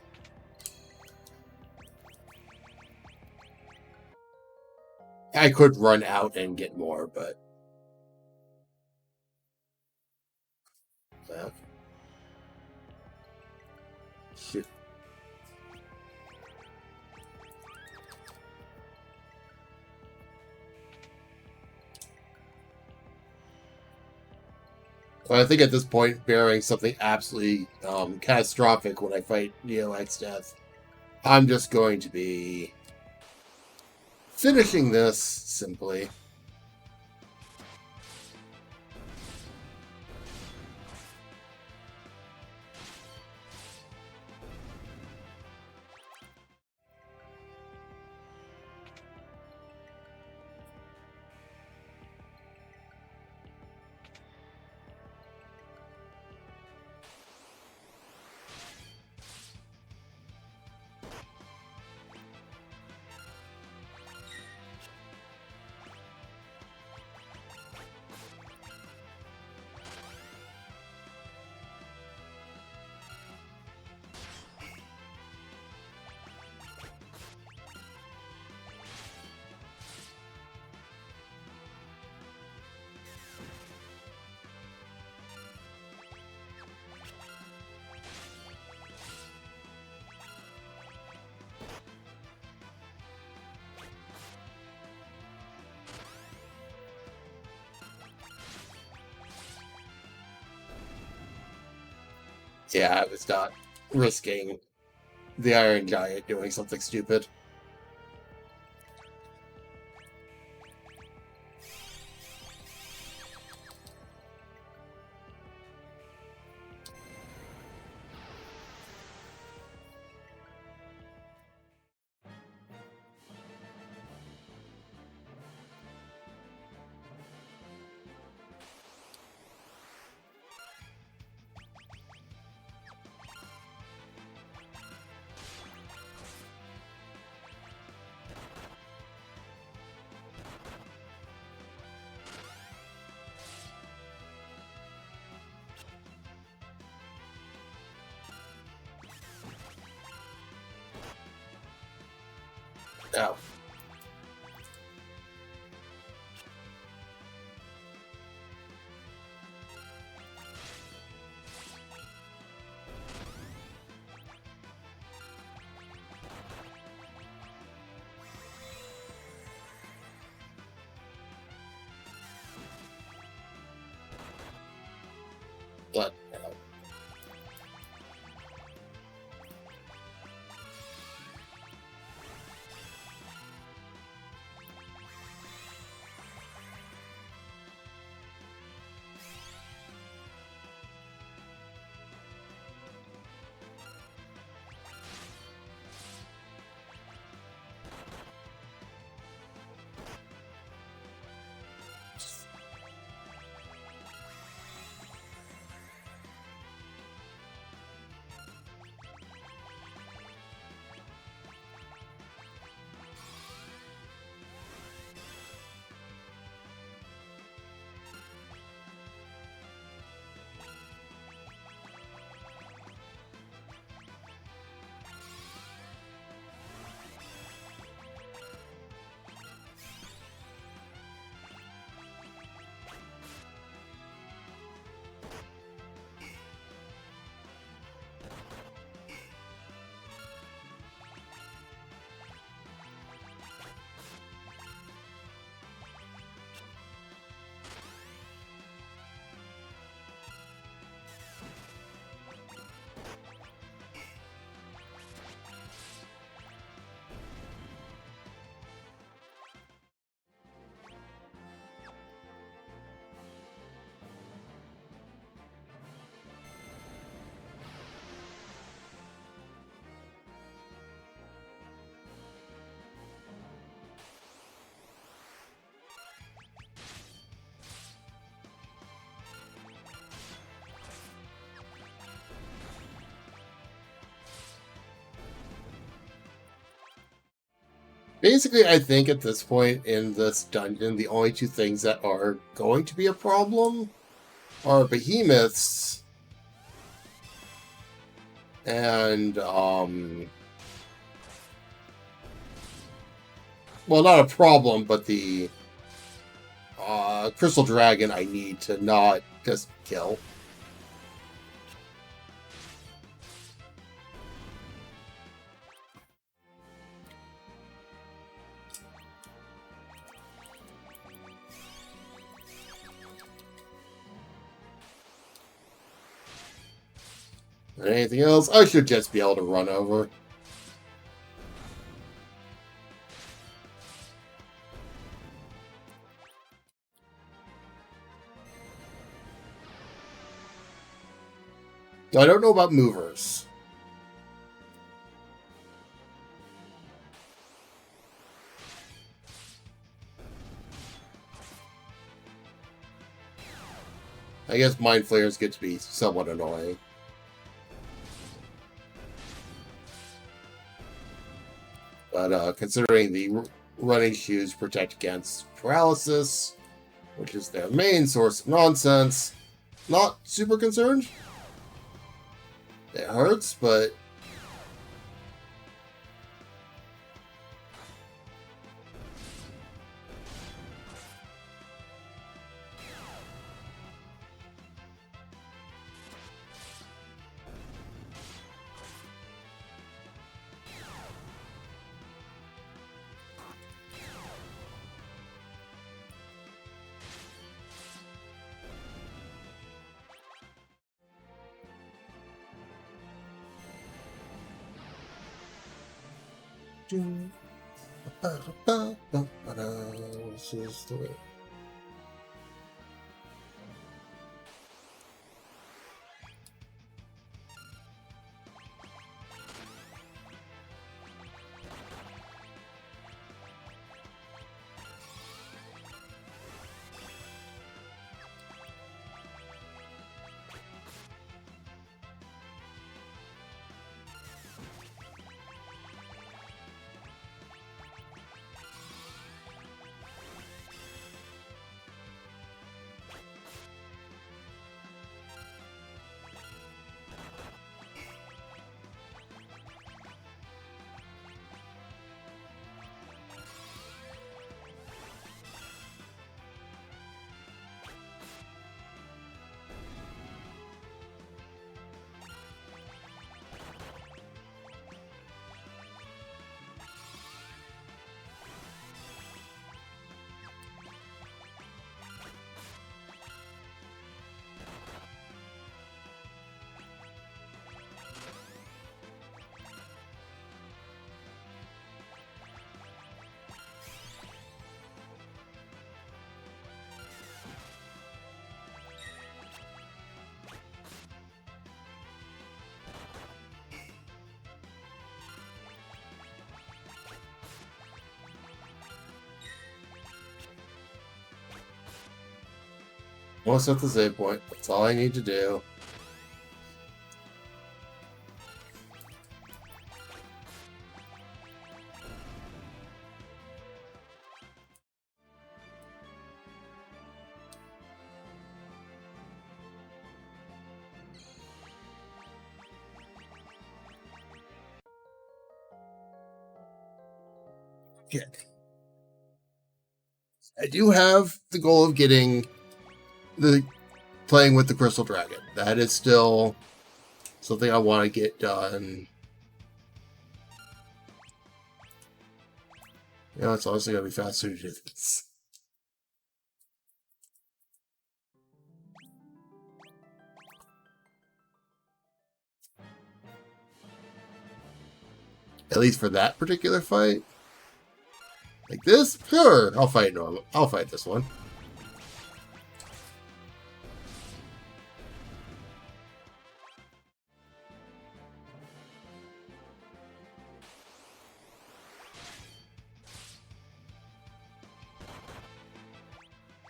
I could run out and get more, but... Shit. So I think at this point, bearing something absolutely catastrophic when I fight Neo X Death, I'm just going to be finishing this simply. Yeah, I was not risking the Iron Giant doing something stupid. Ow. But, basically, I think at this point in this dungeon, the only two things that are going to be a problem are behemoths and, well, not a problem, but the Crystal Dragon I need to not just kill. Anything else? I should just be able to run over. I don't know about movers. I guess Mind Flayers get to be somewhat annoying. But considering the running shoes protect against paralysis, which is their main source of nonsense, not super concerned. It hurts, but this is the way. Almost at the save point. That's all I need to do. Okay. I do have the goal of getting playing with the Crystal Dragon. That is still something I want to get done. You know, it's honestly gonna be faster to do this. At least for that particular fight. Like this? Sure, I'll fight normal. I'll fight this one.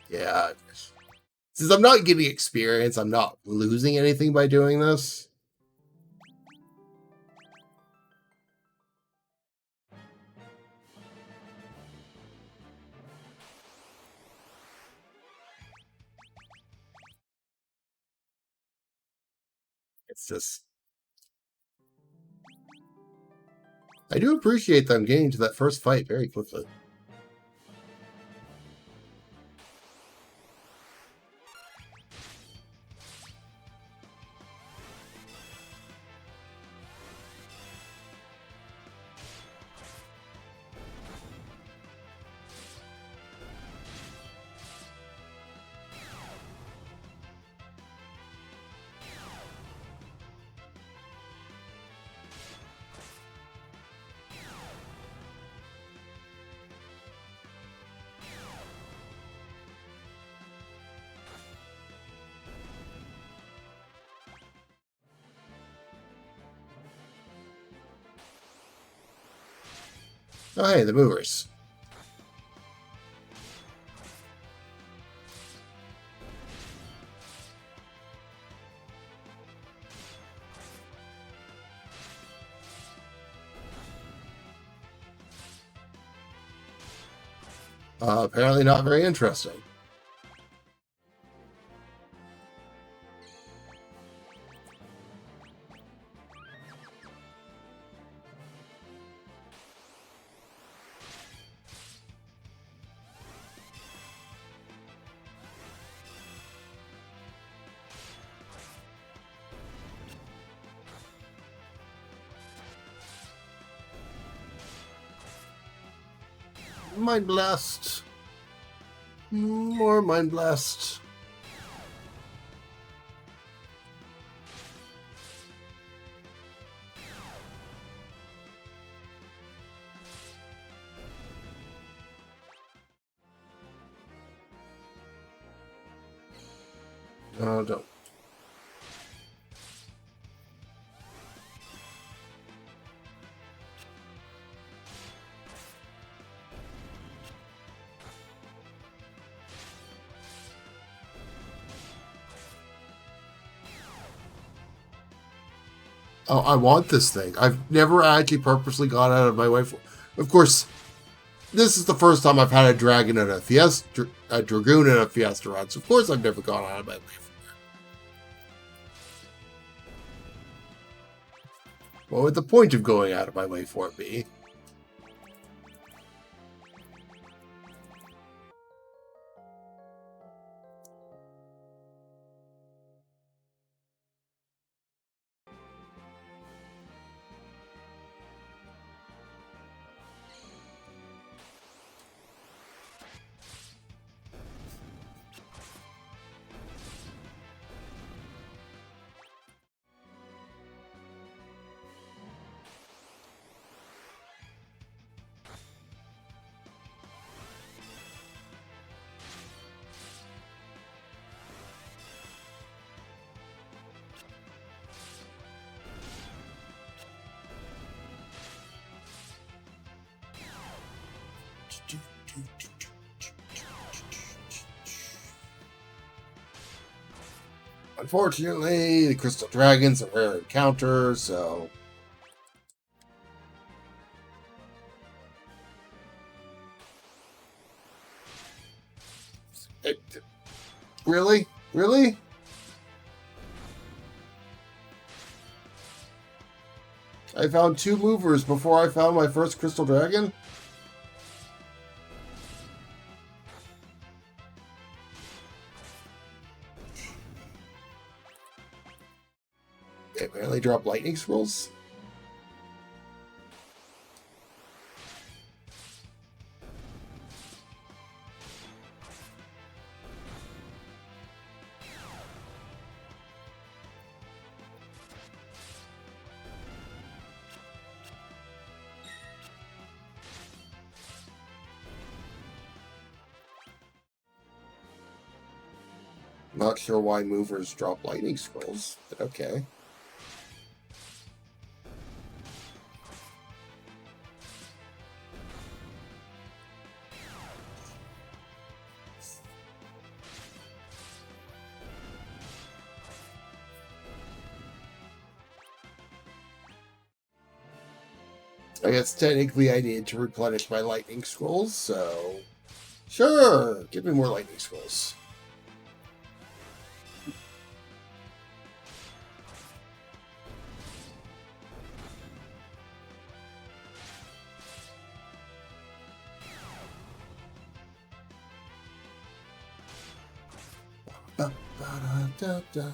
Yeah. Since I'm not getting experience, I'm not losing anything by doing this. It's just... I do appreciate them getting to that first fight very quickly. Oh, hey, the movers. Apparently not very interesting. Mind Blast. More Mind Blast. No, don't. Oh, I want this thing. I've never actually purposely gone out of my way for... Of course, this is the first time I've had a dragon and a Fiesta, a Dragoon and a Fiesta run, so of course I've never gone out of my way for it. What would the point of going out of my way for it be? Unfortunately, the Crystal Dragon's a rare encounter, so... Really? Really? I found 2 movers before I found my first Crystal Dragon? They apparently drop lightning scrolls? Not sure why movers drop lightning scrolls, but okay. I guess technically I need to replenish my lightning scrolls, so... Sure! Give me more lightning scrolls. Ba-ba-da-da-da.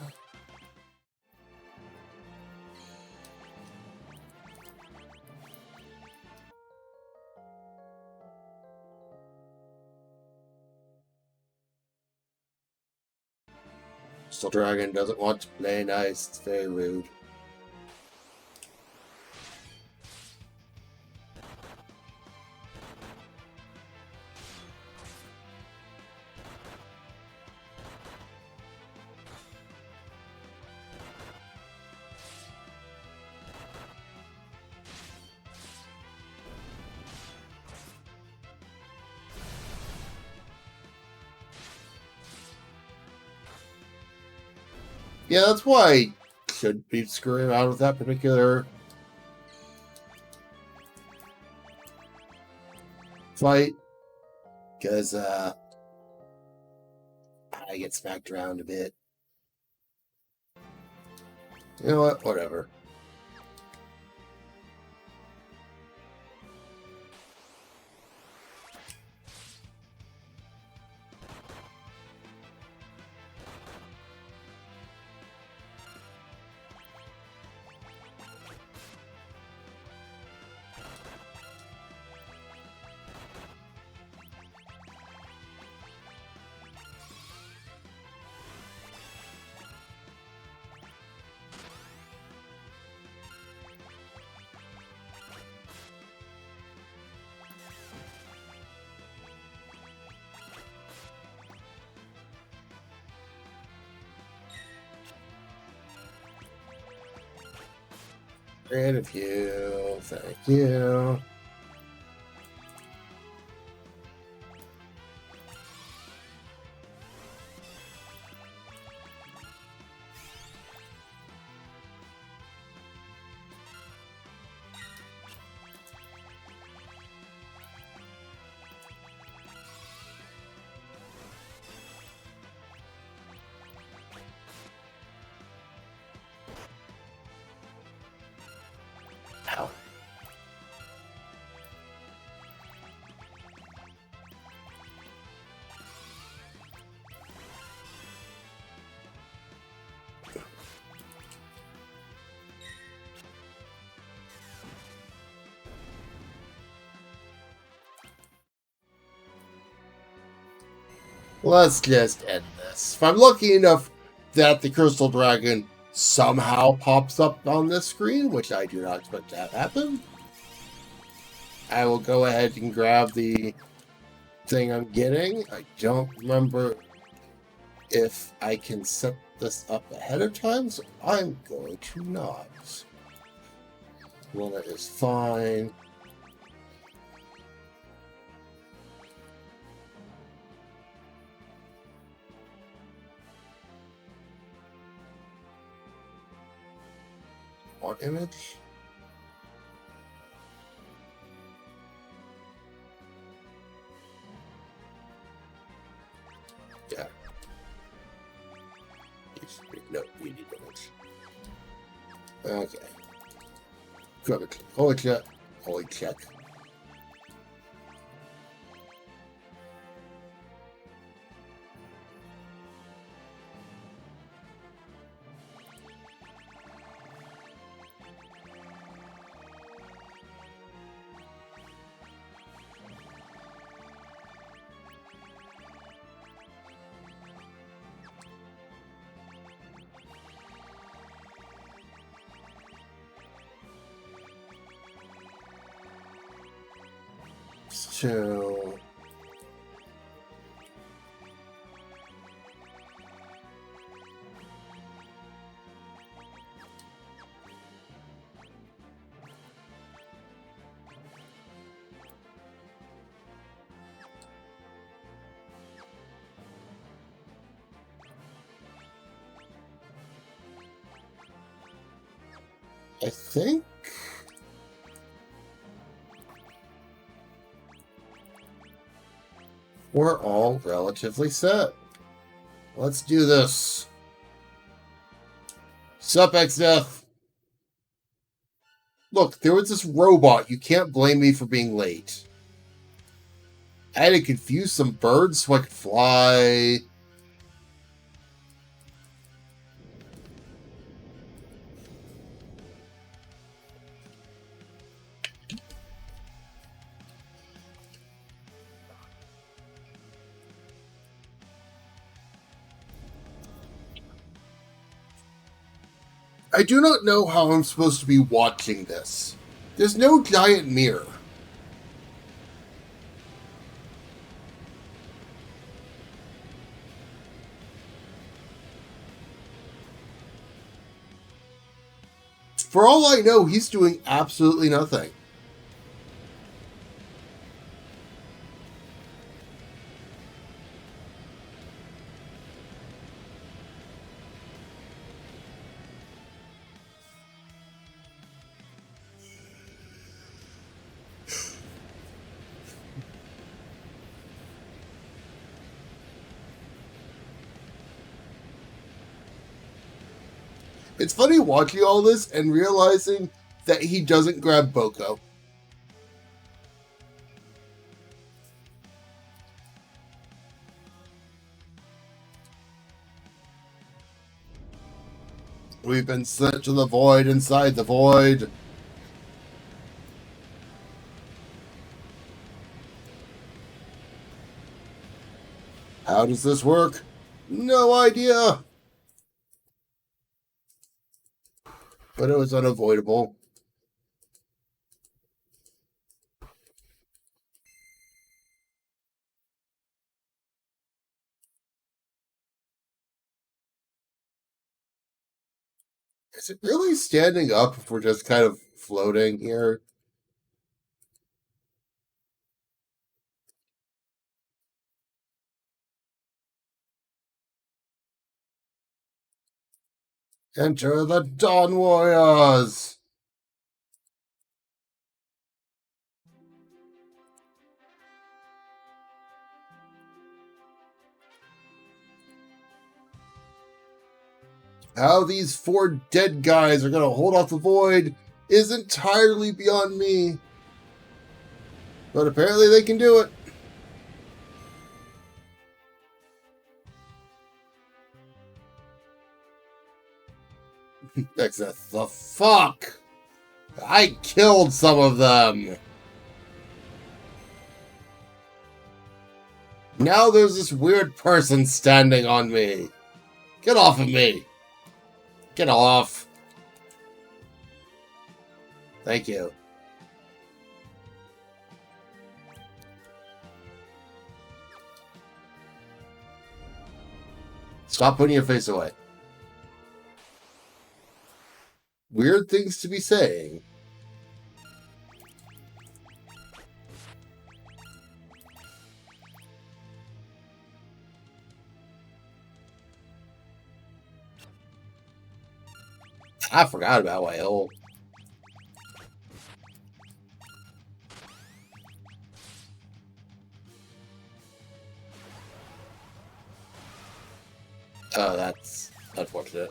Crystal Dragon doesn't want to play nice. It's very rude. Yeah, that's why I should be screwing around with that particular fight. Because, I get smacked around a bit. You know what? Whatever. Great of you. Thank you. Ow. Let's just end this. If I'm lucky enough that the Crystal Dragon somehow pops up on this screen, which I do not expect to have happen, I will go ahead and grab the thing I'm getting. I don't remember if I can set this up ahead of time, so I'm going to not. Well, that is fine. Art image. Yeah. No, we need image. Okay. Holy check. Holy check. So I think we're all relatively set. Let's do this. Sup, XF? Look, there was this robot. You can't blame me for being late. I had to confuse some birds so I could fly. I do not know how I'm supposed to be watching this. There's no giant mirror. For all I know, he's doing absolutely nothing. It's funny watching all this and realizing that he doesn't grab Boko. We've been sent to the void inside the void. How does this work? No idea. But it was unavoidable. Is it really standing up if we're just kind of floating here? Enter the Dawn Warriors! How these 4 dead guys are going to hold off the void is entirely beyond me. But apparently they can do it. Except the fuck! I killed some of them! Now there's this weird person standing on me. Get off of me! Get off! Thank you. Stop putting your face away. Weird things to be saying. I forgot about my ult. Oh, that's unfortunate.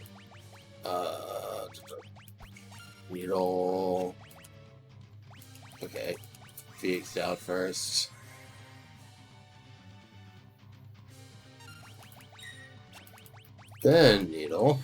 Needle. Okay. Phoenix down first. Then Needle.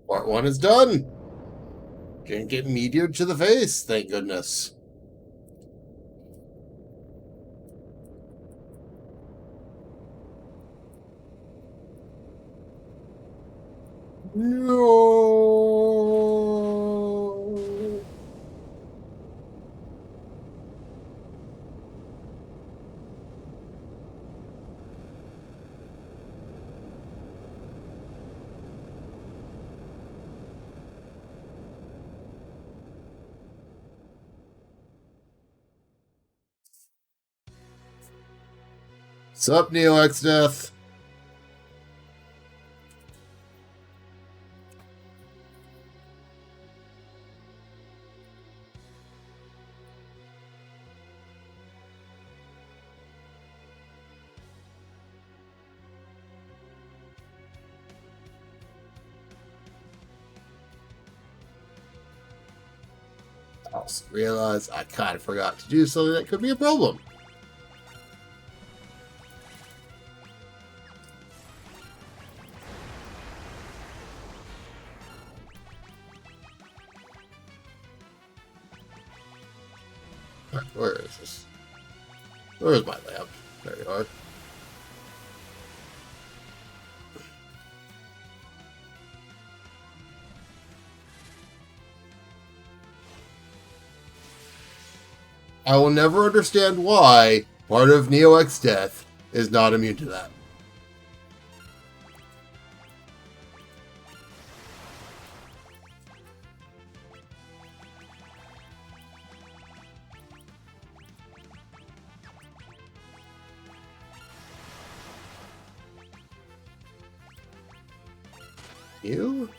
Part 1 is done. Didn't get meteored to the face, thank goodness. No. Sup, Neo X Death? I also realized I kind of forgot to do something that could be a problem. Where is this? Where is my lamp? There you are. I will never understand why part of Neo X Death is not immune to that. You?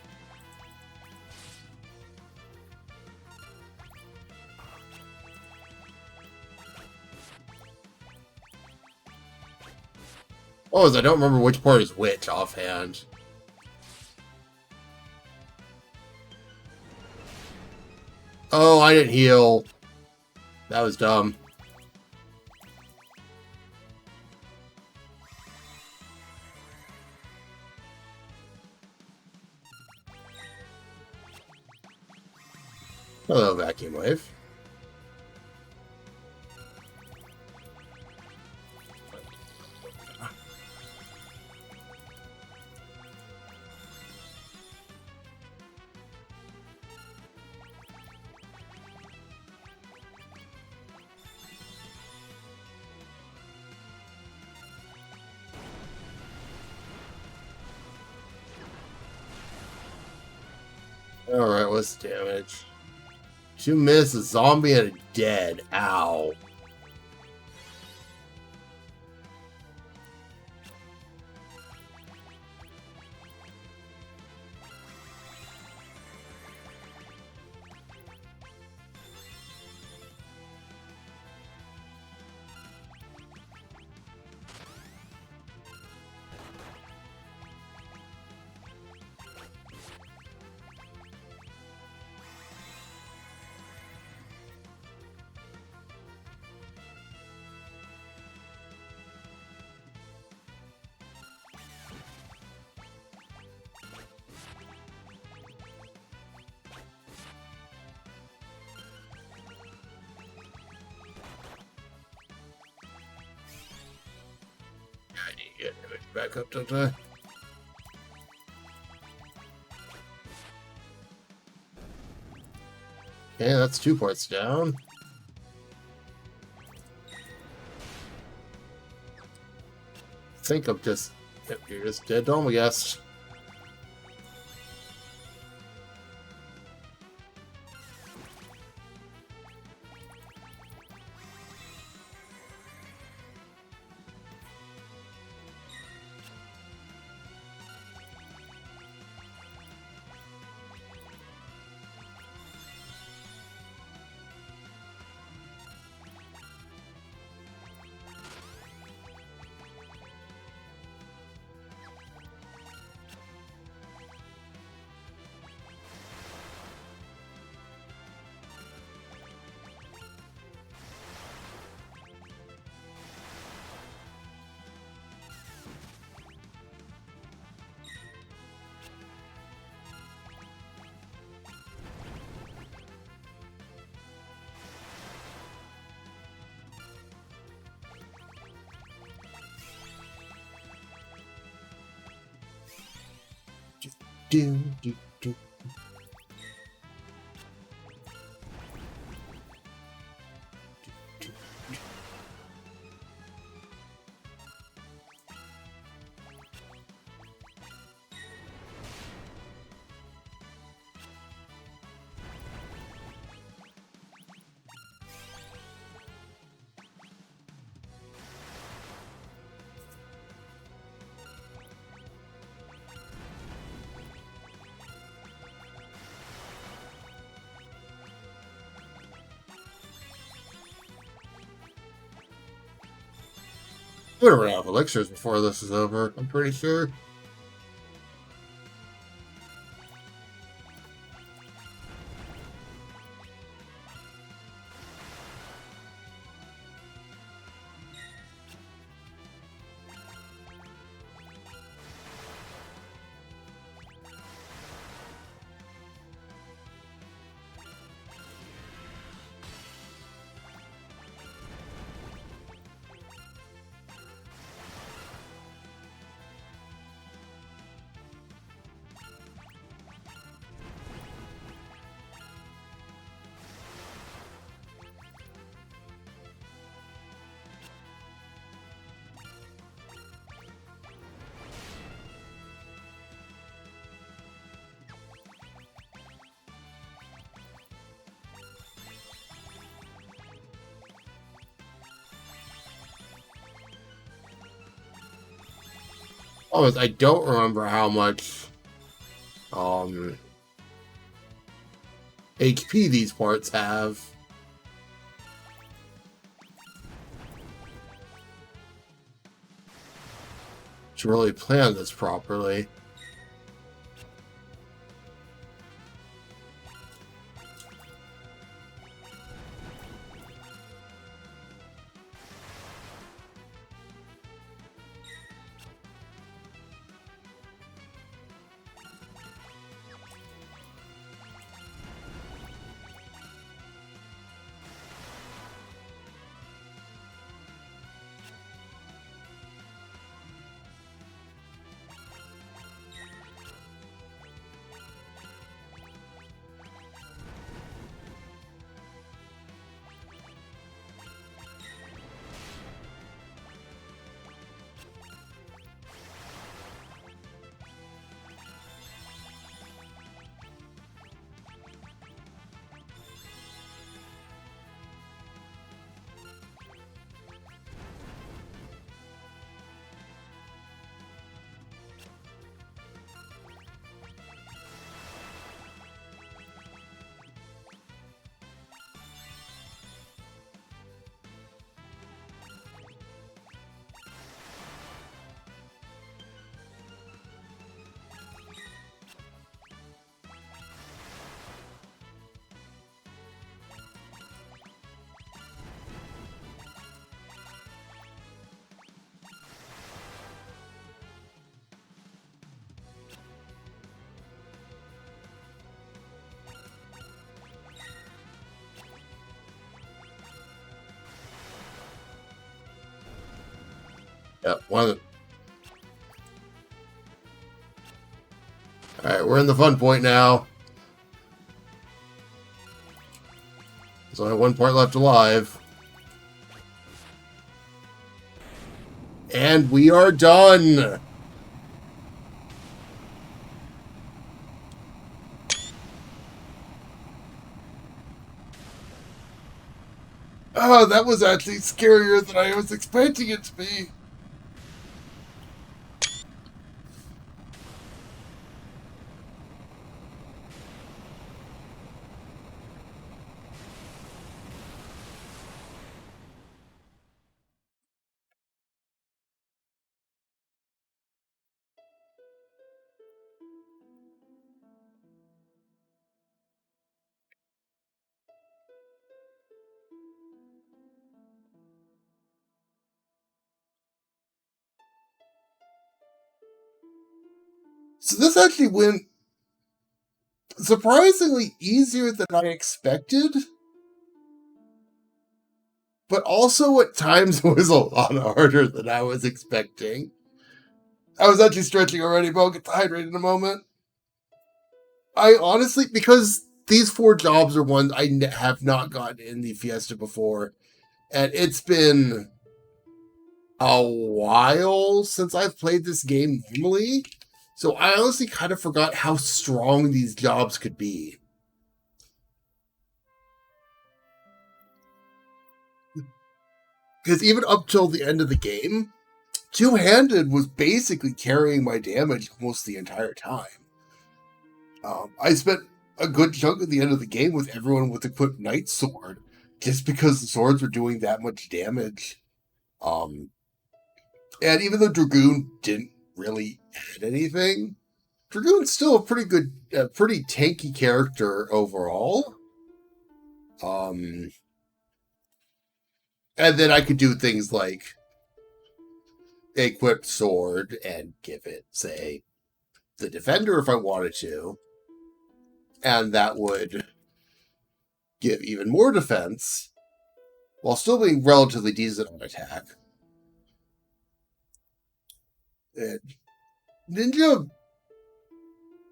Oh, I don't remember which part is which offhand. Oh, I didn't heal. That was dumb. Hello, Vacuum Wave. Alright, what's the damage? 2 miss, a zombie, and a dead. Ow. I need to get damage back up, don't I? Okay, that's 2 points down. I think I'm just... Yep, you're just dead dome, I guess. Do, do, do. We're gonna run out of elixirs before this is over, I'm pretty sure. Oh, I don't remember how much HP these parts have. To really plan this properly. Yep, one. Alright, we're in the fun point now. There's only one part left alive. And we are done! Oh, that was actually scarier than I was expecting it to be. So this actually went surprisingly easier than I expected. But also at times was a lot harder than I was expecting. I was actually stretching already, but I'll get to hydrate in a moment. I honestly, because these 4 jobs are ones I have not gotten in the Fiesta before, and it's been a while since I've played this game normally, so I honestly kind of forgot how strong these jobs could be. Because even up till the end of the game, Two-Handed was basically carrying my damage almost the entire time. I spent a good chunk of the end of the game with everyone with equipped Knight Sword, just because the swords were doing that much damage. And even though Dragoon didn't really add anything, Dragoon's still a pretty good, pretty tanky character overall. And then I could do things like equip sword and give it, say, the defender if I wanted to. And that would give even more defense while still being relatively decent on attack. And Ninja,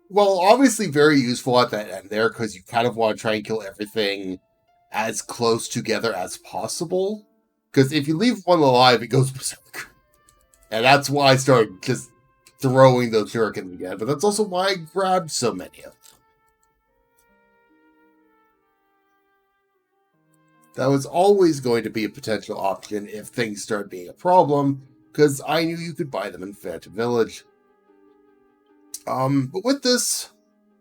well, obviously very useful at that end there, because you kind of want to try and kill everything as close together as possible. Because if you leave one alive, it goes berserk. And that's why I started just throwing those shurikens again. But that's also why I grabbed so many of them. That was always going to be a potential option if things started being a problem, because I knew you could buy them in Phantom Village. But with this,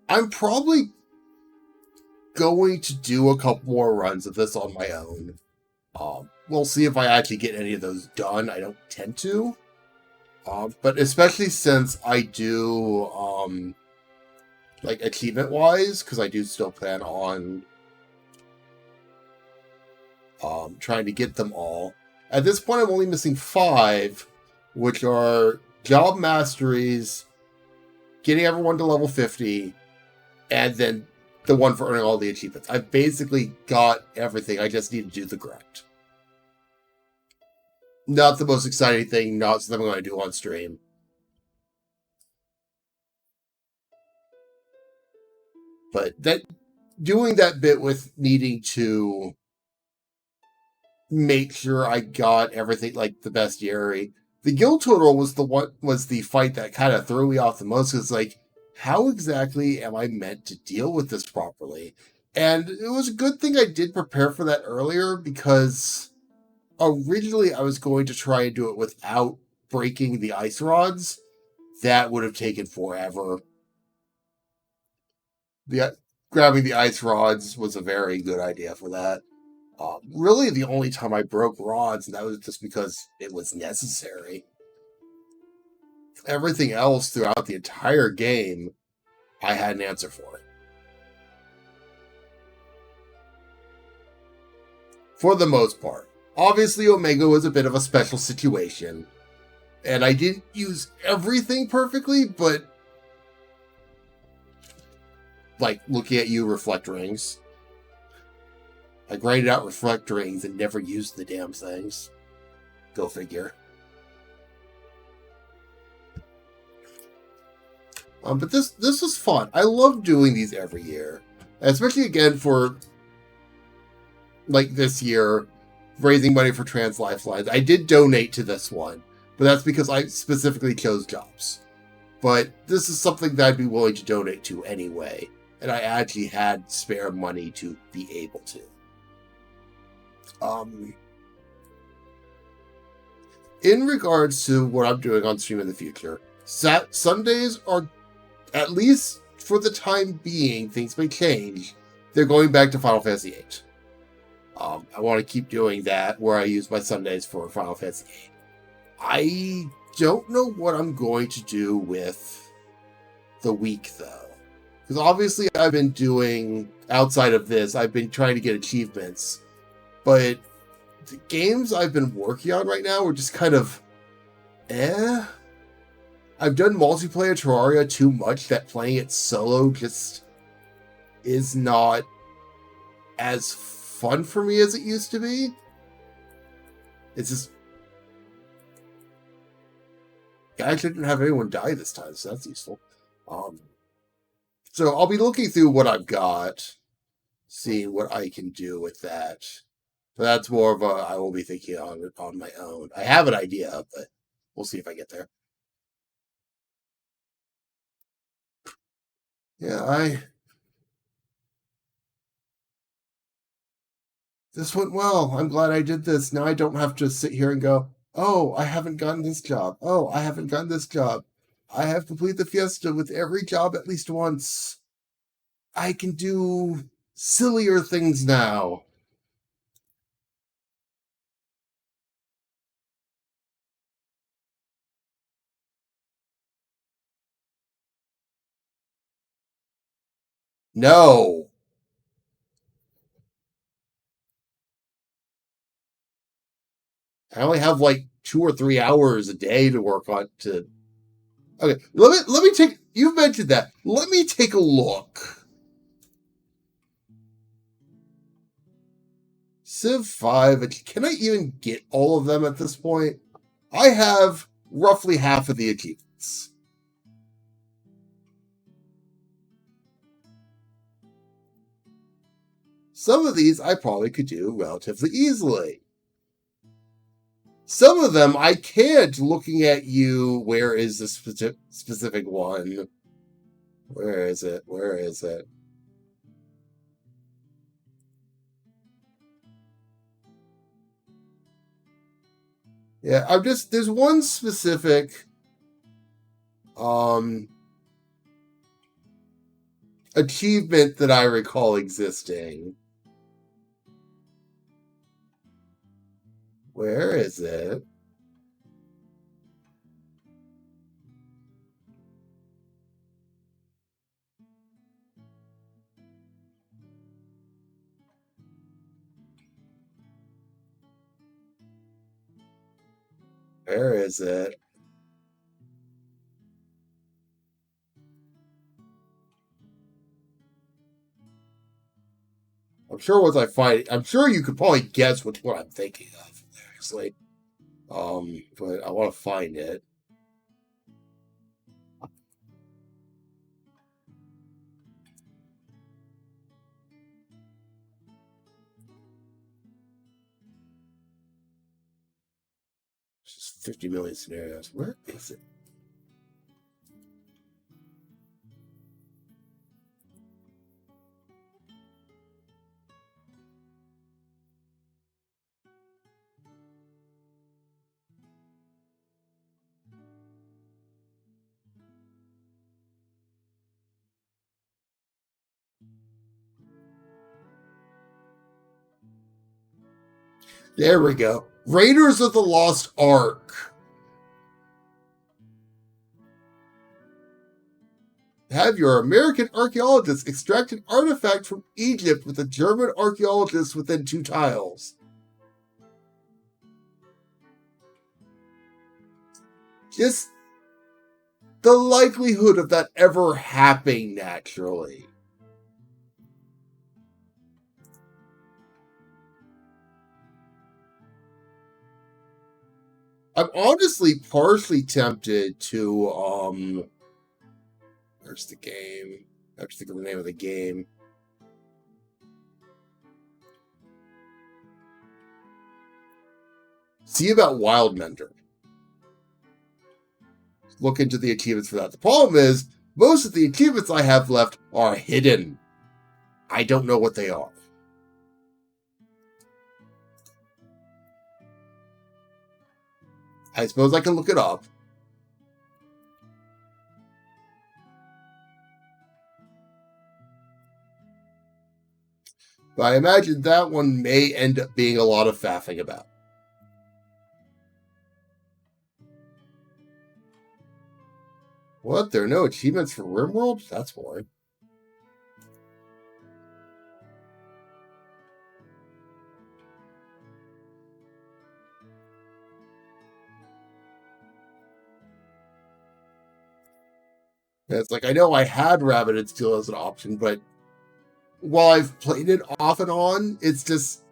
I'm probably going to do a couple more runs of this on my own. We'll see if I actually get any of those done. I don't tend to. But especially since I do, like, achievement-wise, because I do still plan on trying to get them all. At this point, I'm only missing 5, which are job masteries, getting everyone to level 50, and then the one for earning all the achievements. I've basically got everything. I just need to do the grind. Not the most exciting thing, not something I'm going to do on stream. But that doing that bit with needing to make sure I got everything like the bestiary. The guild total was the fight that kind of threw me off the most. It's like, how exactly am I meant to deal with this properly? And it was a good thing I did prepare for that earlier, because originally I was going to try and do it without breaking the ice rods. That would have taken forever. Grabbing the ice rods was a very good idea for that. Really, the only time I broke rods, and that was just because it was necessary. Everything else throughout the entire game, I had an answer for it. For the most part. Obviously, Omega was a bit of a special situation, and I didn't use everything perfectly, but like, looking at you, reflect rings. I grinded out reflect rings and never used the damn things. Go figure. But this was fun. I love doing these every year. Especially, again, for like this year, raising money for Trans Lifelines. I did donate to this one, but that's because I specifically chose jobs. But this is something that I'd be willing to donate to anyway, and I actually had spare money to be able to. In regards to what I'm doing on stream in the future, Sundays are, at least for the time being, things may change. They're going back to Final Fantasy VIII. I want to keep doing that, where I use my Sundays for Final Fantasy VIII. I don't know what I'm going to do with the week, though. Because obviously I've been doing, outside of this, I've been trying to get achievements. But the games I've been working on right now are just kind of I've done multiplayer Terraria too much that playing it solo just is not as fun for me as it used to be. It's just, I didn't have anyone die this time, so that's useful. So I'll be looking through what I've got, seeing what I can do with that. But that's more of a, I will be thinking on it on my own. I have an idea, but we'll see if I get there. Yeah, this went well. I'm glad I did this. Now I don't have to sit here and go, oh, I haven't gotten this job. Oh, I haven't gotten this job. I have completed the fiesta with every job at least once. I can do sillier things now. No. I only have like 2 or 3 hours a day to work on to. Okay, let me take. You mentioned that. Let me take a look. Civ 5. Can I even get all of them at this point? I have roughly half of the achievements. Some of these I probably could do relatively easily. Some of them I can't, looking at you. Where is the specific one? Where is it? Where is it? Yeah, I'm just, there's one specific achievement that I recall existing. Where is it? Where is it? I'm sure once I find it, I'm sure you could probably guess what I'm thinking of, actually. But I want to find it. It's just 50 million scenarios. Where is it? There we go. Raiders of the Lost Ark. Have your American archaeologists extract an artifact from Egypt with a German archaeologist within 2 tiles. Just the likelihood of that ever happening naturally. I'm honestly partially tempted to where's the game? I have to think of the name of the game. See about Wildmender. Look into the achievements for that. The problem is, most of the achievements I have left are hidden. I don't know what they are. I suppose I can look it up. But I imagine that one may end up being a lot of faffing about. What? There are no achievements for RimWorld? That's boring. It's like, I know I had Rabbited Steel as an option, but while I've played it off and on, it's just,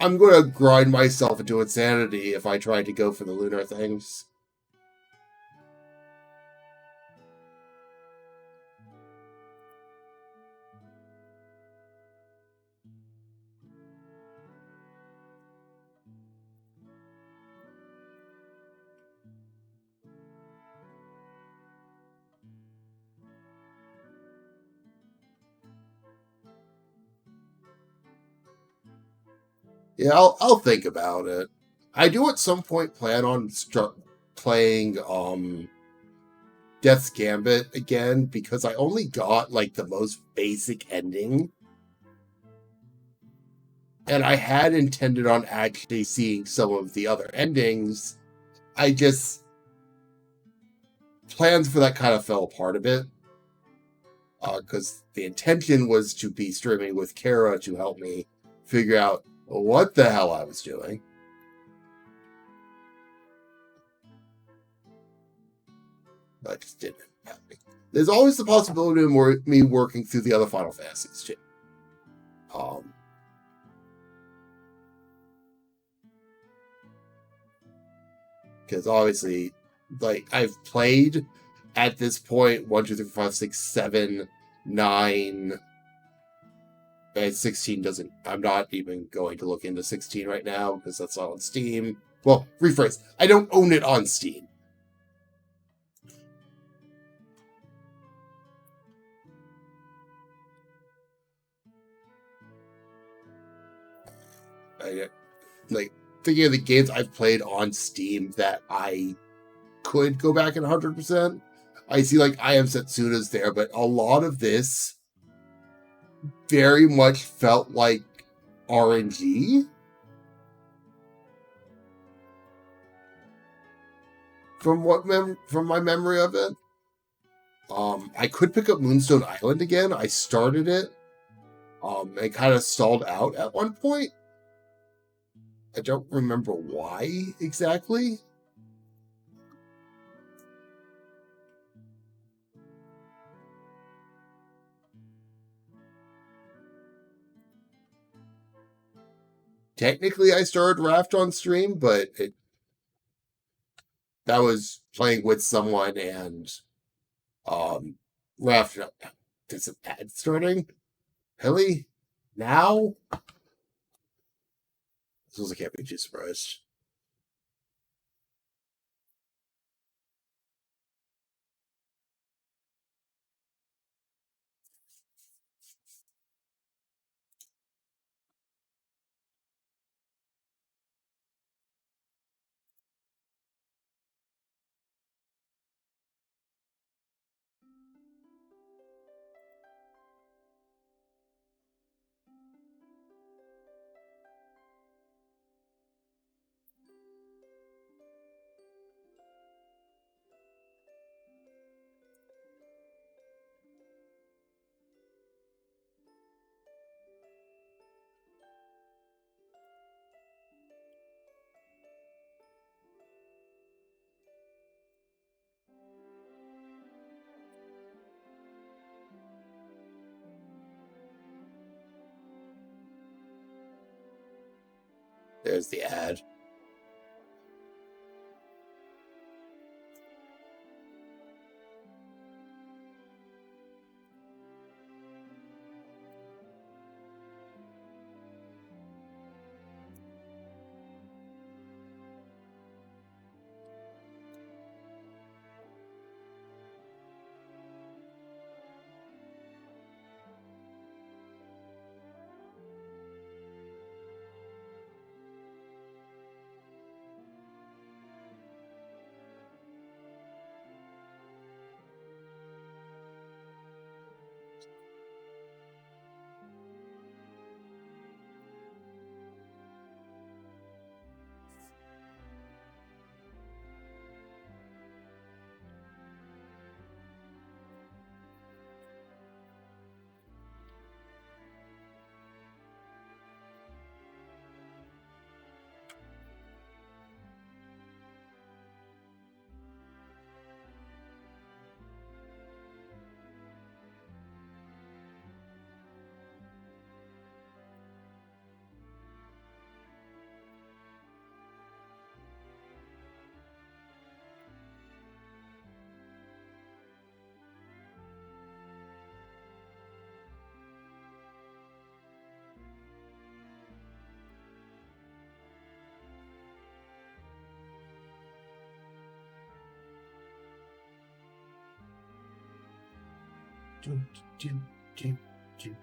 I'm going to grind myself into insanity if I try to go for the lunar things. Yeah, I'll think about it. I do at some point plan on playing Death's Gambit again, because I only got like the most basic ending. And I had intended on actually seeing some of the other endings. I just, plans for that kind of fell apart a bit. Because the intention was to be streaming with Kara to help me figure out what the hell I was doing. But it just didn't happen. There's always the possibility of me working through the other Final Fantasies too. Because obviously, like, I've played at this point 1, 2, 3, 4, 5, 6, 7, 9, and 16 doesn't. I'm not even going to look into 16 right now because that's not on Steam. Well, rephrase. I don't own it on Steam. Like, thinking of the games I've played on Steam that I could go back and 100%. I see, like, I Am Setsuna's there, but a lot of this very much felt like RNG. From my memory of it. I could pick up Moonstone Island again. I started it. And kind of stalled out at one point. I don't remember why exactly. Technically, I started Raft on stream, but that was playing with someone, and Raft. There's an ad starting. Really? Now? I can't be too surprised. There's the ad. do, do, do, do, do.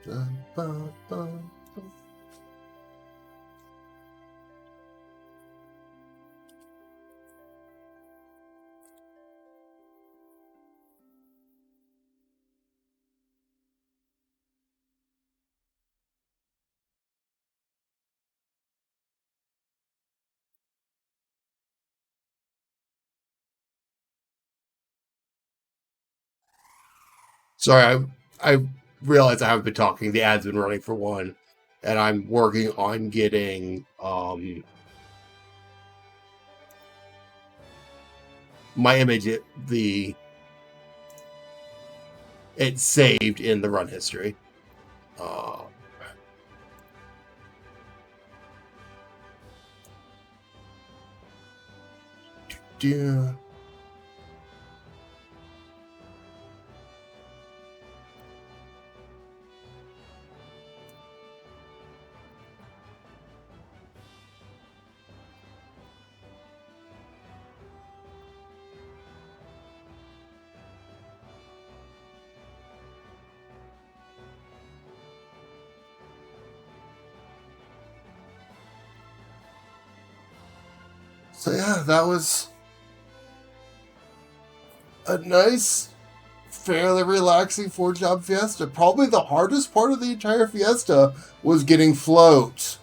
Ba, ba, ba. Sorry, I realize I haven't been talking. The ad's been running for one, and I'm working on getting my image it's saved in the run history. Do So yeah, that was a nice, fairly relaxing 4-job fiesta. Probably the hardest part of the entire fiesta was getting float.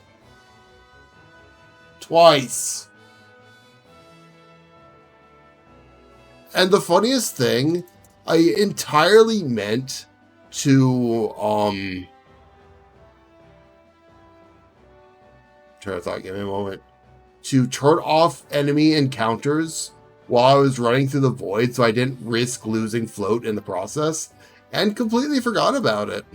Twice. And the funniest thing, I entirely meant to try to thought, give me a moment. To turn off enemy encounters while I was running through the void so I didn't risk losing float in the process, and completely forgot about it.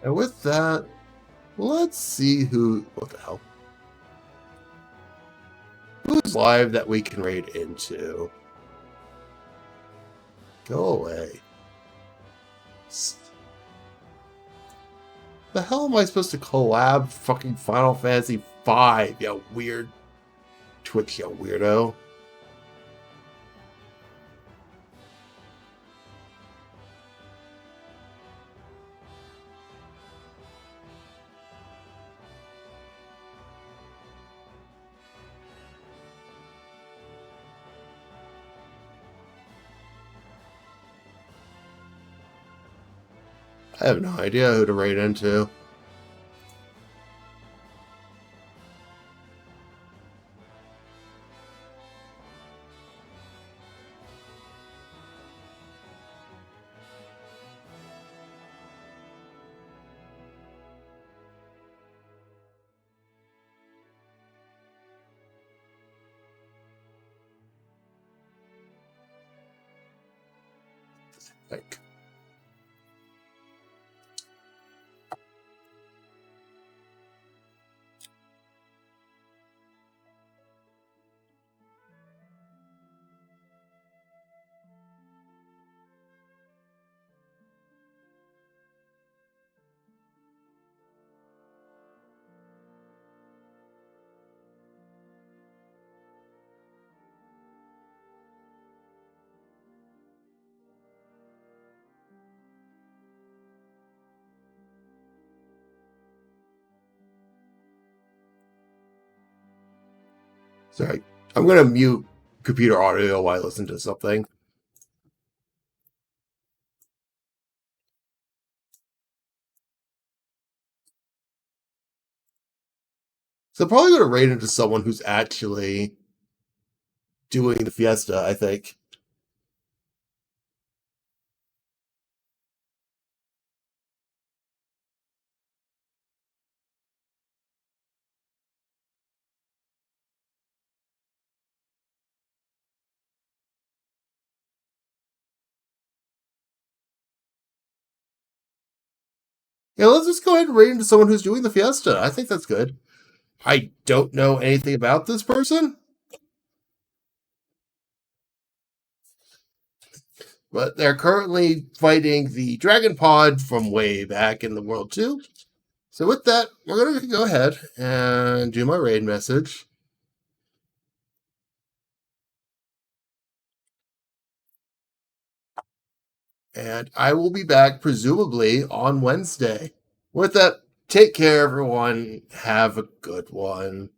And with that, let's see what the hell? Who's live that we can raid into? Go away. The hell am I supposed to collab fucking Final Fantasy V, you weird Twitch, you weirdo? I have no idea who to raid into. Like, Sorry. I'm going to mute computer audio while I listen to something. So I'm probably going to raid into someone who's actually doing the fiesta, I think. Yeah, let's just go ahead and raid into someone who's doing the fiesta. I think that's good. I don't know anything about this person, but they're currently fighting the Dragon Pod from way back in the World 2. So with that, we're going to go ahead and do my raid message. And I will be back presumably on Wednesday. With that, take care, everyone. Have a good one.